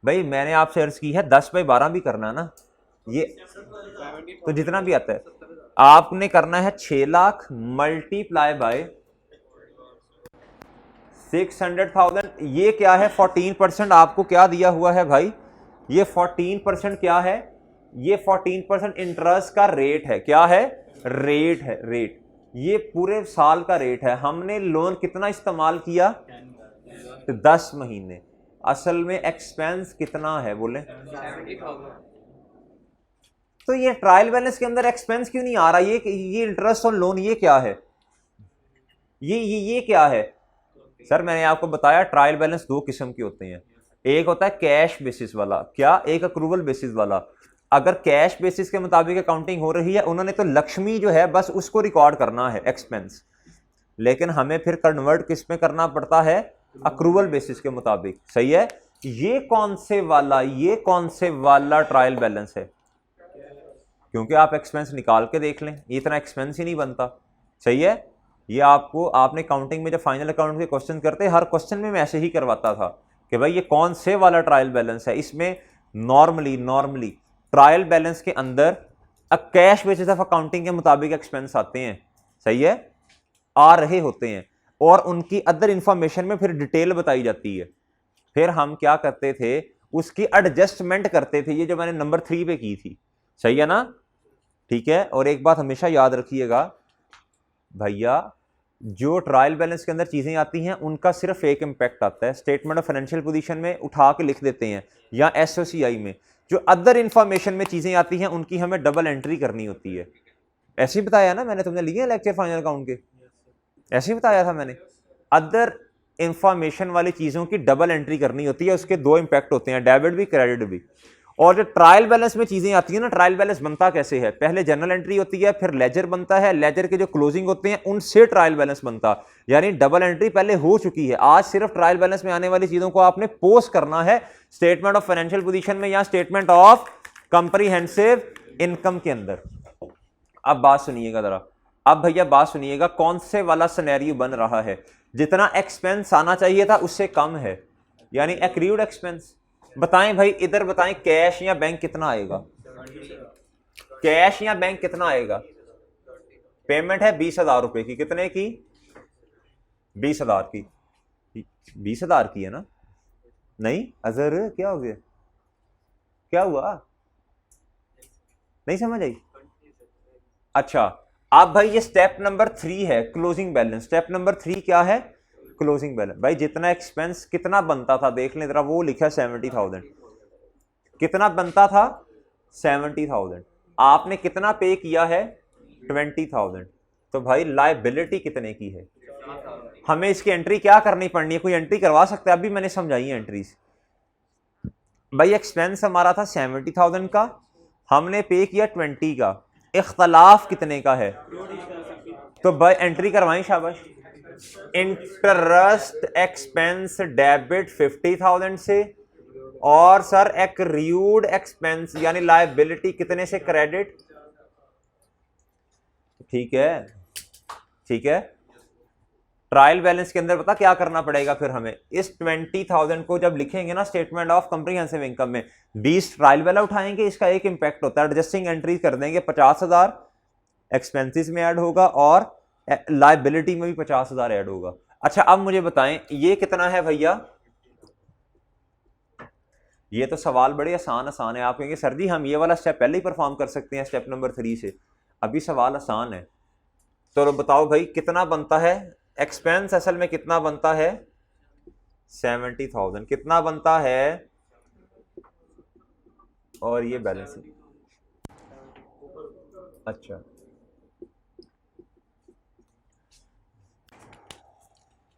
Speaker 1: भाई मैंने आपसे अर्ज की है 10/12 भी करना है ना, ये तो जितना भी आता है आपने करना है 6 लाख मल्टीप्लाई बाय 600,000, ये क्या है 14% आपको क्या दिया हुआ है भाई, ये 14% क्या है, ये 14% इंटरेस्ट का रेट है, क्या है रेट है, रेट ये पूरे साल का रेट है। हमने लोन कितना इस्तेमाल किया, 10 महीने, असल में एक्सपेंस कितना है बोले, तो ये ट्रायल बैलेंस के अंदर एक्सपेंस क्यों नहीं आ रहा, ये इंटरेस्ट ऑन लोन ये क्या है, ये क्या है। सर मैंने आपको बताया ट्रायल बैलेंस 2 किस्म के होते हैं, एक होता है कैश बेसिस वाला, क्या, एक अक्रूवल बेसिस वाला। अगर कैश बेसिस के मुताबिक अकाउंटिंग हो रही है, उन्होंने तो लक्ष्मी जो है बस उसको रिकॉर्ड करना है एक्सपेंस, लेकिन हमें फिर कन्वर्ट किस में करना पड़ता है, अक्रूवल बेसिस के मुताबिक, सही है। ये कौन से वाला ट्रायल बैलेंस है, क्योंकि आप एक्सपेंस निकाल के देख लें, ये इतना एक्सपेंस ही नहीं बनता, सही है। ये आपने काउंटिंग में जब फाइनल अकाउंट के क्वेश्चन करते, हर क्वेश्चन में मैं ऐसे ही करवाता था कि भाई ये कौन से वाला ट्रायल बैलेंस है। इसमें नॉर्मली ट्रायल बैलेंस के अंदर कैश बेसिस ऑफ अकाउंटिंग के मुताबिक एक्सपेंस आते हैं, सही है, आ रहे होते हैं, और उनकी अदर इंफॉर्मेशन में फिर डिटेल बताई जाती है। फिर हम क्या करते थे, उसकी एडजस्टमेंट करते थे, ये जो मैंने नंबर 3 पे की थी, सही है ना, ठीक है। और एक बात हमेशा याद रखिएगा भैया, जो ट्रायल बैलेंस के अंदर चीजें आती हैं उनका सिर्फ एक इंपैक्ट आता है, स्टेटमेंट ऑफ फाइनेंशियल पोजीशन में उठा के लिख देते हैं, या एसओसीआई में जो अदर इंफॉर्मेशन में चीजें आती हैं उनकी हमें डबल एंट्री करनी होती है। ऐसे ही बताया ना मैंने, तुमने लिए लेक्चर फाइनल अकाउंट के, ऐसे ही बताया था मैंने, अदर इंफॉर्मेशन वाली चीजों की डबल एंट्री करनी होती है, उसके 2 इंपैक्ट होते हैं, डेबिट भी क्रेडिट भी। और जो ट्रायल बैलेंस में चीजें आती है ना, ट्रायल बैलेंस बनता कैसे है, पहले जर्नल एंट्री होती है, फिर लेजर बनता है, लेजर के जो क्लोजिंग होते हैं उनसे ट्रायल बैलेंस बनता, यानी डबल एंट्री पहले हो चुकी है। आज सिर्फ ट्रायल बैलेंस में आने वाली चीजों को आपने पोस्ट करना है स्टेटमेंट ऑफ फाइनेंशियल पोजीशन में या स्टेटमेंट ऑफ कंप्रीहेंसिव इनकम के अंदर। अब बात सुनिएगा जरा, अब भैया बात सुनिएगा, कौन से वाला सिनेरियो बन रहा है, जितना एक्सपेंस आना चाहिए था उससे कम है, यानी एक्रूड एक्सपेंस। बताएं भाई, इधर बताएं कैश या बैंक कितना आएगा, कैश या बैंक कितना आएगा। पेमेंट है 20,000 रुपए की, कितने की, 20,000 की, 20,000 की है ना, नहीं अजहर क्या हो गया, क्या हुआ, नहीं समझ आई। अच्छा अब भाई ये स्टेप नंबर 3 है, क्लोजिंग बैलेंस। स्टेप नंबर 3 क्या है? Closing balance. भाई जितना एक्सपेंस कितना बनता था देख लें जरा, वो लिखा 70,000। कितना बनता था? 70,000। आपने कितना पे किया है? 20,000। तो भाई लायबिलिटी कितने की है? हमें इसकी एंट्री क्या करनी पड़नी है? कोई एंट्री करवा सकता है? अभी मैंने समझाई है एंट्रीज। भाई एक्सपेंस हमारा था 70,000 का, हमने पे किया 20 का, इख्तलाफ कितने का है? तो भाई एंट्री करवाएं, शाबाश। इंटरेस्ट एक्सपेंस डेबिट 50,000 से, और सर एक्रूड एक्सपेंस यानी लायबिलिटी कितने से? क्रेडिट। ठीक है, ठीक है। ट्रायल बैलेंस के अंदर पता क्या करना पड़ेगा फिर हमें? इस 20,000 को जब लिखेंगे ना स्टेटमेंट ऑफ कंप्रीहेंसिव इनकम में, 20 ट्रायल वाला उठाएंगे, इसका एक इंपैक्ट होता है, एडजस्टिंग एंट्री कर देंगे, 50,000 एक्सपेंसेस में ऐड होगा और लायबिलिटी में भी 50,000 ऐड होगा। अच्छा अब मुझे बताएं ये कितना है भैया? ये तो सवाल बड़े आसान आसान है। आप कहेंगे सर जी हम ये वाला स्टेप पहले ही परफॉर्म कर सकते हैं स्टेप नंबर 3 से, अभी सवाल आसान है। तो बताओ भाई कितना बनता है एक्सपेंस? असल में कितना बनता है? 70,000 कितना बनता है? और ये बैलेंस। अच्छा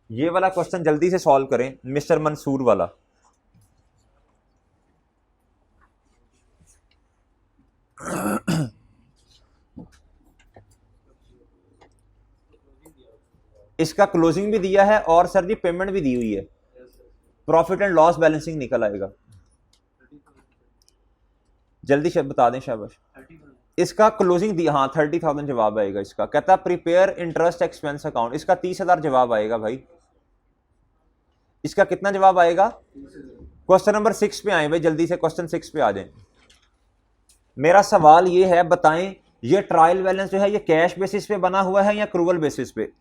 Speaker 1: ये वाला क्वेश्चन जल्दी से सॉल्व करें, मिस्टर मंसूर वाला। इसका क्लोजिंग भी दिया है और सर जी पेमेंट भी दी हुई है, प्रॉफिट एंड लॉस बैलेंसिंग निकल आएगा। जल्दी से बता दें, शाबाश। इसका क्लोजिंग दिया, हाँ 30,000 जवाब आएगा इसका। कहता प्रिपेयर इंटरेस्ट एक्सपेंस अकाउंट, इसका 30,000 जवाब आएगा भाई। इसका कितना जवाब आएगा? क्वेश्चन नंबर 6 पे आए भाई, जल्दी से क्वेश्चन 6 पे आ जाए। मेरा सवाल ये है, बताएं ये ट्रायल बैलेंस जो है ये कैश बेसिस पे बना हुआ है या क्रूवल बेसिस पे?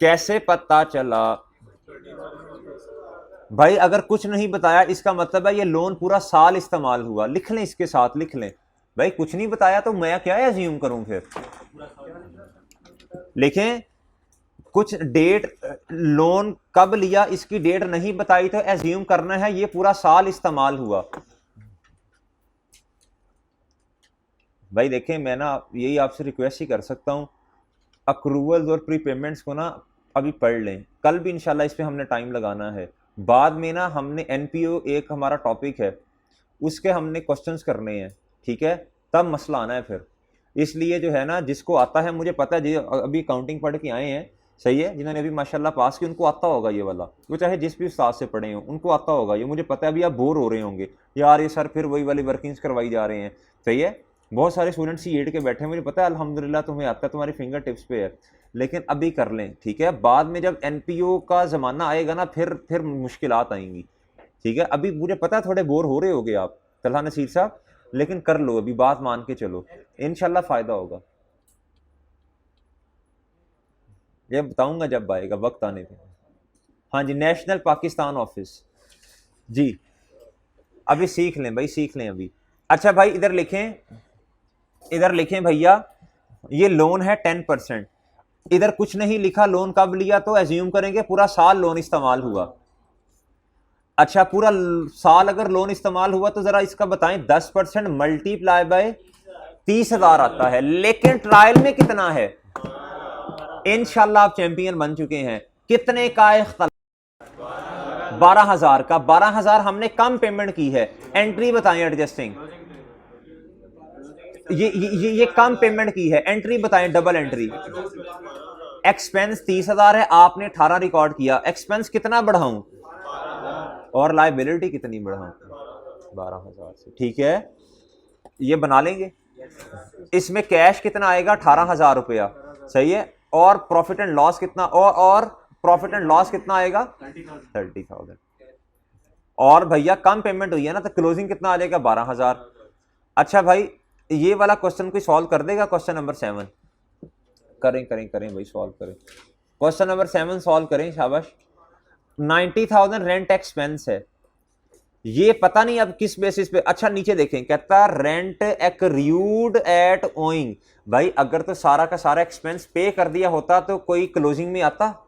Speaker 1: कैसे पता चला? भाई अगर कुछ नहीं बताया इसका मतलब है ये लोन पूरा साल इस्तेमाल हुआ। लिख लें, इसके साथ लिख लें। भाई कुछ नहीं बताया तो मैं क्या एज्यूम करूं फिर? लिखें कुछ डेट, लोन कब लिया इसकी डेट नहीं बताई तो एज्यूम करना है ये पूरा साल इस्तेमाल हुआ। भाई देखें मैं ना यही आपसे रिक्वेस्ट ही कर सकता हूं, अक्रूवल्स और प्रीपेमेंट्स को ना अभी पढ़ लें, कल भी इंशाल्लाह इस पे हमने टाइम लगाना है। बाद में ना हमने एनपीओ एक हमारा टॉपिक है उसके हमने क्वेश्चंस करने हैं, ठीक है, तब मसला आना है फिर। इसलिए जो है ना जिसको आता है, मुझे पता है जी अभी अकाउंटिंग पढ़ के आए हैं, सही है, जिन्होंने अभी माशाल्लाह पास की उनको आता होगा ये वाला, वो चाहे जिस भी उस्ताद से पढ़े हो उनको आता होगा ये, मुझे पता है। अभी आप बोर हो रहे होंगे यार ये सर फिर वही वाली वर्किंग्स करवाई जा रहे हैं, सही है। बहुत सारे स्टूडेंट्स C8 के बैठे हैं, मुझे पता है अल्हम्दुलिल्लाह तुम्हें आता है, तुम्हारी फिंगर टिप्स पे है, लेकिन अभी कर लें, ठीक है। बाद में जब एनपीओ का ज़माना आएगा ना फिर मुश्किलात आएंगी, ठीक है। अभी मुझे पता है थोड़े बोर हो रहे होगे आप तलहा नसीर साहब, लेकिन कर लो, अभी बात मान के चलो, इंशाल्लाह फ़ायदा होगा। ये बताऊंगा जब आएगा वक्त आने पे। हाँ जी, नेशनल पाकिस्तान ऑफिस जी, अभी सीख लें भाई, सीख लें अभी। अच्छा भाई इधर लिखें, इधर लिखें भैया, ये लोन है 10%, इधर कुछ नहीं लिखा लोन कब लिया, तो एज्यूम करेंगे पूरा साल लोन इस्तेमाल हुआ। अच्छा पूरा साल अगर लोन इस्तेमाल हुआ तो जरा इसका बताएं, 10% मल्टीप्लाई बाय 30,000 आता है, लेकिन ट्रायल में कितना है? इंशाल्लाह आप चैंपियन बन चुके हैं। कितने का इख्तलाफ? 12,000 का। 12,000 हमने कम पेमेंट की है, एंट्री बताएं एडजस्टिंग। ये कम पेमेंट की है, एंट्री बताएं डबल एंट्री। एक्सपेंस 30,000 है, आपने 18 रिकॉर्ड किया, एक्सपेंस कितना बढ़ाऊं और लायबिलिटी कितनी बढ़ाऊं? 12,000 से, ठीक है, ये बना लेंगे। इसमें कैश कितना आएगा? 18,000 रुपया, सही है। और प्रॉफिट एंड लॉस कितना? और प्रॉफिट एंड लॉस कितना आएगा? 30,000। और भैया कम पेमेंट हुई है ना, तो क्लोजिंग कितना आ जाएगा? 12,000। अच्छा भाई ये वाला क्वेश्चन कोई सॉल्व कर देगा? क्वेश्चन नंबर 7 करें करें करें भाई, सॉल्व करें। क्वेश्चन नंबर 7 सॉल्व करें, शाबाश। 90,000 रेंट एक्सपेंस है, ये पता नहीं अब किस बेसिस पे। अच्छा नीचे देखें, कहता रेंट एक्रूड एट ओइंग। भाई अगर तो सारा का सारा एक्सपेंस पे कर दिया होता तो कोई क्लोजिंग में आता?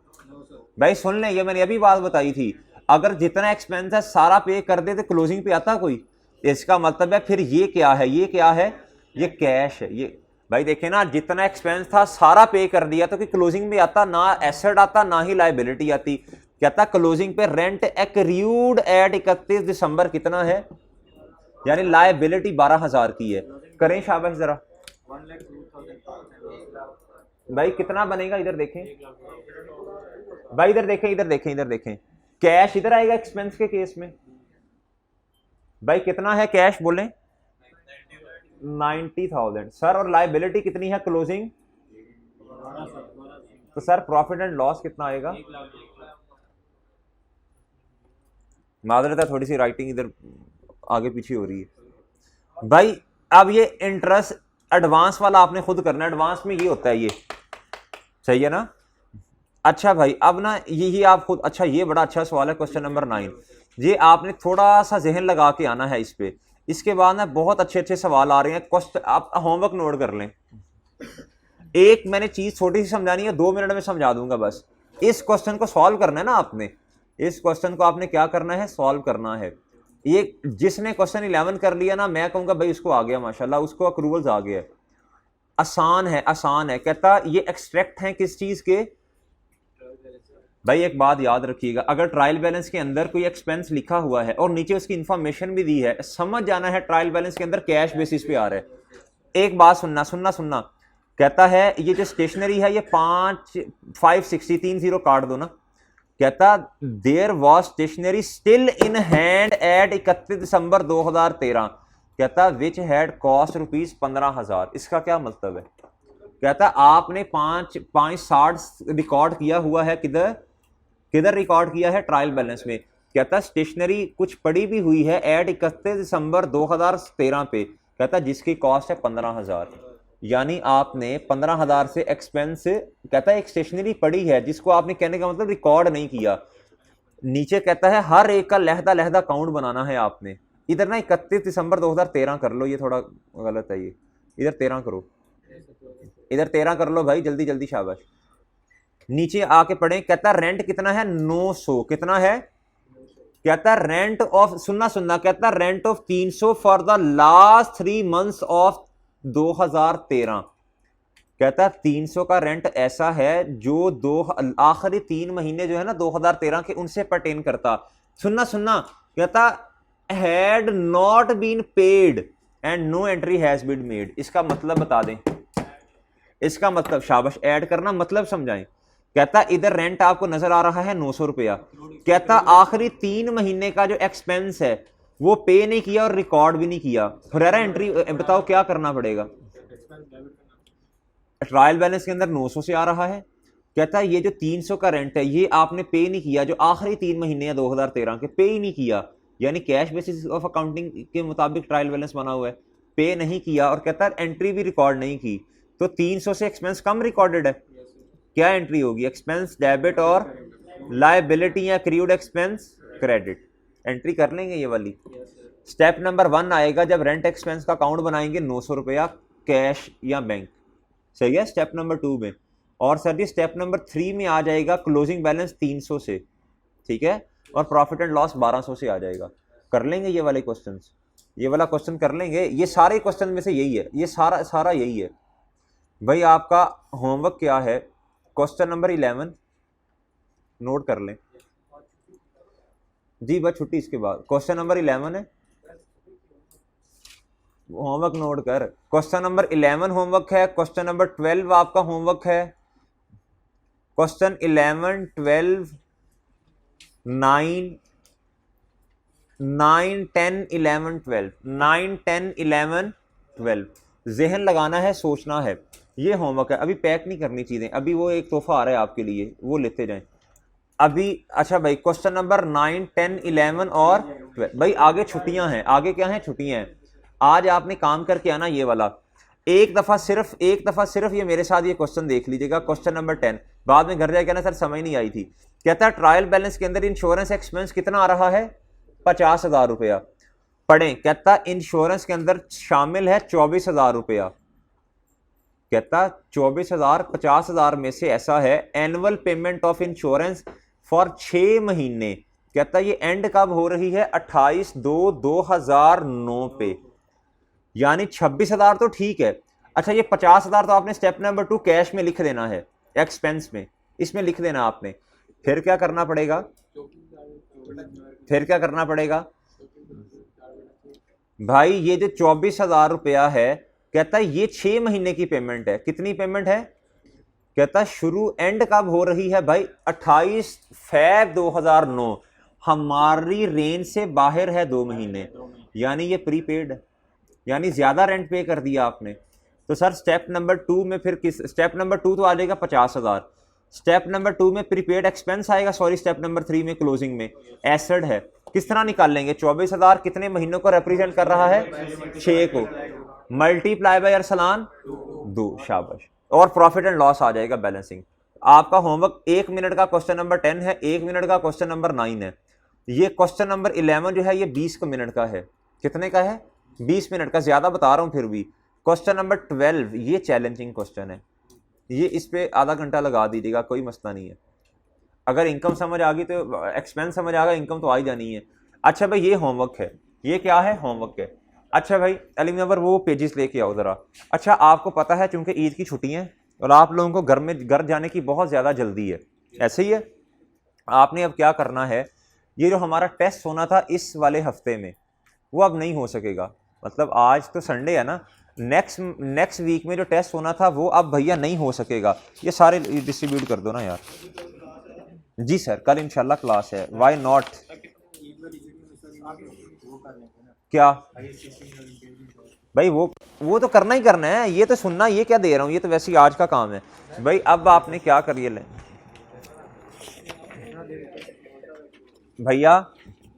Speaker 1: भाई सुन लें, ये मैंने अभी बात बताई थी, अगर जितना एक्सपेंस है सारा पे कर दे तो क्लोजिंग पे आता कोई? इसका मतलब है फिर ये क्या है, ये क्या है, ये कैश है। ये भाई देखें ना, जितना एक्सपेंस था सारा पे कर दिया तो कि क्लोजिंग में आता? ना एसेट आता ना ही लायबिलिटी आती। कहता क्लोजिंग पे रेंट एक्रूड एट 31 दिसंबर कितना है, यानी लायबिलिटी 12,000 की है। करें शाबाश जरा। भाई कितना बनेगा इधर देखें, भाई इधर देखें, इधर देखें, इधर देखें, कैश इधर आएगा एक्सपेंस के केस में। भाई कितना है कैश बोलें? 90,000 सर। और लायबिलिटी कितनी है क्लोजिंग? तो सर प्रॉफिट एंड लॉस कितना आएगा? माजरत है थोड़ी सी राइटिंग इधर आगे पीछे हो रही है। भाई अब ये इंटरेस्ट एडवांस वाला आपने खुद करना है, एडवांस में ये होता है, ये सही है ना? अच्छा भाई अब ना यही आप खुद, अच्छा ये बड़ा अच्छा सवाल है क्वेश्चन नंबर 9। ये आपने थोड़ा सा जहन लगा के आना है इस पे। इसके बाद ना बहुत अच्छे अच्छे सवाल आ रहे हैं। क्वेश्चन आप होमवर्क नोट कर लें। एक मैंने चीज छोटी सी समझानी है, 2 मिनट में समझा दूंगा बस। इस क्वेश्चन को सॉल्व करना है ना आपने, इस क्वेश्चन को आपने क्या करना है, सॉल्व करना है। ये जिसने क्वेश्चन 11 कर लिया ना, मैं कहूंगा भाई उसको आ गया माशाल्लाह, उसको अप्रूवल्स आ गया। आसान है, आसान है। कहता ये एक्सट्रैक्ट हैं किस चीज के? भाई एक बात याद रखिएगा, अगर ट्रायल बैलेंस के अंदर कोई एक्सपेंस लिखा हुआ है और नीचे उसकी इंफॉर्मेशन भी दी है, समझ जाना है ट्रायल बैलेंस के अंदर कैश बेसिस पे आ रहा है। एक बात सुनना सुनना सुनना, कहता है ये जो स्टेशनरी है ये 560 काट दो ना। कहता there was stationery still in hand at 31 December 2013, कहता विच हैड कॉस्ट ₹15,000। इसका क्या मतलब है? कहता आपने 560 रिकॉर्ड किया हुआ है, किधर किधर रिकॉर्ड किया है? ट्रायल बैलेंस में। कहता स्टेशनरी कुछ पड़ी भी हुई है एट 31 दिसंबर 2013 पे, कहता जिसकी कॉस्ट है 15,000। यानी आपने 15,000 से एक्सपेंस, कहता है एक स्टेशनरी पड़ी है जिसको आपने, कहने का मतलब रिकॉर्ड नहीं किया। नीचे कहता है हर एक का लहदा लहदा काउंट बनाना है आपने। इधर ना 31 दिसंबर 2013 कर लो, ये थोड़ा गलत है, ये इधर 13 करो, इधर 13 कर लो भाई, जल्दी जल्दी शाबाश। नीचे आके पढ़े, कहता रेंट कितना है? 900। कितना है? कहता रेंट ऑफ, सुनना सुनना, कहता rent of 300 for the last 3 months of 2013। कहता 300 का रेंट ऐसा है जो आखिरी 3 महीने जो है ना 2013 के, उनसे पर्टेन करता। सुनना सुनना, कहता had not been paid and no entry has been made. इसका मतलब बता दें, इसका मतलब शाबाश, ऐड करना मतलब समझाएं। कहता इधर रेंट आपको नजर आ रहा है 900 रुपया। कहता आखिरी 3 महीने का जो एक्सपेंस है वो पे नहीं किया और रिकॉर्ड भी नहीं किया। हुरैरा एंट्री बताओ क्या करना पड़ेगा? ट्रायल बैलेंस के अंदर 900 से आ रहा है। कहता ये जो 300 का रेंट है ये आपने पे नहीं किया, जो आखिरी 3 महीने या 2013 के पे ही नहीं किया, यानी कैश बेसिस ऑफ अकाउंटिंग के मुताबिक ट्रायल बैलेंस बना हुआ है, पे नहीं किया। और कहता है एंट्री भी रिकॉर्ड नहीं की, तो 300 से एक्सपेंस कम रिकॉर्डेड है। क्या एंट्री होगी? एक्सपेंस डेबिट और लायबिलिटी या क्रूड एक्सपेंस क्रेडिट। एंट्री कर लेंगे ये वाली। स्टेप नंबर 1 आएगा जब रेंट एक्सपेंस का अकाउंट बनाएंगे 900 रुपया कैश या बैंक, सही है, स्टेप नंबर 2 में। और सर जी स्टेप नंबर 3 में आ जाएगा क्लोजिंग बैलेंस 300 से, ठीक है, और प्रॉफिट एंड लॉस 1200 से आ जाएगा। कर लेंगे ये वाले क्वेश्चंस, ये वाला क्वेश्चन कर लेंगे। ये सारे क्वेश्चन में से यही है, ये सारा यही है भाई। आपका होमवर्क क्या है? क्वेश्चन नंबर 11 नोट कर लें जी, बस छुट्टी इसके बाद। क्वेश्चन नंबर 11 है, होमवर्क नोट कर। क्वेश्चन नंबर 11 होमवर्क है। क्वेश्चन नंबर 12 आपका होमवर्क है। क्वेश्चन 11, 12, 9, 10, 11, 12, 9, 10, 11, 12 जहन लगाना है, सोचना है। ये होमवर्क है, अभी पैक नहीं करनी चीज़ें, अभी वो एक तोहफा आ रहा है आपके लिए, वो लेते जाएं अभी। अच्छा भाई क्वेश्चन नंबर 9, 10, 11 और 12। भाई आगे छुट्टियां हैं, आगे क्या हैं? छुट्टियां हैं। आज आपने काम करके आना ये वाला। एक दफ़ा सिर्फ ये मेरे साथ ये क्वेश्चन देख लीजिएगा, क्वेश्चन नंबर 10। बाद में घर जाके ना सर समझ नहीं आई थी। कहता है ट्रायल बैलेंस के अंदर इंश्योरेंस एक्सपेंस कितना आ रहा है? 50,000 रुपया। पढ़ें, कहता इंश्योरेंस के अंदर शामिल है 24,000 रुपया। कहता 24,000 50,000 में से ऐसा है annual payment of insurance for 6 महीने। कहता ये एंड कब हो रही है? 28/2/2009 पे, यानी 26,000 तो ठीक है। अच्छा, ये 50,000 तो आपने स्टेप नंबर 2 कैश में लिख देना है, एक्सपेंस में, इसमें लिख देना आपने। फिर क्या करना पड़ेगा? फिर क्या करना पड़ेगा भाई? ये जो 24,000 रुपया है, कहता है ये 6 महीने की पेमेंट है। कितनी पेमेंट है? कहता शुरू एंड कब हो रही है भाई? 28 फरवरी 2009। हमारी रेंज से बाहर है 2 महीने, यानी ये प्रीपेड है, यानी ज्यादा रेंट पे कर दिया आपने। तो सर स्टेप नंबर 2 में फिर किस? स्टेप नंबर 2 तो आ जाएगा 50,000। स्टेप नंबर 2 में प्रीपेड एक्सपेंस आएगा, सॉरी स्टेप नंबर 3 में क्लोजिंग में एसेट है। किस तरह निकाल लेंगे? 24,000 कितने महीनों को रिप्रेजेंट कर रहा है? 6 को। मल्टीप्लाई बाय अरसलान 2, शाबाश। और प्रॉफिट एंड लॉस आ जाएगा, बैलेंसिंग। आपका होमवर्क 1 मिनट का क्वेश्चन नंबर 10 है, 1 मिनट का क्वेश्चन नंबर 9 है। ये क्वेश्चन नंबर 11 जो है ये 20 मिनट का है। कितने का है? 20 मिनट का, ज्यादा बता रहा हूं फिर भी। क्वेश्चन नंबर 12 ये चैलेंजिंग क्वेश्चन है, ये इस पे आधा घंटा लगा दीजिएगा, कोई मसला नहीं है। अगर इनकम समझ आ गई तो एक्सपेंस समझ आ गया, इनकम तो आ ही जानी है। अच्छा भाई ये होमवर्क है, ये क्या है? होमवर्क है। अच्छा भाई अली नवर वो पेजेस लेके आओ जरा। अच्छा, आपको पता है चूंकि ईद की छुट्टी है और आप लोगों को घर जाने की बहुत ज़्यादा जल्दी है, ऐसे ही है। आपने अब क्या करना है, ये जो हमारा टेस्ट होना था इस वाले हफ्ते में, वो अब नहीं हो सकेगा। मतलब आज तो संडे है ना, नेक्स्ट वीक में जो टेस्ट होना था वो अब भैया नहीं हो सकेगा। ये सारे डिस्ट्रीब्यूट कर दो ना यार। जी सर, कल इंशाल्लाह क्लास है, व्हाई नॉट? क्या भाई? वो तो करना ही करना है, ये तो सुनना, ये क्या दे रहा हूँ, ये तो वैसे ही आज का काम है भाई। अब आपने क्या करिए लें भैया,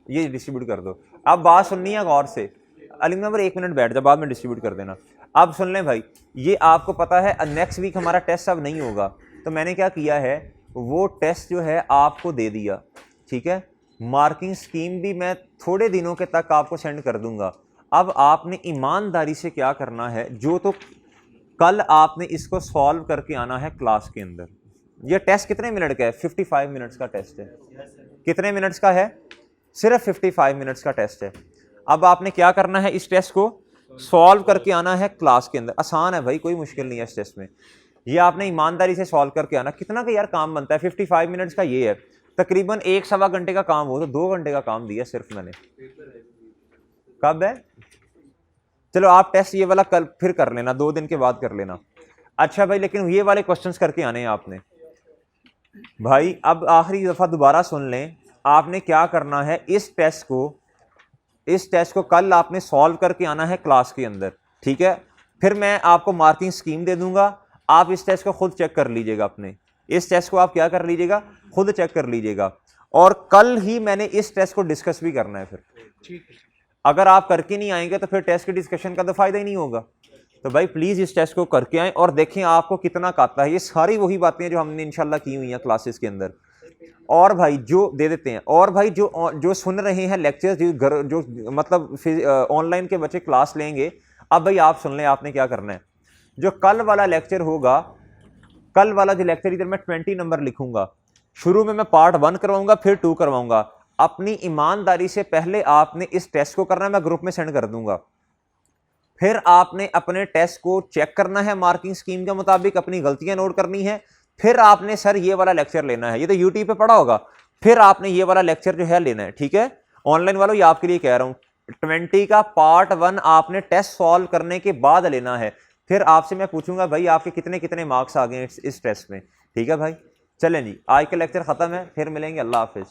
Speaker 1: ये डिस्ट्रीब्यूट कर दो। अब बात सुननी है गौर से। अली नंबर 1 मिनट बैठ जा, बाद में डिस्ट्रीब्यूट कर देना। अब सुन लें भाई, ये आपको पता है नेक्स्ट वीक हमारा टेस्ट अब नहीं होगा, तो मैंने क्या किया है, वो टेस्ट जो है आपको दे दिया, ठीक है। मार्किंग स्कीम भी मैं थोड़े दिनों के तक आपको सेंड कर दूंगा। अब आपने ईमानदारी से क्या करना है, जो तो कल आपने इसको सॉल्व करके आना है क्लास के अंदर। ये टेस्ट कितने मिनट का है? 55 मिनट्स का टेस्ट है। कितने मिनट्स का है? सिर्फ 55 मिनट्स का टेस्ट है। अब आपने क्या करना है, इस टेस्ट को सॉल्व करके आना है क्लास के अंदर। आसान है भाई, कोई मुश्किल नहीं है इस टेस्ट में। ये आपने ईमानदारी से सॉल्व करके आना। कितना का यार काम बनता है? 55 मिनट्स का ये है, तकरीबन 1-1.25 घंटे का काम हो, तो 2 घंटे का काम दिया सिर्फ मैंने। कब है? चलो आप टेस्ट ये वाला कल फिर कर लेना, 2 दिन के बाद कर लेना। अच्छा भाई, लेकिन ये वाले क्वेश्चंस करके आने हैं आपने भाई। अब आखिरी दफ़ा दोबारा सुन लें, आपने क्या करना है, इस टेस्ट को कल आपने सॉल्व करके आना है क्लास के अंदर, ठीक है। फिर मैं आपको मार्किंग स्कीम दे दूंगा, आप इस टेस्ट को खुद चेक कर लीजिएगा। अपने इस टेस्ट को आप क्या कर लीजिएगा, खुद चेक कर लीजिएगा। और कल ही मैंने इस टेस्ट को डिस्कस भी करना है। फिर अगर आप करके नहीं आएंगे तो फिर टेस्ट के डिस्कशन का तो फायदा ही नहीं होगा। तो भाई प्लीज इस टेस्ट को करके आएं और देखें आपको कितना आता है। ये सारी वही बातें जो हमने इंशाल्लाह की हुई हैं क्लासेस के अंदर। और भाई जो दे देते हैं, और भाई जो सुन रहे हैं लेक्चर्स, जो मतलब ऑनलाइन के बच्चे क्लास लेंगे, अब भाई आप सुन लें, आपने क्या करना है, जो कल वाला लेक्चर होगा, कल वाला जो लेक्चर, इधर मैं 20 नंबर लिखूंगा। शुरू में मैं पार्ट 1 करवाऊंगा, फिर 2 करवाऊंगा। अपनी ईमानदारी से पहले आपने इस टेस्ट को करना है, मैं ग्रुप में सेंड कर दूंगा। फिर आपने अपने टेस्ट को चेक करना है मार्किंग स्कीम के मुताबिक, अपनी गलतियां नोट करनी है। फिर आपने सर ये वाला लेक्चर लेना है, ये तो यूट्यूब पे पड़ा होगा। फिर आपने ये वाला लेक्चर जो है लेना है, ठीक है। ऑनलाइन वालों, ये आपके लिए कह रहा हूं, 20 का पार्ट 1 आपने टेस्ट सॉल्व करने के बाद लेना है। फिर आपसे मैं पूछूंगा भाई आपके कितने कितने मार्क्स आ गए इस टेस्ट में, ठीक है भाई। चलें जी, आज का लेक्चर खत्म है, फिर मिलेंगे, अल्लाह हाफिज।